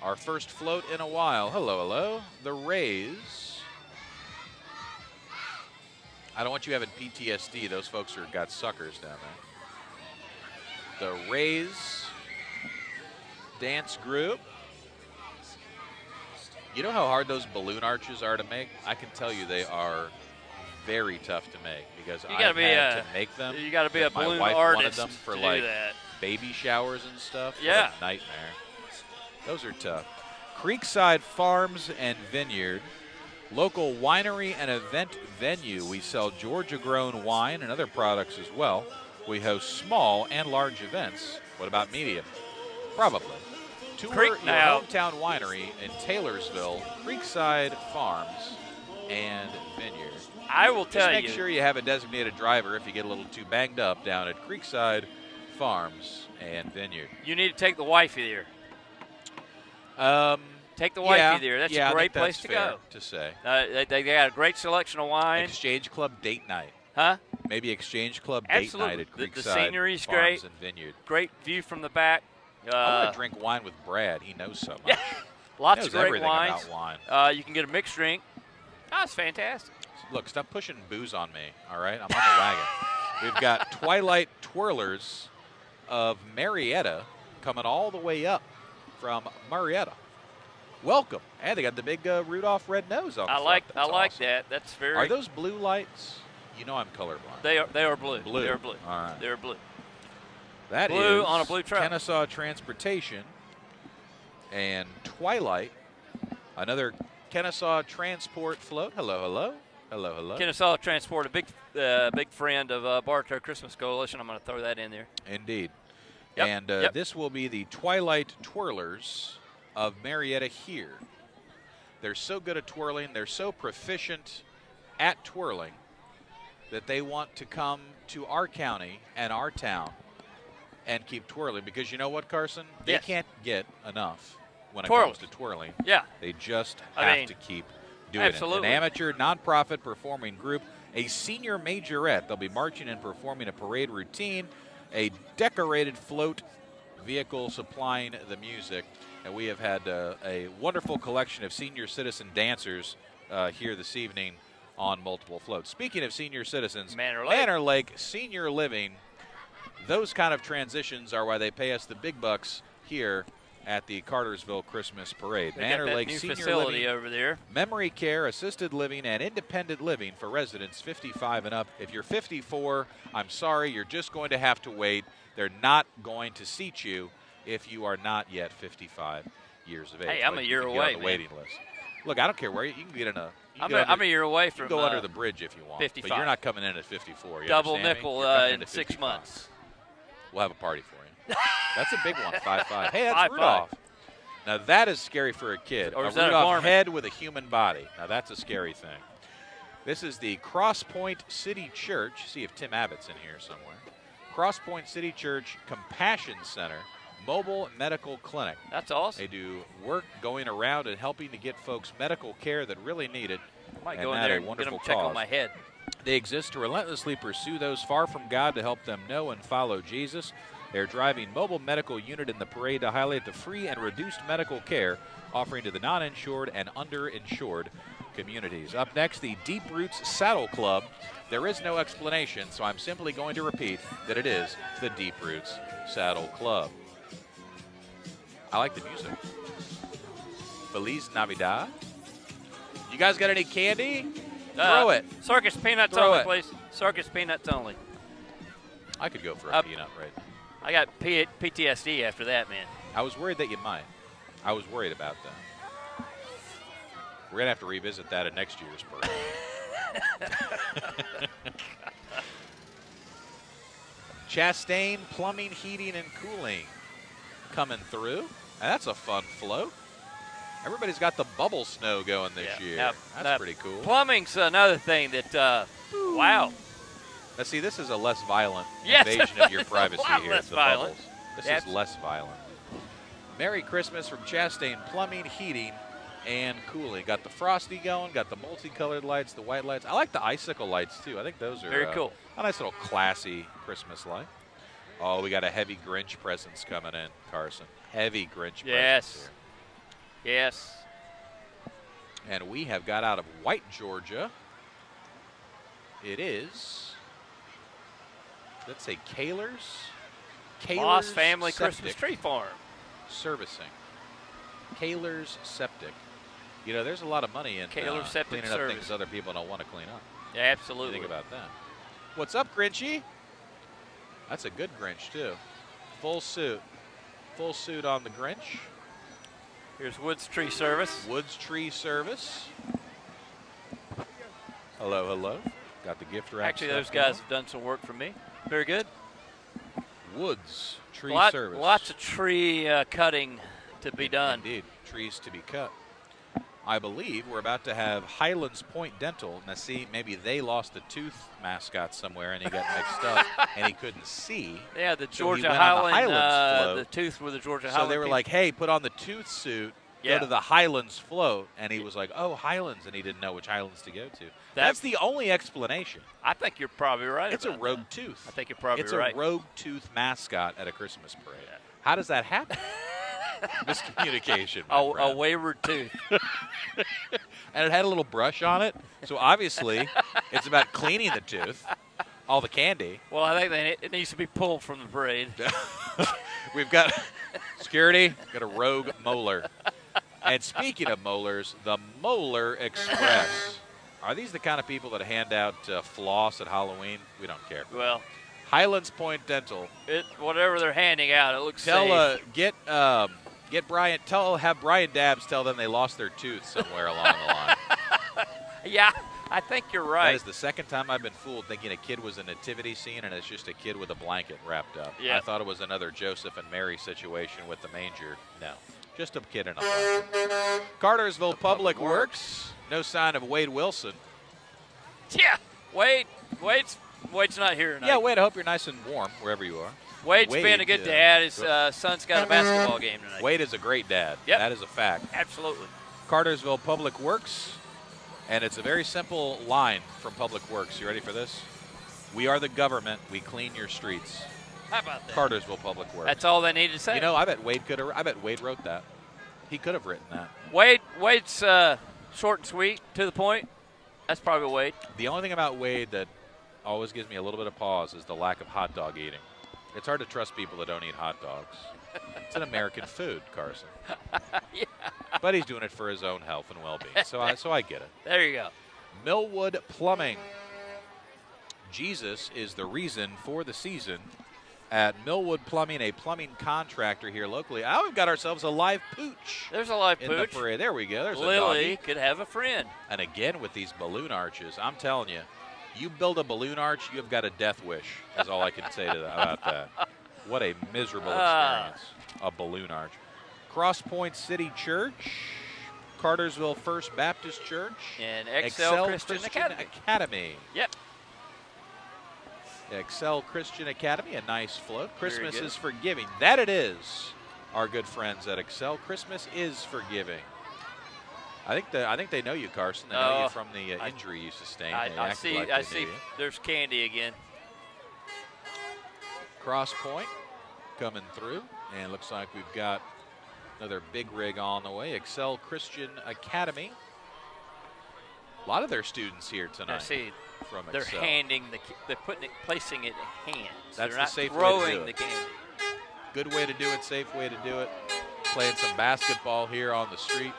Our first float in a while. Hello, hello. The Rays. I don't want you having PTSD. Those folks got suckers down there. The Rays dance group. You know how hard those balloon arches are to make? I can tell you they are very tough to make because I had to make them. You got to be a balloon my wife artist wanted them for to like do that. baby showers and stuff. Yeah. What a nightmare. Those are tough. Creekside Farms and Vineyard, local winery and event venue. We sell Georgia-grown wine and other products as well. We host small and large events. What about medium? Probably. Tour your hometown winery in Taylorsville, Creekside Farms and Vineyard. I will tell you. Just make sure you have a designated driver if you get a little too banged up down at Creekside Farms and Vineyard. You need to take the wifey there. Take the wifey Yeah, there. That's yeah, a great I think place that's to fair go. to say. They got a great selection of wine. Exchange Club date night. Huh? Maybe Exchange Club Absolutely. date night at The Creekside scenery's Farms great. and Vineyard. Great view from the back. I want to drink wine with Brad. He knows so much. Lots He of knows great everything wines. about wine. You can get a mixed drink. Oh, it's fantastic. Look, stop pushing booze on me, all right? I'm on the wagon. We've got Twilight Twirlers of Marietta coming all the way up from Marietta. Welcome. And they got the big Rudolph red nose on the front. I like awesome. that. That's very. Are those blue lights? You know I'm colorblind. They are blue. Blue. They are blue. All right. They're blue. That Blue is on a blue truck. Kennesaw Transportation and Twilight, another Kennesaw Transport float. Hello, hello. Hello, hello. Kennesaw Transport, a big friend of Bartow Christmas Coalition. I'm going to throw that in there. Indeed. Yep, And this will be the Twilight Twirlers of Marietta here. They're so good at twirling. They're so proficient at twirling that they want to come to our county and our town and keep twirling, because you know what, Carson? They Yes. can't get enough when it Twirling. comes to twirling. Yeah. They just I have mean, to keep doing absolutely. it. An amateur, nonprofit performing group, a senior majorette. They'll be marching and performing a parade routine, a decorated float vehicle supplying the music. And we have had a wonderful collection of senior citizen dancers here this evening on multiple floats. Speaking of senior citizens, Manor Lake. Senior Living, those kind of transitions are why they pay us the big bucks here at the Cartersville Christmas Parade. They Manor got that Lake new Senior facility Living, over there. memory care, assisted living, and independent living for residents 55 and up. If you're 54, I'm sorry, you're just going to have to wait. They're not going to seat you if you are not yet 55 years of age. Hey, I'm but a you year can get away, on the man. waiting list. Look, I don't care where you can get in a. I'm a year away You from can go under the bridge if you want, 55. but you're not coming in at 54. You double understand me? nickel You're coming in at 6 55. months. We'll have a party for you. That's a big one, 5'5". Hey, that's 5'5". Rudolph. Now that is scary for a kid. Or A is that a Rudolph varmint? head with a human body. Now that's a scary thing. This is the Cross Point City Church. See if Tim Abbott's in here somewhere. Cross Point City Church Compassion Center Mobile Medical Clinic. That's awesome. They do work going around and helping to get folks medical care that really need it. I might and go in that there a and get wonderful them check cause. on my head. They exist to relentlessly pursue those far from God to help them know and follow Jesus. They're driving mobile medical unit in the parade to highlight the free and reduced medical care offering to the non-insured and underinsured communities. Up next, the Deep Roots Saddle Club. There is no explanation, so I'm simply going to repeat that it is the Deep Roots Saddle Club. I like the music. Feliz Navidad. You guys got any candy? Throw it. Circus peanuts Throw only, it. please. Circus peanuts only. I could go for a peanut right now. I got PTSD after that, man. I was worried that you might. I was worried about that. We're going to have to revisit that at next year's parade. Chastain Plumbing, Heating, and Cooling coming through. And that's a fun float. Everybody's got the bubble snow going this year. Now, That's pretty cool. Plumbing's another thing that, wow. Now, see, this is a less violent Yes. invasion of your privacy A lot here. less the violent. bubbles. This Yes. is less violent. Merry Christmas from Chastain Plumbing, Heating, and Cooling. Got the frosty going, got the multicolored lights, the white lights. I like the icicle lights, too. I think those are very cool. A nice little classy Christmas light. Oh, we got a heavy Grinch presence coming in, Carson. Heavy Grinch presence Yes. here. Yes. And we have got out of White, Georgia. It is, let's say, Kaler's Moss Family Septic Christmas Tree Farm. Servicing. Kaler's Septic. You know, there's a lot of money in Kaler's Septic cleaning up Service. things other people don't want to clean up. Yeah, What do absolutely. you think about that? What's up, Grinchy? That's a good Grinch, too. Full suit. Full suit on the Grinch. Here's Woods Tree Service. Woods Tree Service. Hello, hello. Got the gift wrap. Actually, those guys have done some work for me. Very good. Woods Tree Service. Lots of tree cutting to be done. Indeed, trees to be cut. I believe we're about to have Highlands Point Dental. Now, see, maybe they lost a tooth mascot somewhere and he got mixed up and he couldn't see. Yeah, the So he Georgia went on the Highland, Highlands float. the tooth with the Georgia So Highland. they were people. like, hey, put on the tooth suit go to the Highlands float, and he was like, oh, Highlands, and he didn't know which Highlands to go to. That's the only explanation. I think you're probably right. It's a rogue tooth. I think you're probably It's right. a rogue tooth mascot at a Christmas parade. Yeah. How does that happen? Miscommunication. A wayward tooth. And it had a little brush on it, so obviously it's about cleaning the tooth, all the candy. Well, I think it needs to be pulled from the parade. We've got security, got a rogue molar. And speaking of molars, the Molar Express. Are these the kind of people that hand out floss at Halloween? We don't care. Well, Highlands Point Dental. Whatever they're handing out, it looks safe. Get Brian. Have Brian Dabbs tell them they lost their tooth somewhere along the line. Yeah, I think you're right. That is the second time I've been fooled thinking a kid was a nativity scene and it's just a kid with a blanket wrapped up. Yeah. I thought it was another Joseph and Mary situation with the manger. No, just a kid in a blanket. Cartersville Public Works. No sign of Wade Wilson. Yeah, Wade's not here tonight. Yeah, Wade, I hope you're nice and warm wherever you are. Wade's being a good dad. His son's got a basketball game tonight. Wade is a great dad. Yep. That is a fact. Absolutely. Cartersville Public Works, and it's a very simple line from Public Works. You ready for this? We are the government. We clean your streets. How about that? Cartersville Public Works. That's all they need to say. You know, I bet Wade wrote that. He could have written that. Wade's short and sweet, to the point. That's probably Wade. The only thing about Wade that always gives me a little bit of pause is the lack of hot dog eating. It's hard to trust people that don't eat hot dogs. It's an American food, Carson. Yeah. But he's doing it for his own health and well-being, so I get it. There you go. Millwood Plumbing. Jesus is the reason for the season at Millwood Plumbing, a plumbing contractor here locally. Oh, we've got ourselves a live pooch. There's a live in pooch. The parade. There we go. There's Lily a doggy. could have a friend. And again with these balloon arches, I'm telling you, you build a balloon arch, you have got a death wish, is all I can say about that. What a miserable experience, a balloon arch. Cross Point City Church, Cartersville First Baptist Church, and Excel Christian Academy. Yep. Excel Christian Academy, a nice float. Christmas is forgiving. That it is, our good friends at Excel. Christmas is forgiving. I think they know you, Carson. They know you from the injury you sustained. I see. There's candy again. Cross Point coming through, and looks like we've got another big rig on the way. Excel Christian Academy. A lot of their students here tonight. I see. From they're Excel. Placing it in hands. That's they're not safe throwing way to do it. the candy. Good way to do it, safe way to do it. Playing some basketball here on the street.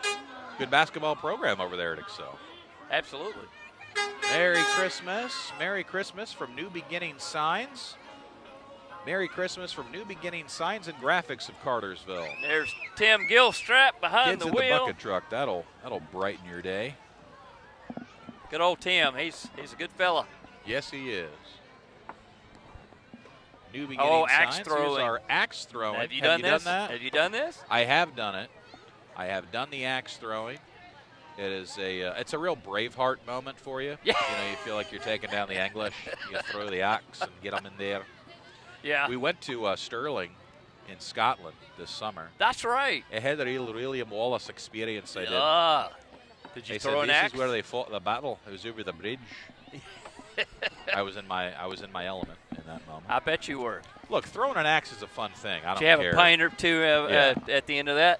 Good basketball program over there at Excel. Absolutely. Merry Christmas. Merry Christmas from New Beginning Signs. Merry Christmas from New Beginning Signs and Graphics of Cartersville. There's Tim Gilstrap behind Kids the in wheel. the bucket truck. That'll brighten your day. Good old Tim. He's a good fella. Yes, he is. New Beginning axe Signs. throwing. Here's our axe throwing. Have you done that? Have you done this? I have done it. I have done the axe throwing. It is it's a real Braveheart moment for you. Yeah. You know, you feel like you're taking down the English. You throw the axe and get them in there. Yeah. We went to Stirling in Scotland this summer. That's right. It had a real Wallace experience. I did. Did you They throw said an axe? this is where they fought the battle. It was over the bridge. I was in my element in that moment. I bet you were. Look, throwing an axe is a fun thing. I don't Did you have care. a pint or two at the end of that?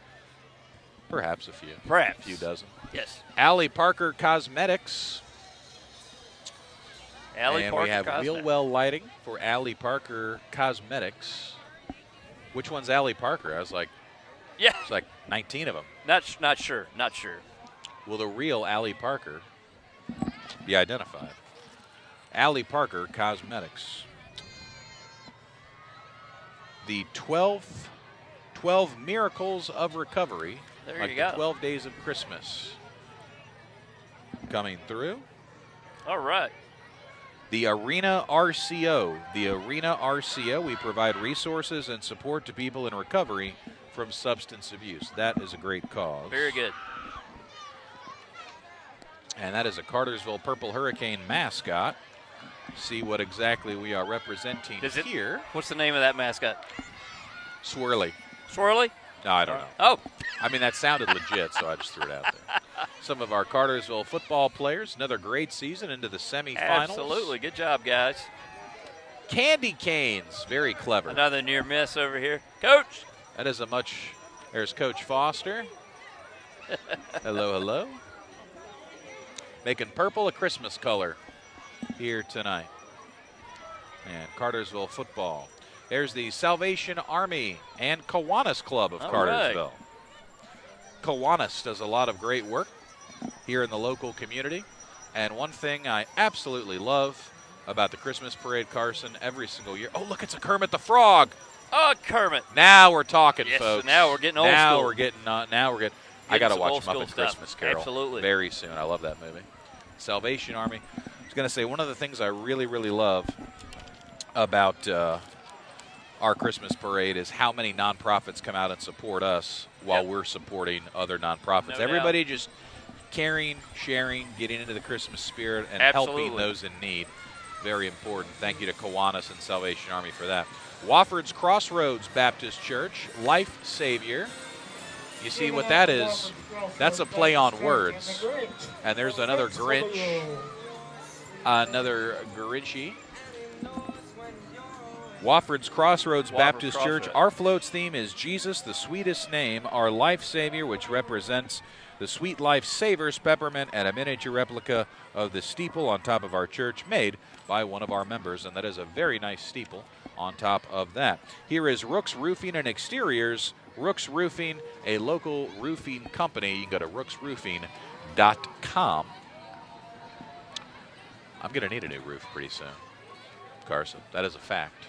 Perhaps a few. Perhaps. A few dozen. Yes. Allie Parker Cosmetics. Allie and Parker we have Cosmetics. Wheelwell Lighting for Allie Parker Cosmetics. Which one's Allie Parker? I was like, yeah. It's like 19 of them. Not sure. Not sure. Will the real Allie Parker be identified? Allie Parker Cosmetics. The 12 Miracles of Recovery. There like you go. The 12 Days of Christmas. Coming through. All right. The Arena RCO. The Arena RCO, we provide resources and support to people in recovery from substance abuse. That is a great cause. Very good. And that is a Cartersville Purple Hurricane mascot. See what exactly we are representing here. What's the name of that mascot? Swirly. Swirly? No, I don't know. Oh. I mean, that sounded legit, so I just threw it out there. Some of our Cartersville football players, another great season into the semifinals. Absolutely. Good job, guys. Candy canes, very clever. Another near miss over here. Coach. That is there's Coach Foster. Hello, hello. Making purple a Christmas color here tonight. And Cartersville football. There's the Salvation Army and Kiwanis Club of Cartersville. Right. Kiwanis does a lot of great work here in the local community. And one thing I absolutely love about the Christmas parade, Carson, every single year. Oh, look, it's a Kermit the Frog. Oh, Kermit. Now we're talking, yes, folks. Now we're getting old school. Now we're getting. I got to watch Muppet stuff. Christmas Carol. Absolutely. Very soon. I love that movie. Salvation Army. I was going to say, one of the things I really, really love about our Christmas parade is how many nonprofits come out and support us while we're supporting other nonprofits. No Everybody doubt. just caring, sharing, getting into the Christmas spirit, and Absolutely. helping those in need. Very important. Thank you to Kiwanis and Salvation Army for that. Wofford's Crossroads Baptist Church, Life Savior. You see what that is? That's a play on words. And there's another Grinch. Another Grinchy. Wofford's Crossroads Baptist Church. Our float's theme is Jesus, the sweetest name, our life savior, which represents the Sweet Life Savers peppermint and a miniature replica of the steeple on top of our church made by one of our members, and that is a very nice steeple on top of that. Here is Rooks Roofing and Exteriors. Rooks Roofing, a local roofing company. You can go to rooksroofing.com. I'm going to need a new roof pretty soon, Carson. That is a fact.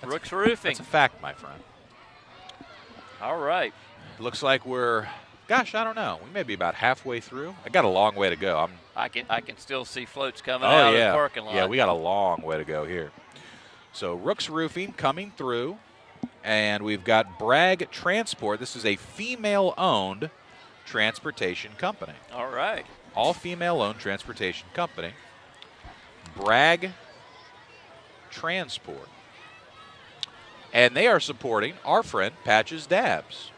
Rooks Roofing. That's a fact, my friend. All right. Looks like we're, gosh, I don't know. We may be about halfway through. I got a long way to go. I can still see floats coming out of the parking lot. Yeah, we got a long way to go here. So Rooks Roofing coming through, and we've got Bragg Transport. This is a female-owned transportation company. All right. All female-owned transportation company. Bragg Transport. And they are supporting our friend Patches Dabbs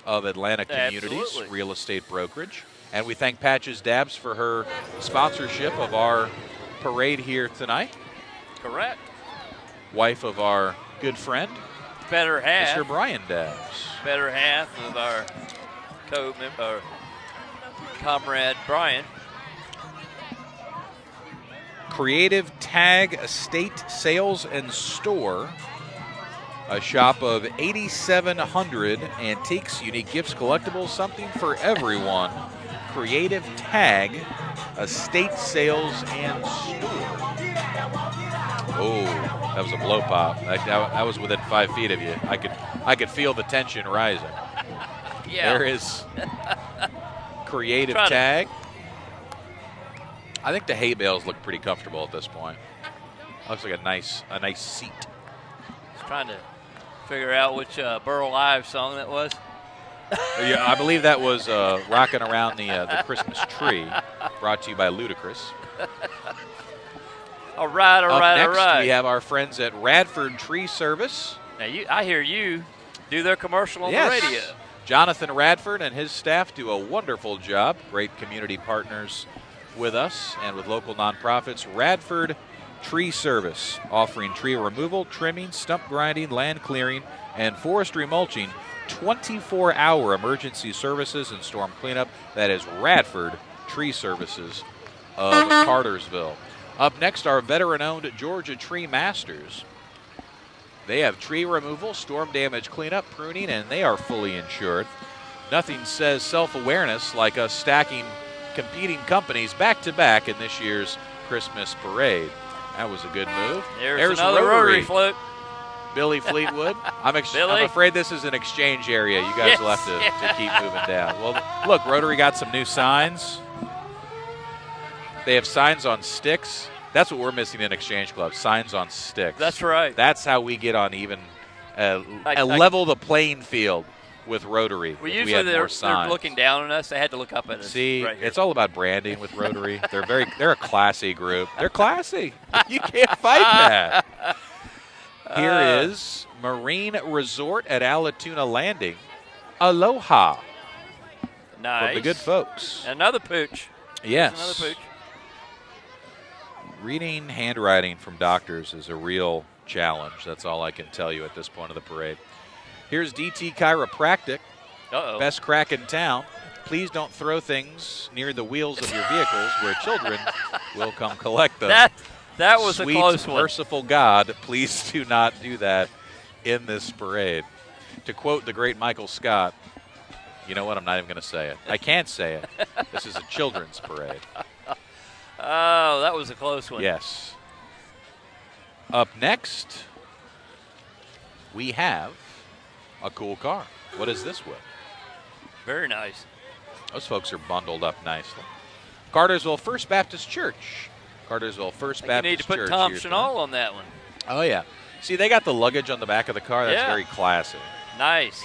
of Atlanta Communities Absolutely. Real Estate Brokerage. And we thank Patches Dabbs for her sponsorship of our parade here tonight. Correct. Wife of our good friend, Better half. Mr. Brian Dabbs. Better half of our comrade Brian. Creative Tag Estate Sales and Store, a shop of 8,700 antiques, unique gifts, collectibles, something for everyone. Creative Tag Estate Sales and Store. Oh, that was a blow pop. That was within 5 feet of you. I could feel the tension rising. Yeah. There is Creative Tag. I think the hay bales look pretty comfortable at this point. Looks like a nice seat. Just trying to figure out which Burl Ives song that was. Yeah, I believe that was Rocking Around the Christmas Tree, brought to you by Ludacris. All right. Up next, we have our friends at Radford Tree Service. Now, I hear you do their commercial on the radio. Jonathan Radford and his staff do a wonderful job. Great community partners with us and with local nonprofits. Radford Tree Service, offering tree removal, trimming, stump grinding, land clearing, and forestry mulching. 24-hour emergency services and storm cleanup. That is Radford Tree Services of Cartersville. Up next, our veteran-owned Georgia Tree Masters. They have tree removal, storm damage cleanup, pruning, and they are fully insured. Nothing says self-awareness like us stacking competing companies back-to-back in this year's Christmas parade. That was a good move. There's another Rotary float. Billy Fleetwood. I'm afraid this is an exchange area. You guys will have to keep moving down. Well, look, Rotary got some new signs. They have signs on sticks. That's what we're missing in Exchange Club, signs on sticks. That's right. That's how we get on even level the playing field with Rotary. Well, usually they're looking down on us. They had to look up at us. See, right here. It's all about branding with Rotary. They're a classy group. They're classy. You can't fight that. Here is Marine Resort at Allatoona Landing. Aloha. Nice. From the good folks. Another pooch. Yes. There's another pooch. Reading handwriting from doctors is a real challenge. That's all I can tell you at this point of the parade. Here's DT Chiropractic. Uh-oh. Best crack in town. Please don't throw things near the wheels of your vehicles where children will come collect them. That was Sweet, a close one. merciful God, please do not do that in this parade. To quote the great Michael Scott, you know what? I'm not even going to say it. I can't say it. This is a children's parade. Oh, that was a close one. Yes. Up next, we have a cool car. What is this, Will? Very nice. Those folks are bundled up nicely. Cartersville First Baptist Church. Cartersville First Baptist Church. You need to put Tom Chanel on that one. Oh, yeah. See, they got the luggage on the back of the car. That's very classy. Nice.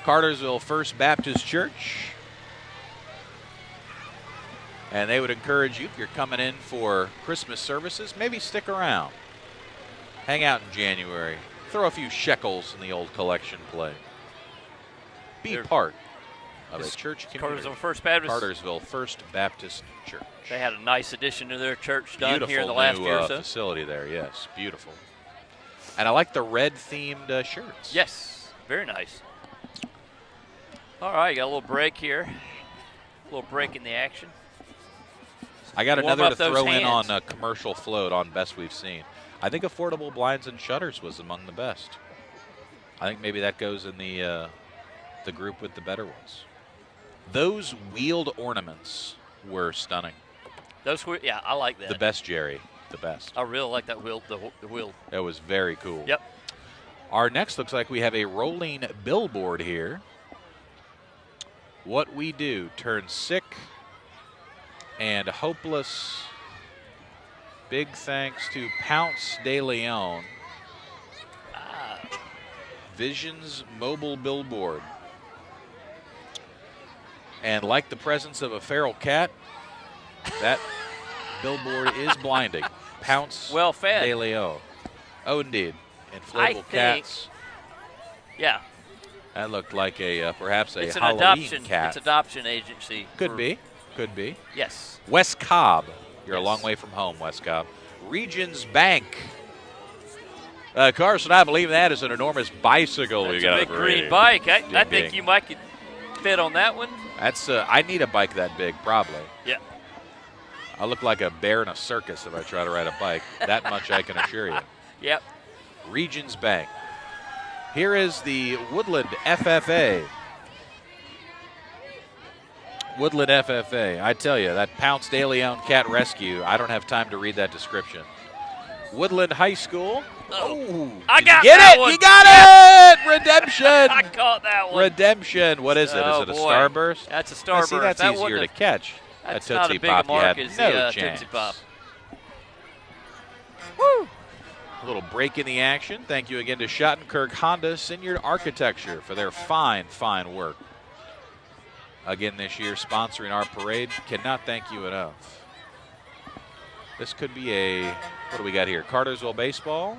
Cartersville First Baptist Church. And they would encourage you, if you're coming in for Christmas services, maybe stick around. Hang out in January. Throw a few shekels in the old collection plate. Be part of a church community. Cartersville First Baptist. Cartersville First Baptist Church. They had a nice addition to their church done here in the Beautiful last new year or so. facility there, yes. Beautiful. And I like the red-themed shirts. Yes, very nice. All right, got a little break here. A little break in the action. I got Warm another up to those throw in hands. on a commercial float on Best We've Seen. I think affordable blinds and shutters was among the best. I think maybe that goes in the group with the better ones. Those wheeled ornaments were stunning. Those were, yeah, I like that. The best, Jerry. The best. I really like that wheel. The wheel. That was very cool. Yep. Our next looks like we have a rolling billboard here. What we do turns sick and hopeless. Big thanks to Pounce de Leon. Visions mobile billboard. And like the presence of a feral cat, that billboard is blinding. Pounce well fed. de Leon. Oh, indeed. Inflatable cats. Yeah. That looked like a perhaps a It's an Halloween adoption. cat. It's adoption agency. Could be. Could be. Yes. West Cobb. You're a Yes. long way from home, West Cobb. Regions Bank. Carson, I believe that is an enormous bicycle That's we got a big over here. green bike. I Ding, think ding. you might could fit on that one. That's I need a bike that big, probably. Yeah. I look like a bear in a circus if I try to ride a bike. That much I can assure you. Yep. Regions Bank. Here is the Woodland FFA. Woodland FFA. I tell you, that Pounce de Leon Cat Rescue, I don't have time to read that description. Woodland High School. Oh, I Did got you get that it? one. You got it! Redemption! I caught that one. Redemption. What is it? Oh, Is it a boy. Starburst? That's a Now, Starburst. see, that's That easier wouldn't to have- catch. That's A not Tootsie a big Pop, a you mark had as no the chance. Tootsie Pop. Woo! A little break in the action. Thank you again to Shottenkirk Honda Senior Architecture for their fine, fine work. Again this year, sponsoring our parade. Cannot thank you enough. This could be a, what do we got here? Cartersville baseball.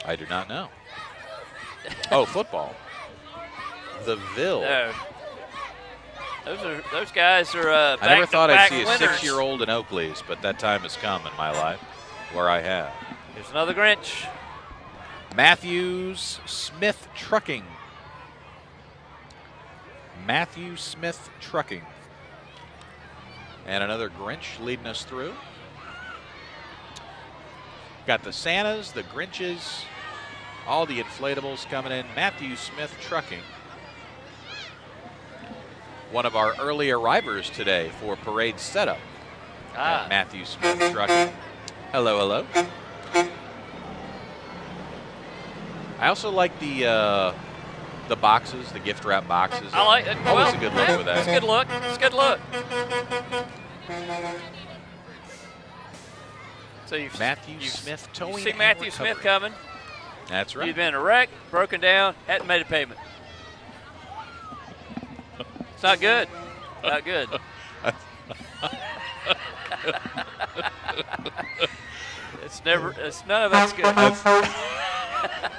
I do not know. Oh, football. The Ville. No. Those guys are I never thought I'd back-to-back see a winners. 6-year-old in Oakley's, but that time has come in my life where I have. Here's another Grinch. Matthews Smith Trucking. Matthew Smith Trucking. And another Grinch leading us through. Got the Santas, the Grinches, all the inflatables coming in. Matthew Smith Trucking. One of our early arrivers today for parade setup. At Matthew Smith Trucking. Hello, hello. I also like the boxes, the gift wrap boxes. I like it. Always a good look with that. It's a good look. It's a good look. So you've Matthew you've- Smith you towing see and Matthew Smith recovery. coming. That's right. You've been in a wreck, broken down, hadn't made a payment. It's not good. Not good. It's never. It's none of that's good.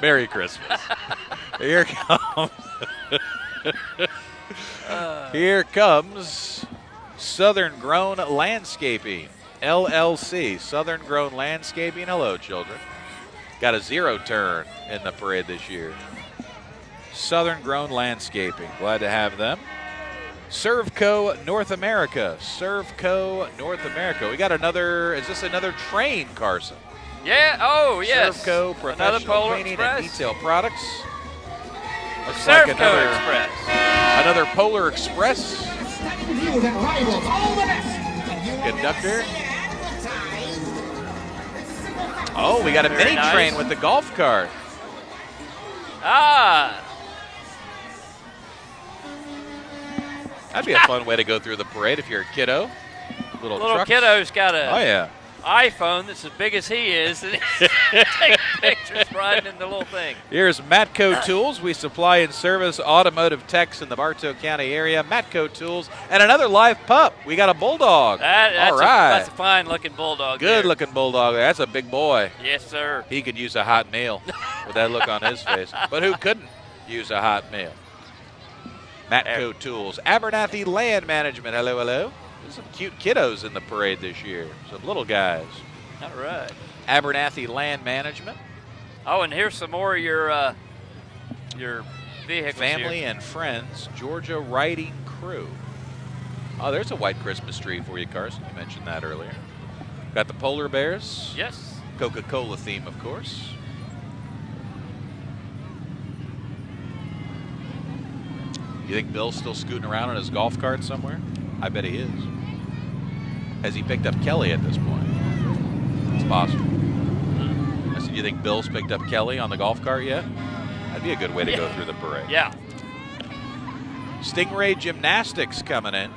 Merry Christmas. Here comes. Here comes Southern Grown Landscaping, LLC. Southern Grown Landscaping. Hello, children. Got a 0 turn in the parade this year. Southern Grown Landscaping. Glad to have them. Servco North America. Servco North America. We got another. Is this another train, Carson? Yeah. Oh, yes. Servco Professional Cleaning and Detail Products. Looks Servco like another Express. Another Polar Express. Conductor. Oh, we got a mini train with the golf cart. Ah. That'd be a fun way to go through the parade if you're a kiddo. Little trucks. kiddo's got a iPhone that's as big as he is, and he's taking pictures riding in the little thing. Here's Matco Tools. We supply and service automotive techs in the Bartow County area. Matco Tools. And another live pup. We got a bulldog. That's All right. That's a fine-looking bulldog. Good-looking bulldog. That's a big boy. Yes, sir. He could use a hot meal with that look on his face. But who couldn't use a hot meal? Matco Tools. Abernathy Land Management. Hello, hello. There's some cute kiddos in the parade this year. Some little guys. All right. Abernathy Land Management. Oh, and here's some more of your vehicles. Family here. and Friends. Georgia Riding Crew. Oh, there's a white Christmas tree for you, Carson. You mentioned that earlier. Got the polar bears. Yes. Coca-Cola theme, of course. You think Bill's still scooting around on his golf cart somewhere? I bet he is. Has he picked up Kelly at this point? It's possible. I said, you think Bill's picked up Kelly on the golf cart yet? That'd be a good way to go through the parade. Yeah. Stingray Gymnastics coming in.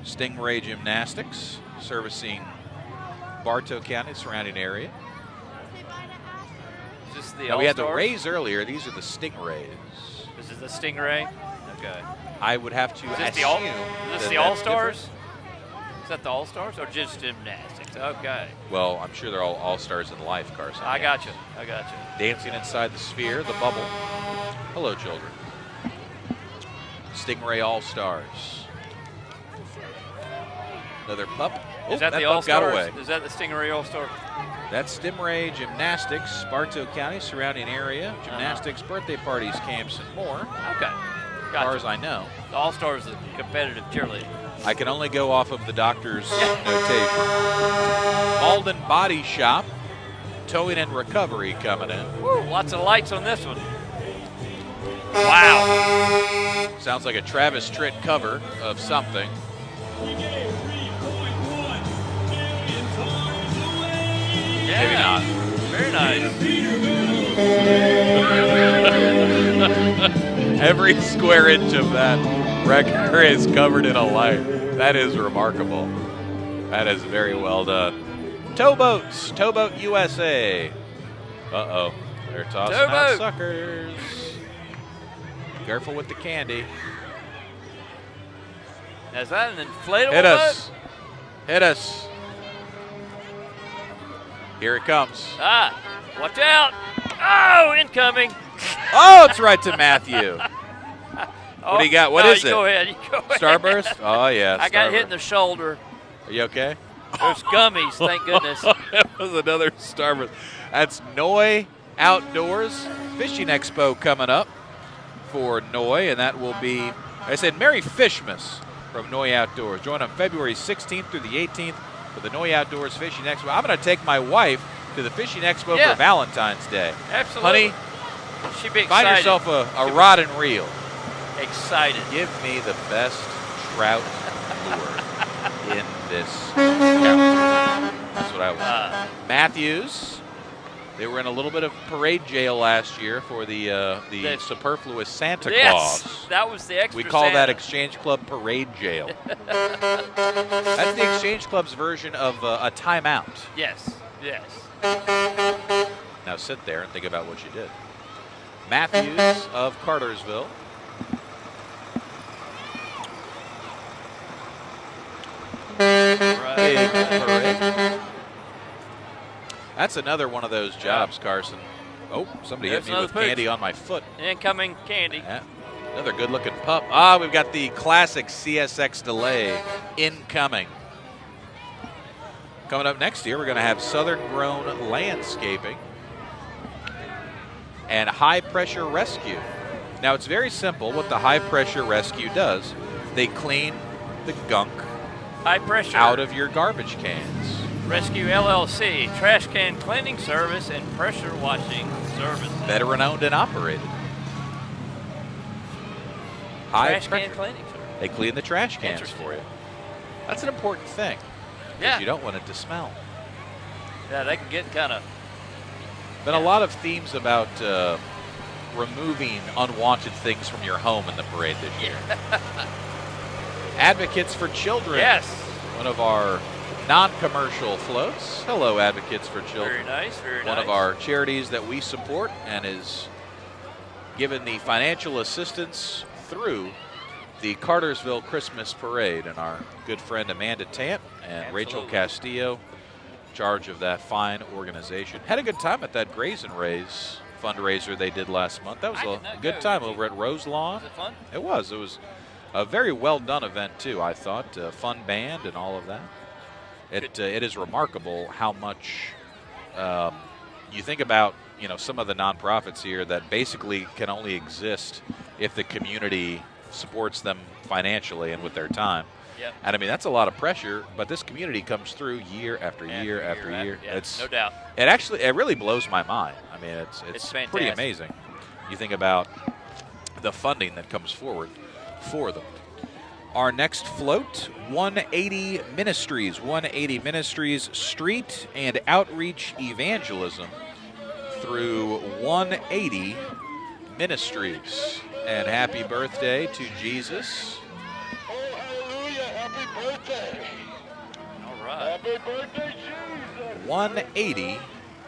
Stingray Gymnastics servicing Bartow County, surrounding area. Is this the Now, we had the All-Stars? Rays earlier. These are the Stingrays. This is the Stingray? Okay. I would have to assume. Is this the All-Stars? Is that the All-Stars or just gymnastics? Okay. Well, I'm sure they're all All-Stars in life, Carson. I got you. Dancing inside the sphere, the bubble. Hello, children. Stingray All-Stars. Another pup. Oh, Is that the pup All-Stars? got away. Is that the Stingray All-Star? That's Stingray Gymnastics, Bartow County, surrounding area. Gymnastics, birthday parties, camps, and more. Okay. As far as I know. The All-Stars is a competitive cheerleader. I can only go off of the doctor's notation. Alden Body Shop, towing and recovery coming in. Woo, lots of lights on this one. Wow. Sounds like a Travis Tritt cover of something. Yeah. Maybe not. Very nice. Every square inch of that record is covered in a light. That is remarkable. That is very well done. Towboats, Towboat USA. Uh-oh, they're tossing out suckers. Careful with the candy. Now, is that an inflatable Hit us. boat? Hit us. Here it comes. Watch out. Oh, incoming. Oh, it's right to Matthew. What do you got? What is it? Go ahead. You go ahead. Starburst? Oh, yeah. I got hit in the shoulder. Are you okay? There's gummies, thank goodness. That was another Starburst. That's Noy Outdoors Fishing Expo coming up for Noy, and that will be, I said, Merry Fishmas from Noy Outdoors. Join on February 16th through the 18th for the Noy Outdoors Fishing Expo. I'm going to take my wife to the Fishing Expo for Valentine's Day. Absolutely. Honey, she'd be excited. Find yourself a rod and reel. Excited. Give me the best trout lure in this county. That's what I want. Matthews, they were in a little bit of parade jail last year for the superfluous Santa Claus. That was the extra We call Santa. that Exchange Club parade jail. That's the Exchange Club's version of a timeout. Yes. Now sit there and think about what you did. Matthews of Cartersville. Big parade. That's another one of those jobs, Carson. Oh, somebody hit me with candy on my foot. Incoming candy. Yeah. Another good-looking pup. We've got the classic CSX delay incoming. Coming up next year, we're going to have Southern Grown Landscaping and High Pressure Rescue. Now, it's very simple what the High Pressure Rescue does. They clean the gunk High pressure out of your garbage cans. Rescue LLC, trash can cleaning service and pressure washing service. Veteran owned and operated. Trash can cleaning service. They clean the trash cans for you. That's an important thing. Yeah. You don't want it to smell. Yeah, they can get kind of. Been a lot of themes about removing unwanted things from your home in the parade this year. Advocates for Children. Yes. One of our non-commercial floats. Hello, Advocates for Children. Very nice, very nice. One of our charities that we support and is given the financial assistance through the Cartersville Christmas Parade, and our good friend Amanda Tant and Rachel Castillo, in charge of that fine organization. Had a good time at that Graze and Raise fundraiser they did last month. That was a good time over at Rose Lawn. Was it fun? It was. It was a very well done event too, I thought. A fun band and all of that. It is remarkable how much you think about, some of the nonprofits here that basically can only exist if the community supports them financially and with their time. Yep. And I mean, that's a lot of pressure, but this community comes through year after year after year. Yeah, no doubt. It really blows my mind. I mean, it's pretty amazing. You think about the funding that comes forward for them. Our next float, 180 Ministries. 180 Ministries Street and Outreach Evangelism through 180 Ministries. And happy birthday to Jesus. Oh, hallelujah. Happy birthday. All right. Happy birthday, Jesus. 180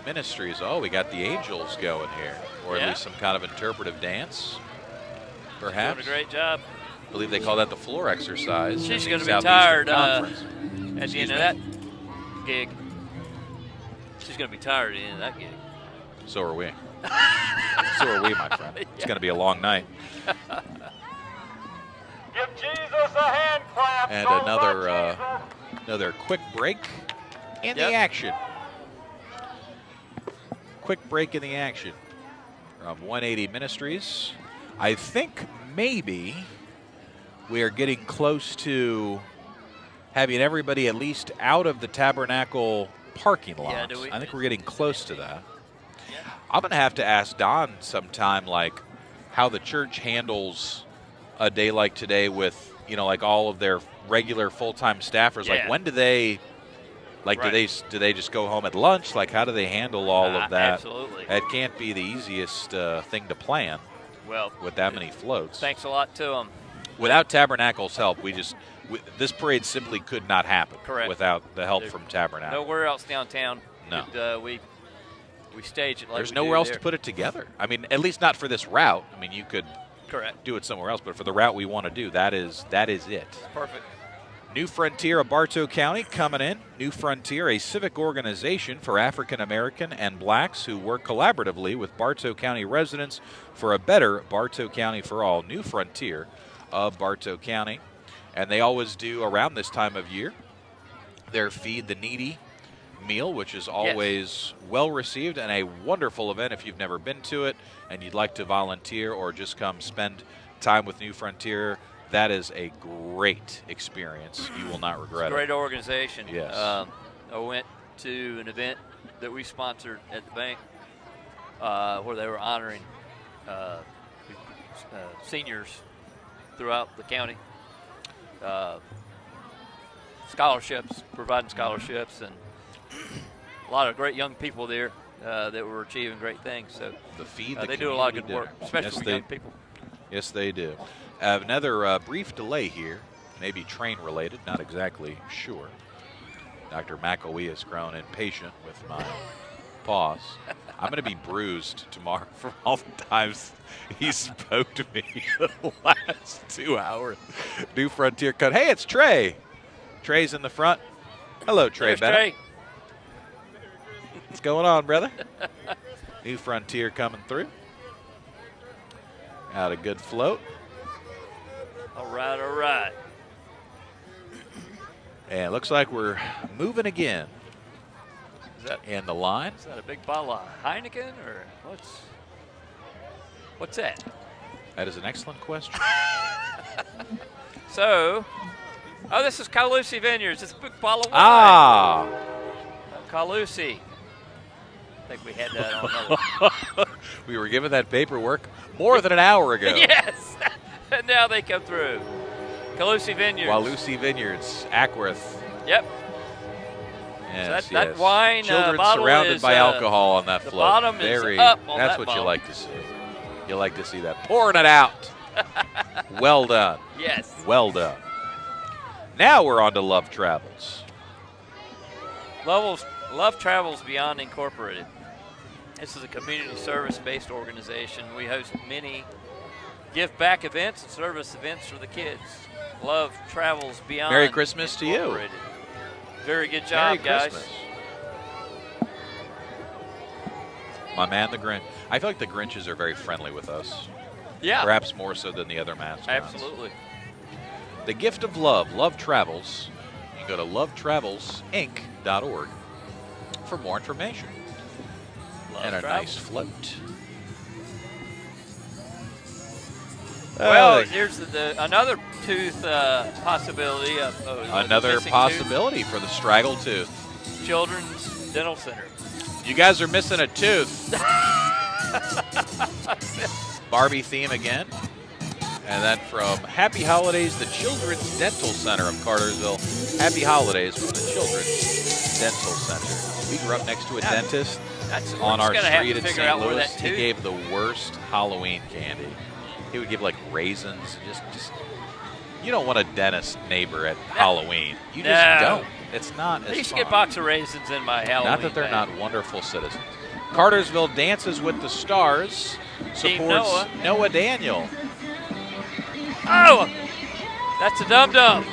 Ministries. Oh, we got the angels going here. Or at least some kind of interpretive dance, perhaps. Doing a great job. I believe they call that the floor exercise. She's going to be tired at the end of that gig. She's going to be tired at the end of that gig. So are we. So are we, my friend. It's going to be a long night. Give Jesus a hand clap. And another quick break in the action. Quick break in the action from 180 Ministries. I think maybe we are getting close to having everybody at least out of the Tabernacle parking lot. I think we're getting close to that. I'm going to have to ask Don sometime, like, how the church handles a day like today with, like all of their regular full-time staffers. Like, when do they, do they just go home at lunch? Like, how do they handle all of that? Absolutely. It can't be the easiest thing to plan with that many floats. Thanks a lot to them. Without Tabernacle's help, this parade simply could not happen. Correct. Without the help from Tabernacle. Nowhere else downtown. No. We stage it like There's nowhere else to put it together. I mean, at least not for this route. I mean, you could do it somewhere else, but for the route we want to do, that is it. Perfect. New Frontier of Bartow County coming in. New Frontier, a civic organization for African American and blacks who work collaboratively with Bartow County residents for a better Bartow County for all. New Frontier of Bartow County. And they always do around this time of year their Feed the Needy meal, which is always well received and a wonderful event. If you've never been to it and you'd like to volunteer or just come spend time with New Frontier, that is a great experience. You will not regret it. Great organization. Yes. I went to an event that we sponsored at the bank where they were honoring seniors throughout the county. Scholarships, providing scholarships, and a lot of great young people there that were achieving great things. So they do a lot of good work, especially with young people. Yes, they do. Another brief delay here, maybe train related, not exactly sure. Dr. McElwee has grown impatient with my pause. I'm going to be bruised tomorrow from all the times he spoke to me the last 2 hours. New Frontier cut. Hey, it's Trey. Trey's in the front. Hello, Trey Bennett. Trey. What's going on, brother? New Frontier coming through. Out a good float. All right, all right. And it looks like we're moving again. Is that in the line? Is that a big bottle of Heineken or what's that? That is an excellent question. So, this is Carlusi Vineyards. It's a big bottle of wine. Ah. Carlusi. I think we had that on another. We were given that paperwork more than an hour ago. Yes. And now they come through. Carlusi Vineyards. Carlusi Vineyards, Ackworth. Yep. Yes, so that wine Children bottle surrounded is, by alcohol on that float. The bottom Very, is up on that's that what bottle. you like to see. You like to see that. Pouring it out. Well done. Yes. Well done. Now we're on to Love Travels. Love Travels Beyond Incorporated. This is a community service-based organization. We host many give-back events and service events for the kids. Love Travels Beyond Merry Christmas to you. Very good job, Merry guys. Christmas. My man, the Grinch. I feel like the Grinches are very friendly with us. Yeah. Perhaps more so than the other mascots. Absolutely. The gift of love, Love Travels. You can go to lovetravelsinc.org for more information. And a nice float. Well, here's another tooth possibility. Another possibility for the straggle tooth. Children's Dental Center. You guys are missing a tooth. Barbie theme again. And then from Happy Holidays, the Children's Dental Center of Cartersville. Happy Holidays from the Children's Dental Center. We grew up next to a dentist on our street in St. Louis. He gave the worst Halloween candy. He would give like raisins. Just you don't want a dentist neighbor at Halloween. You just don't. It's not as fun. I used to get a box of raisins in my Halloween. Not that they're not wonderful citizens. Cartersville Dances with the Stars supports Noah Daniel. Oh, that's a dum-dum.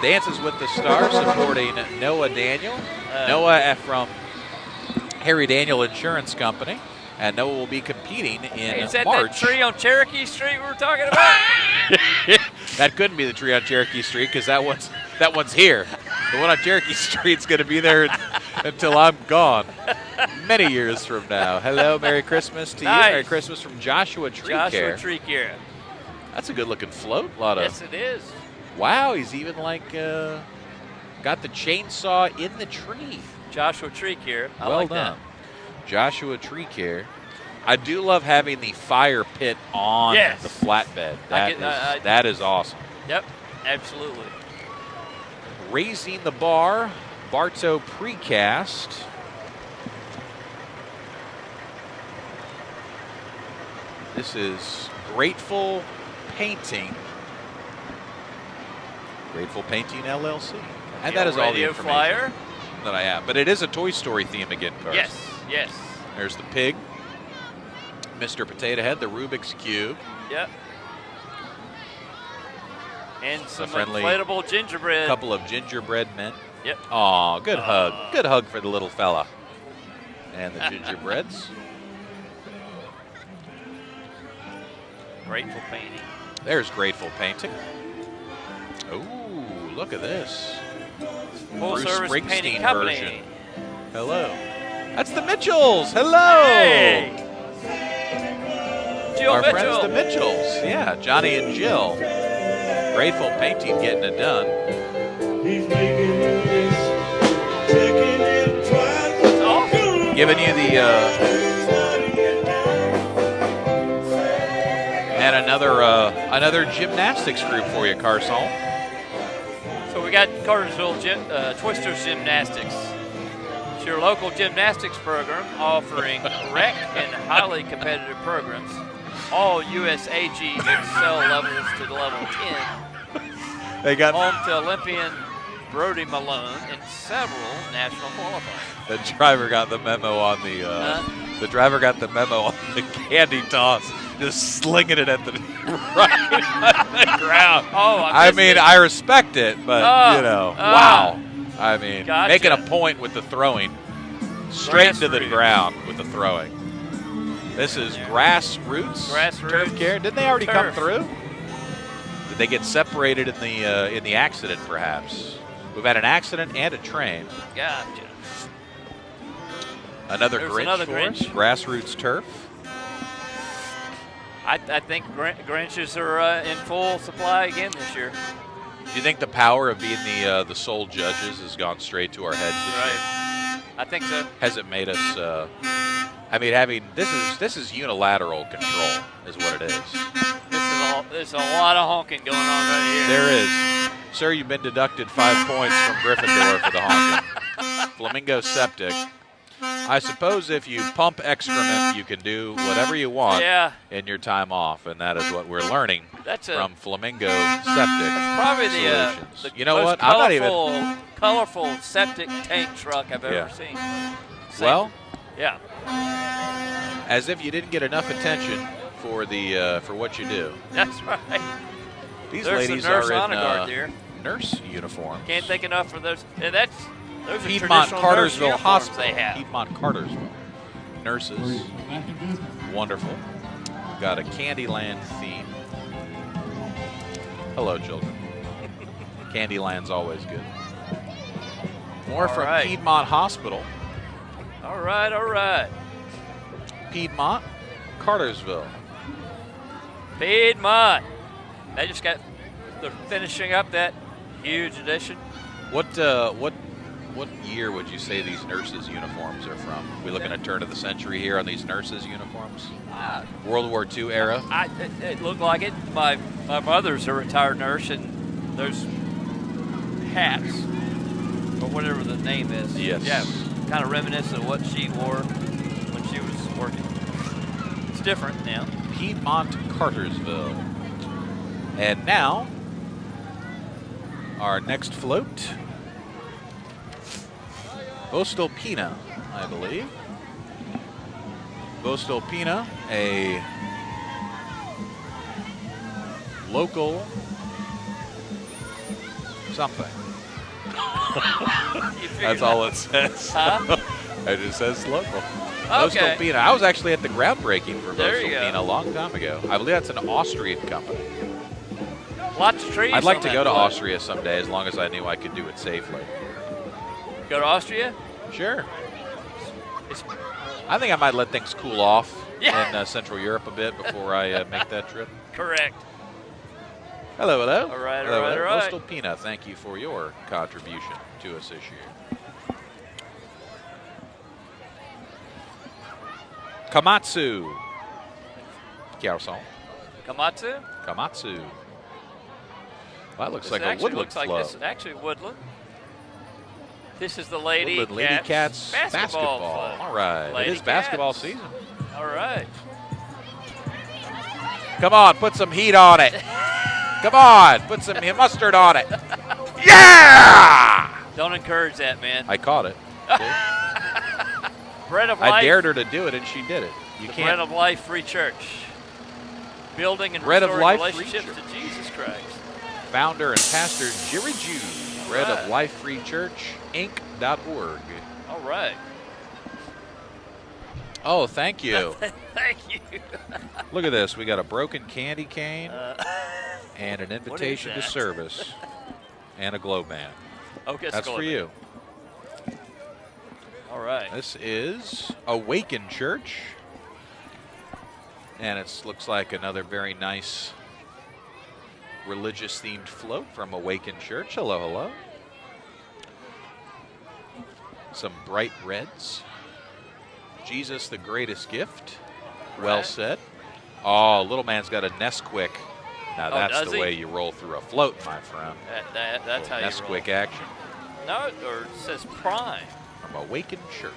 Dances with the Stars supporting Noah Daniel. Noah from Harry Daniel Insurance Company. And Noah will be competing in Is that March. That tree on Cherokee Street we were talking about? That couldn't be the tree on Cherokee Street because that one's here. The one on Cherokee Street's going to be there until I'm gone, many years from now. Hello, Merry Christmas to you. Merry Christmas from Joshua Tree Care. Joshua Tree Care. That's a good-looking float. Yes, it is. Wow, he's even like got the chainsaw in the tree. Joshua Tree Care. Well like done. That. Joshua Tree Care. I do love having the fire pit on the flatbed. That is awesome. Yep, absolutely. Raising the bar, Bartow Precast. This is Grateful Painting. Grateful Painting LLC. And that is all the information flyer that I have. But it is a Toy Story theme again, Carson. Yes. There's the pig. Mr. Potato Head, the Rubik's Cube. Yep. And some friendly inflatable gingerbread. Couple of gingerbread men. Yep. Aw, good hug. Good hug for the little fella. And the gingerbreads. Grateful Painting. There's Grateful Painting. Ooh, look at this. Full Bruce service Springsteen painting company. version. Hello. That's the Mitchells. Hello. Hey. Jill Our Mitchell. friends, the Mitchells. Yeah, Johnny and Jill. Grateful Painting getting it done. That's awesome. Giving you the and another gymnastics group for you, Carson. So we got Cartersville Twisters Gymnastics. It's your local gymnastics program offering rec and highly competitive programs. All USAG Excel levels to the level 10. They got home to Olympian Brody Malone and several national qualifiers. The driver got the memo on the driver got the memo on the candy toss, just slinging it at the right on the ground. Oh, I mean, I respect it, but wow. I mean, gotcha. Making a point with the throwing. straight into the ground with the throwing. This is grassroots turf care. Didn't they already come through? Did they get separated in the accident, perhaps? We've had an accident and a train. Gotcha. Another Grinch for us. Grassroots turf. I think Grinches are in full supply again this year. Do you think the power of being the sole judges has gone straight to our heads this year? I think so. Has it made us? I mean, having this is unilateral control, is what it is. There's a lot of honking going on right here. There is, sir. You've been deducted 5 points from Gryffindor for the honking. Flamingo Septic. I suppose if you pump excrement, you can do whatever you want in your time off, and that is what we're learning from Flamingo Septic. That's probably the you know most what? I'm not even colorful septic tank truck I've ever seen. Well, yeah. As if you didn't get enough attention for what you do. That's right. These There's ladies nurse are in nurse uniforms. Can't think enough for those. And those Piedmont are Cartersville Hospital. They have. Piedmont Cartersville. Nurses. Wonderful. We've got a Candyland theme. Hello, children. Candyland's always good. More from Piedmont Hospital. All right. Piedmont, Cartersville. Piedmont. They're finishing up that huge addition. What year would you say these nurses' uniforms are from? We looking at turn of the century here on these nurses' uniforms? World War II era? It looked like it. My mother's a retired nurse, and those hats, or whatever the name is, kind of reminiscent of what she wore when she was working. It's different now. Piedmont, Cartersville. And now, our next float, Vostoppina, I believe. Vostoppina, a local something. That's all it says. Huh? It just says local. Okay. Vostoppina. I was actually at the groundbreaking for Vostoppina a long time ago. I believe that's an Austrian company. Lots of trees. I'd like to go to Austria someday, as long as I knew I could do it safely. Go to Austria? Sure. I think I might let things cool off in Central Europe a bit before I make that trip. Correct. Hello. All right. Vostoppina, thank you for your contribution to us this year. Komatsu. Garçon. Komatsu. Well, that looks like a woodland club. This is actually woodland. This is the Lady Cats basketball club. All right. Lady it is basketball season. All right. Come on, put some heat on it. Come on, put some mustard on it. Yeah! Don't encourage that, man. I caught it. Bread of Life. I dared her to do it, and she did it. You the can't. Bread of Life Free Church. Building and Bread of restoring Life relationships to Jesus Christ. Founder and pastor Jerry Jew. Bread of Life Free Church, Inc.org. All right. Oh, thank you. Thank you. Look at this. We got a broken candy cane and an invitation to service and a glow band. Okay, that's for you. All right. This is Awaken Church. And it looks like another very nice religious-themed float from Awaken Church. Hello. Some bright reds. Jesus, the greatest gift. Right. Well said. Oh, little man's got a Nesquik. Now that's the way you roll through a float, my friend. That's how you roll. Nesquik action. No, or it says Prime. From Awaken Church.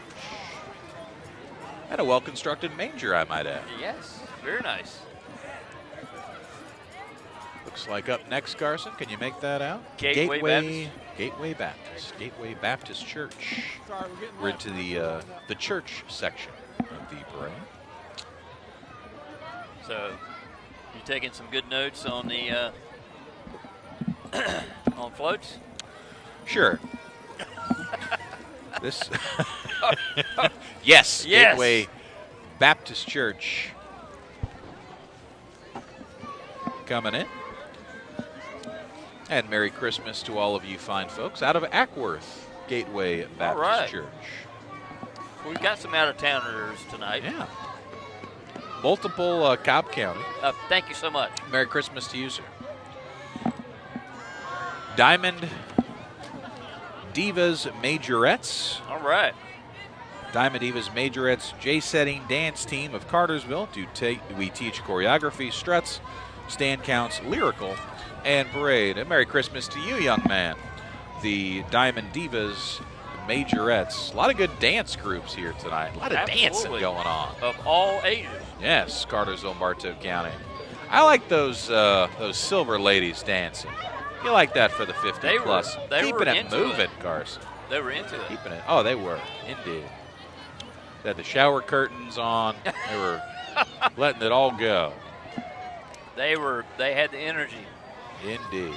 And a well-constructed manger, I might add. Yes, very nice. Looks like up next, Carson. Can you make that out? Gateway Baptist Church. We're into the church section of the parade. So, you taking some good notes on the on floats? Sure. This. Yes. Gateway Baptist Church coming in. And Merry Christmas to all of you fine folks out of Ackworth Gateway Baptist Church. We've got some out-of-towners tonight. Yeah. Multiple Cobb County. Thank you so much. Merry Christmas to you, sir. Diamond Divas Majorettes. All right. Diamond Divas Majorettes J-setting dance team of Cartersville. We teach choreography, struts, stand counts, lyrical, and parade. And Merry Christmas to you, young man. The Diamond Divas Majorettes. A lot of good dance groups here tonight. A lot of dancing going on. Of all ages. Yes, Cartersville and Bartow County. I like those silver ladies dancing. You like that for the 50 plus. Keeping it moving, Carson. They were into it. Keeping it. Oh, they were. Indeed. They had the shower curtains on. They were letting it all go. They had the energy. Indeed.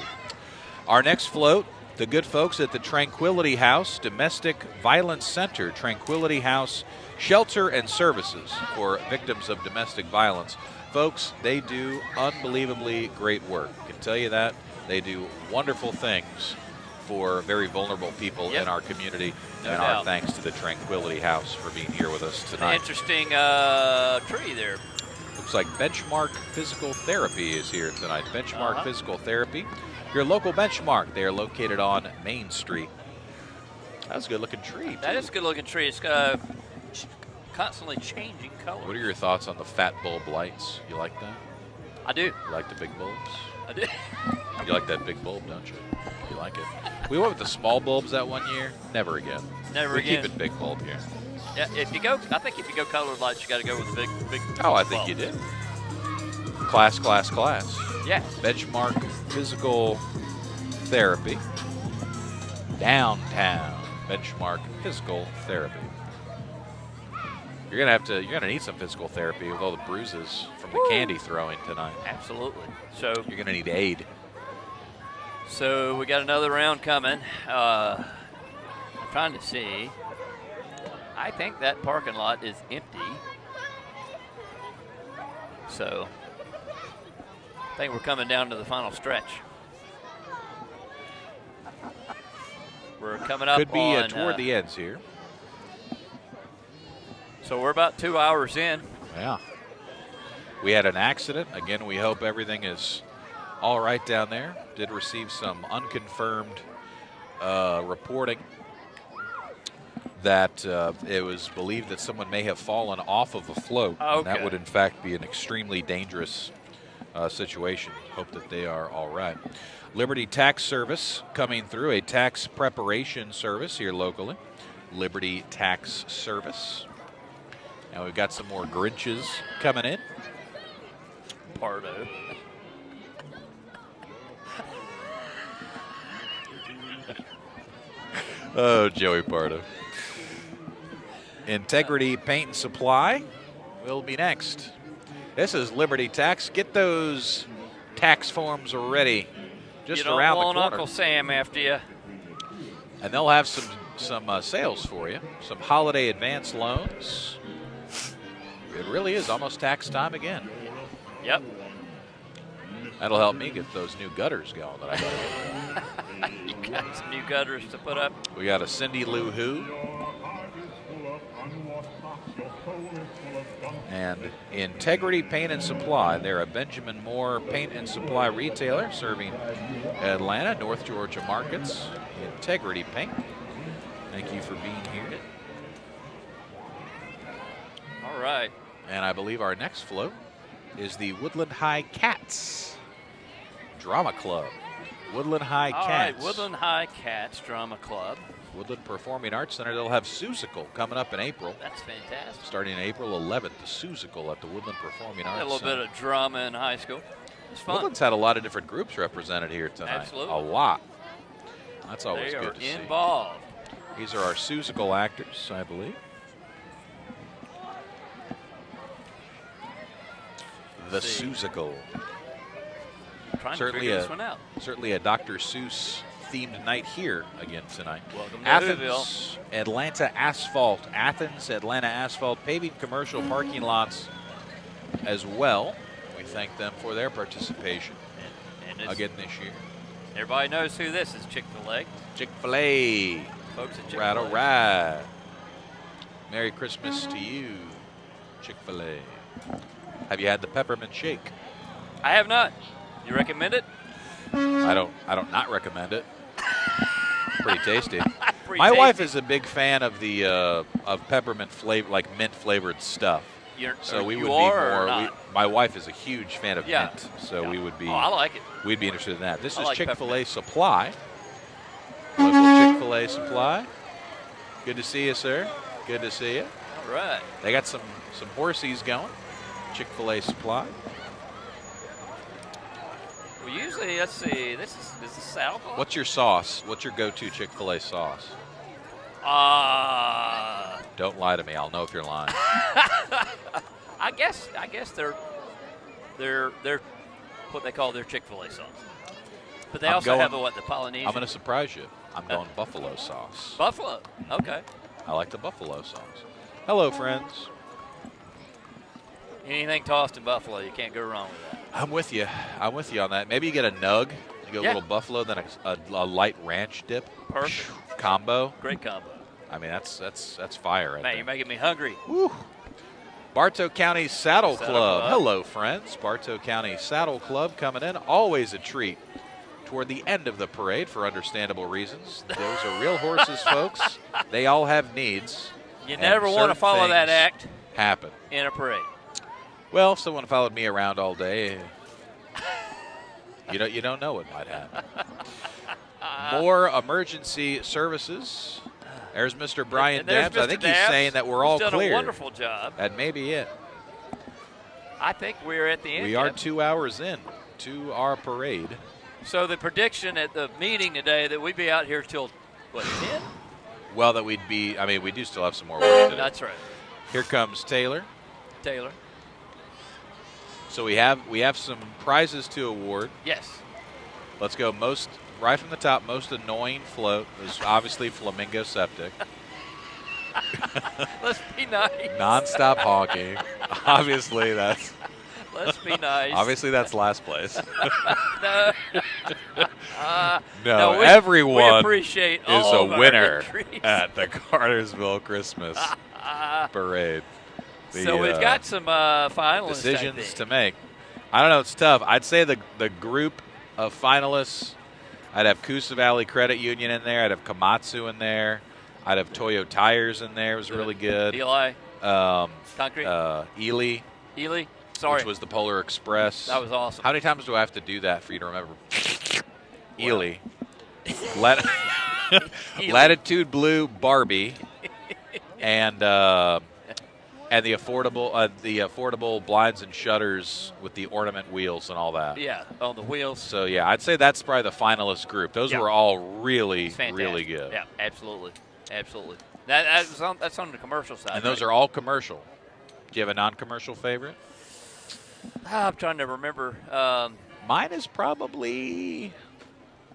Our next float, the good folks at the Tranquility House Domestic Violence Center. Tranquility House Shelter and Services for victims of domestic violence. Folks, they do unbelievably great work. I can tell you that. They do wonderful things for very vulnerable people in our community. And our thanks to the Tranquility House for being here with us tonight. An interesting tree there. Looks like Benchmark Physical Therapy is here tonight. Benchmark Physical Therapy. Your local Benchmark. They are located on Main Street. That's a good-looking tree, too. That is a good-looking tree. It's constantly changing color. What are your thoughts on the fat bulb lights? You like that? I do. You like the big bulbs? I do. You like that big bulb, don't you? You like it. We went with the small bulbs that one year. Never again. Never again. We keep it big bulb here. Yeah, I think if you go colored lights, you got to go with the big. Oh, I think you did. Class. Yeah. Benchmark Physical Therapy. Downtown Benchmark Physical Therapy. You're gonna need some physical therapy with all the bruises from the candy throwing tonight. Absolutely. So you're gonna need aid. So we got another round coming. I'm trying to see. I think that parking lot is empty. So I think we're coming down to the final stretch. We're coming up. Could be toward the ends here. So we're about 2 hours in. Yeah. We had an accident. Again, we hope everything is all right down there. Did receive some unconfirmed reporting that it was believed that someone may have fallen off of a float. Okay. And that would, in fact, be an extremely dangerous situation. Hope that they are all right. Liberty Tax Service coming through, a tax preparation service here locally. Liberty Tax Service. And we've got some more Grinches coming in. Pardo. Oh, Joey Pardo. Integrity Paint and Supply will be next. This is Liberty Tax. Get those tax forms ready just around the corner. You don't want Uncle Sam after you. And they'll have some sales for you, some holiday advance loans. It really is almost tax time again. Yep. That'll help me get those new gutters going that I got. You got some new gutters to put up? We got a Cindy Lou Who. And Integrity Paint and Supply. They're a Benjamin Moore paint and supply retailer serving Atlanta, North Georgia markets. Integrity Paint. Thank you for being here. All right. And I believe our next float is the Woodland High Cats Drama Club. Woodland High Cats. All right, Woodland High Cats Drama Club. Woodland Performing Arts Center. They'll have Susical coming up in April. That's fantastic. Starting April 11th, the Susical at the Woodland Performing Arts Center. A little bit of drama in high school. It's fun. Woodland's had a lot of different groups represented here tonight. Absolutely. A lot. That's always good to see. They are involved. These are our Susical actors, I believe. The Susical. Trying to figure this one out. Certainly a Dr. Seuss themed night here again tonight. Welcome to Louisville. Atlanta Asphalt. Athens, Atlanta Asphalt, paving commercial parking lots as well. We thank them for their participation again this year. Everybody knows who this is, Chick-fil-A. Chick-fil-A. Folks at Chick-fil-A. Right, all right. Merry Christmas to you, Chick-fil-A. Have you had the peppermint shake? I have not. You recommend it? I don't not recommend it. Pretty tasty. My wife is a big fan of the of peppermint flavor, like mint flavored stuff. So we would be more. My wife is a huge fan of mint, so we would be. Oh, I like it. We'd be interested in that. This is like Chick-fil-A Supply. Local Chick-fil-A Supply. Good to see you, sir. Good to see you. All right. They got some horsies going. Chick-fil-A Supply. Well, usually, let's see. Is this saddle cloth? What's your sauce? What's your go-to Chick-fil-A sauce? Don't lie to me. I'll know if you're lying. I guess they're what they call their Chick-fil-A sauce. But they also have the Polynesian. I'm going to surprise you. I'm going buffalo sauce. Buffalo. Okay. I like the buffalo sauce. Hello, friends. Anything tossed in buffalo, you can't go wrong with that. I'm with you. I'm with you on that. Maybe you get a nug. You go a little buffalo, then a light ranch dip. Perfect. Combo. Great combo. I mean, that's fire right Man, there. you're making me hungry. Woo. Bartow County Saddle Club. Hello, friends. Bartow County Saddle Club coming in. Always a treat toward the end of the parade for understandable reasons. Those are real horses, folks. They all have needs. You never want to follow that act. Happen. In a parade. Well, if someone followed me around all day, you don't know what might happen. More emergency services. There's Mr. Brian Dabbs. I think he's saying that we're all clear. He's done a wonderful job. That may be it. I think we're at the end. We are 2 hours in to our parade. So the prediction at the meeting today that we'd be out here till, what, 10? Well, that we'd be, I mean, we do still have some more work to do. That's right. Here comes Taylor. Taylor. So we have some prizes to award. Yes. Let's go right from the top, most annoying float is obviously Flamingo Septic. Let's be nice. Non-stop honking. Obviously, that's. Let's be nice. Obviously, that's last place. No, everyone we appreciate is all a winner entries. at the Cartersville Christmas Parade. So we've got some finalists. Decisions to make. I don't know. It's tough. I'd say the group of finalists, I'd have Coosa Valley Credit Union in there. I'd have Komatsu in there. I'd have Toyo Tires in there. It was really good. Eli. Concrete. Ely. Sorry. Which was the Polar Express. That was awesome. How many times do I have to do that for you to remember? Ely. Latitude Blue Barbie. And the affordable blinds and shutters with the ornament wheels and all that. Yeah, on the wheels. So yeah, I'd say that's probably the finalist group. Those were all really good. Yeah, absolutely. That's on the commercial side. And those are all commercial. Do you have a non-commercial favorite? I'm trying to remember. Mine is probably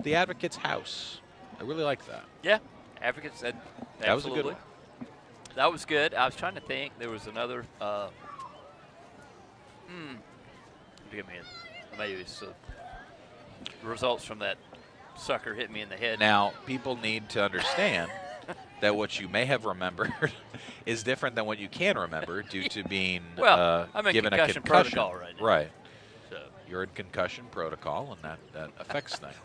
the Advocate's House. I really like that. Yeah, Advocate's. That was a good one. That was good. I was trying to think. There was another. Give me maybe it's results from that sucker hit me in the head. Now, people need to understand that what you may have remembered is different than what you can remember due to being I'm in given concussion a concussion protocol right now. Right. So you're in concussion protocol, and that affects things.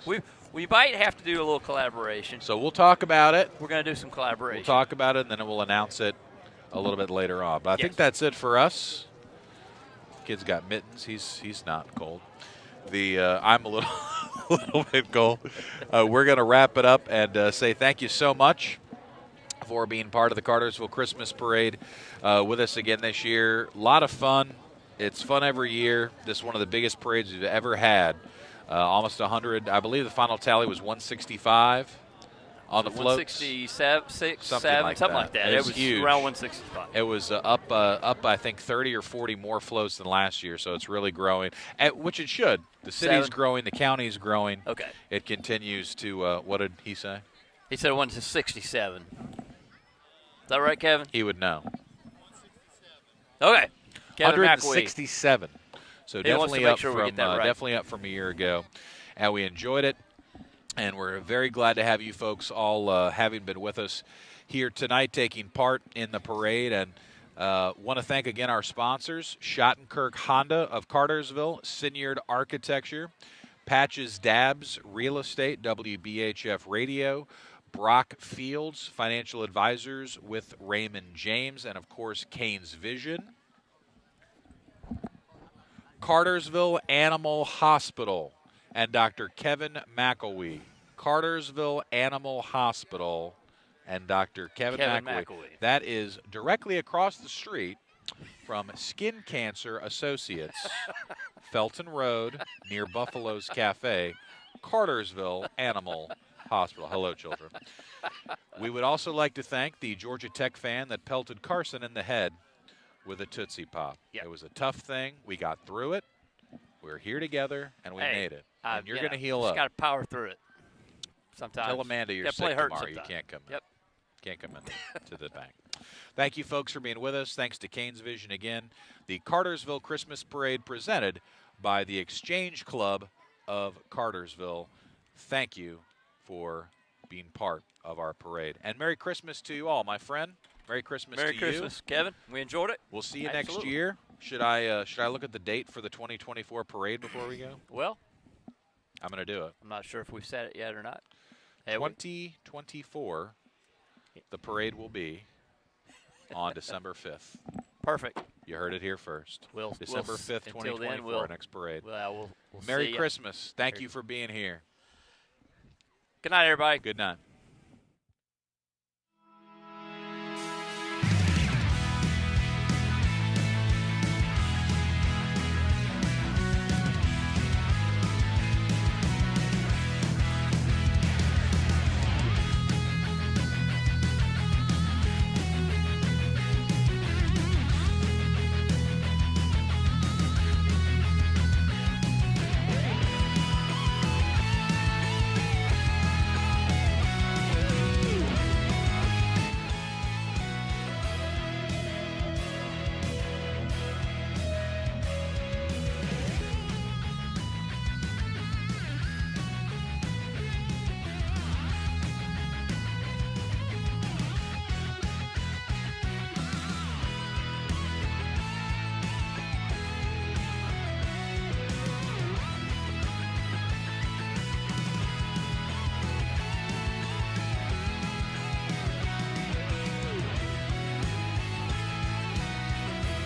We might have to do a little collaboration. So we'll talk about it. We're going to do some collaboration. We'll talk about it, and then we'll announce it a little bit later on. But I think that's it for us. Kid's got mittens. He's not cold. I'm a little bit cold. We're going to wrap it up and say thank you so much for being part of the Cartersville Christmas Parade with us again this year. A lot of fun. It's fun every year. This is one of the biggest parades we've ever had. Almost 100. I believe the final tally was 165 on the floats. 167, 6, Something 7, like something that. like that. It It was was huge. around 165. It was up, I think, 30 or 40 more floats than last year, so it's really growing, which it should. The city's 7. growing. The county's growing. Okay. It continues to, what did he say? He said it went to 67. Is that right, Kevin? He would know. Okay. Kevin McElwee. 167. So He wants to definitely make up sure we from get that right. definitely up from a year ago, and we enjoyed it. And we're very glad to have you folks all having been with us here tonight, taking part in the parade. And want to thank again our sponsors: Shottenkirk Honda of Cartersville, Stinard Architecture, Patches Dabs Real Estate, WBHF Radio, Brock Fields Financial Advisors with Raymond James, and of course Kane's Vision. Cartersville Animal Hospital and Dr. Kevin McElwee. Cartersville Animal Hospital and Dr. Kevin McElwee. That is directly across the street from Skin Cancer Associates, Felton Road, near Buffalo's Cafe, Cartersville Animal Hospital. Hello, children. We would also like to thank the Georgia Tech fan that pelted Carson in the head with a Tootsie Pop. Yep. It was a tough thing. We got through it. We're here together, and we made it. And you're going to heal up. Just got to power through it sometimes. Tell Amanda you're sick tomorrow. You can't come in. Can't come in to the bank. Thank you, folks, for being with us. Thanks to Kane's Vision again. The Cartersville Christmas Parade presented by the Exchange Club of Cartersville. Thank you for being part of our parade. And Merry Christmas to you all, my friend. Merry Christmas to you. Merry Christmas, Kevin. We enjoyed it. We'll see you next year. Should I look at the date for the 2024 parade before we go? Well, I'm going to do it. I'm not sure if we've said it yet or not. 2024, the parade will be on December 5th. Perfect. You heard it here first. December 5th, 2024, our next parade. We'll Merry Christmas. Thank you for being here. Good night, everybody. Good night.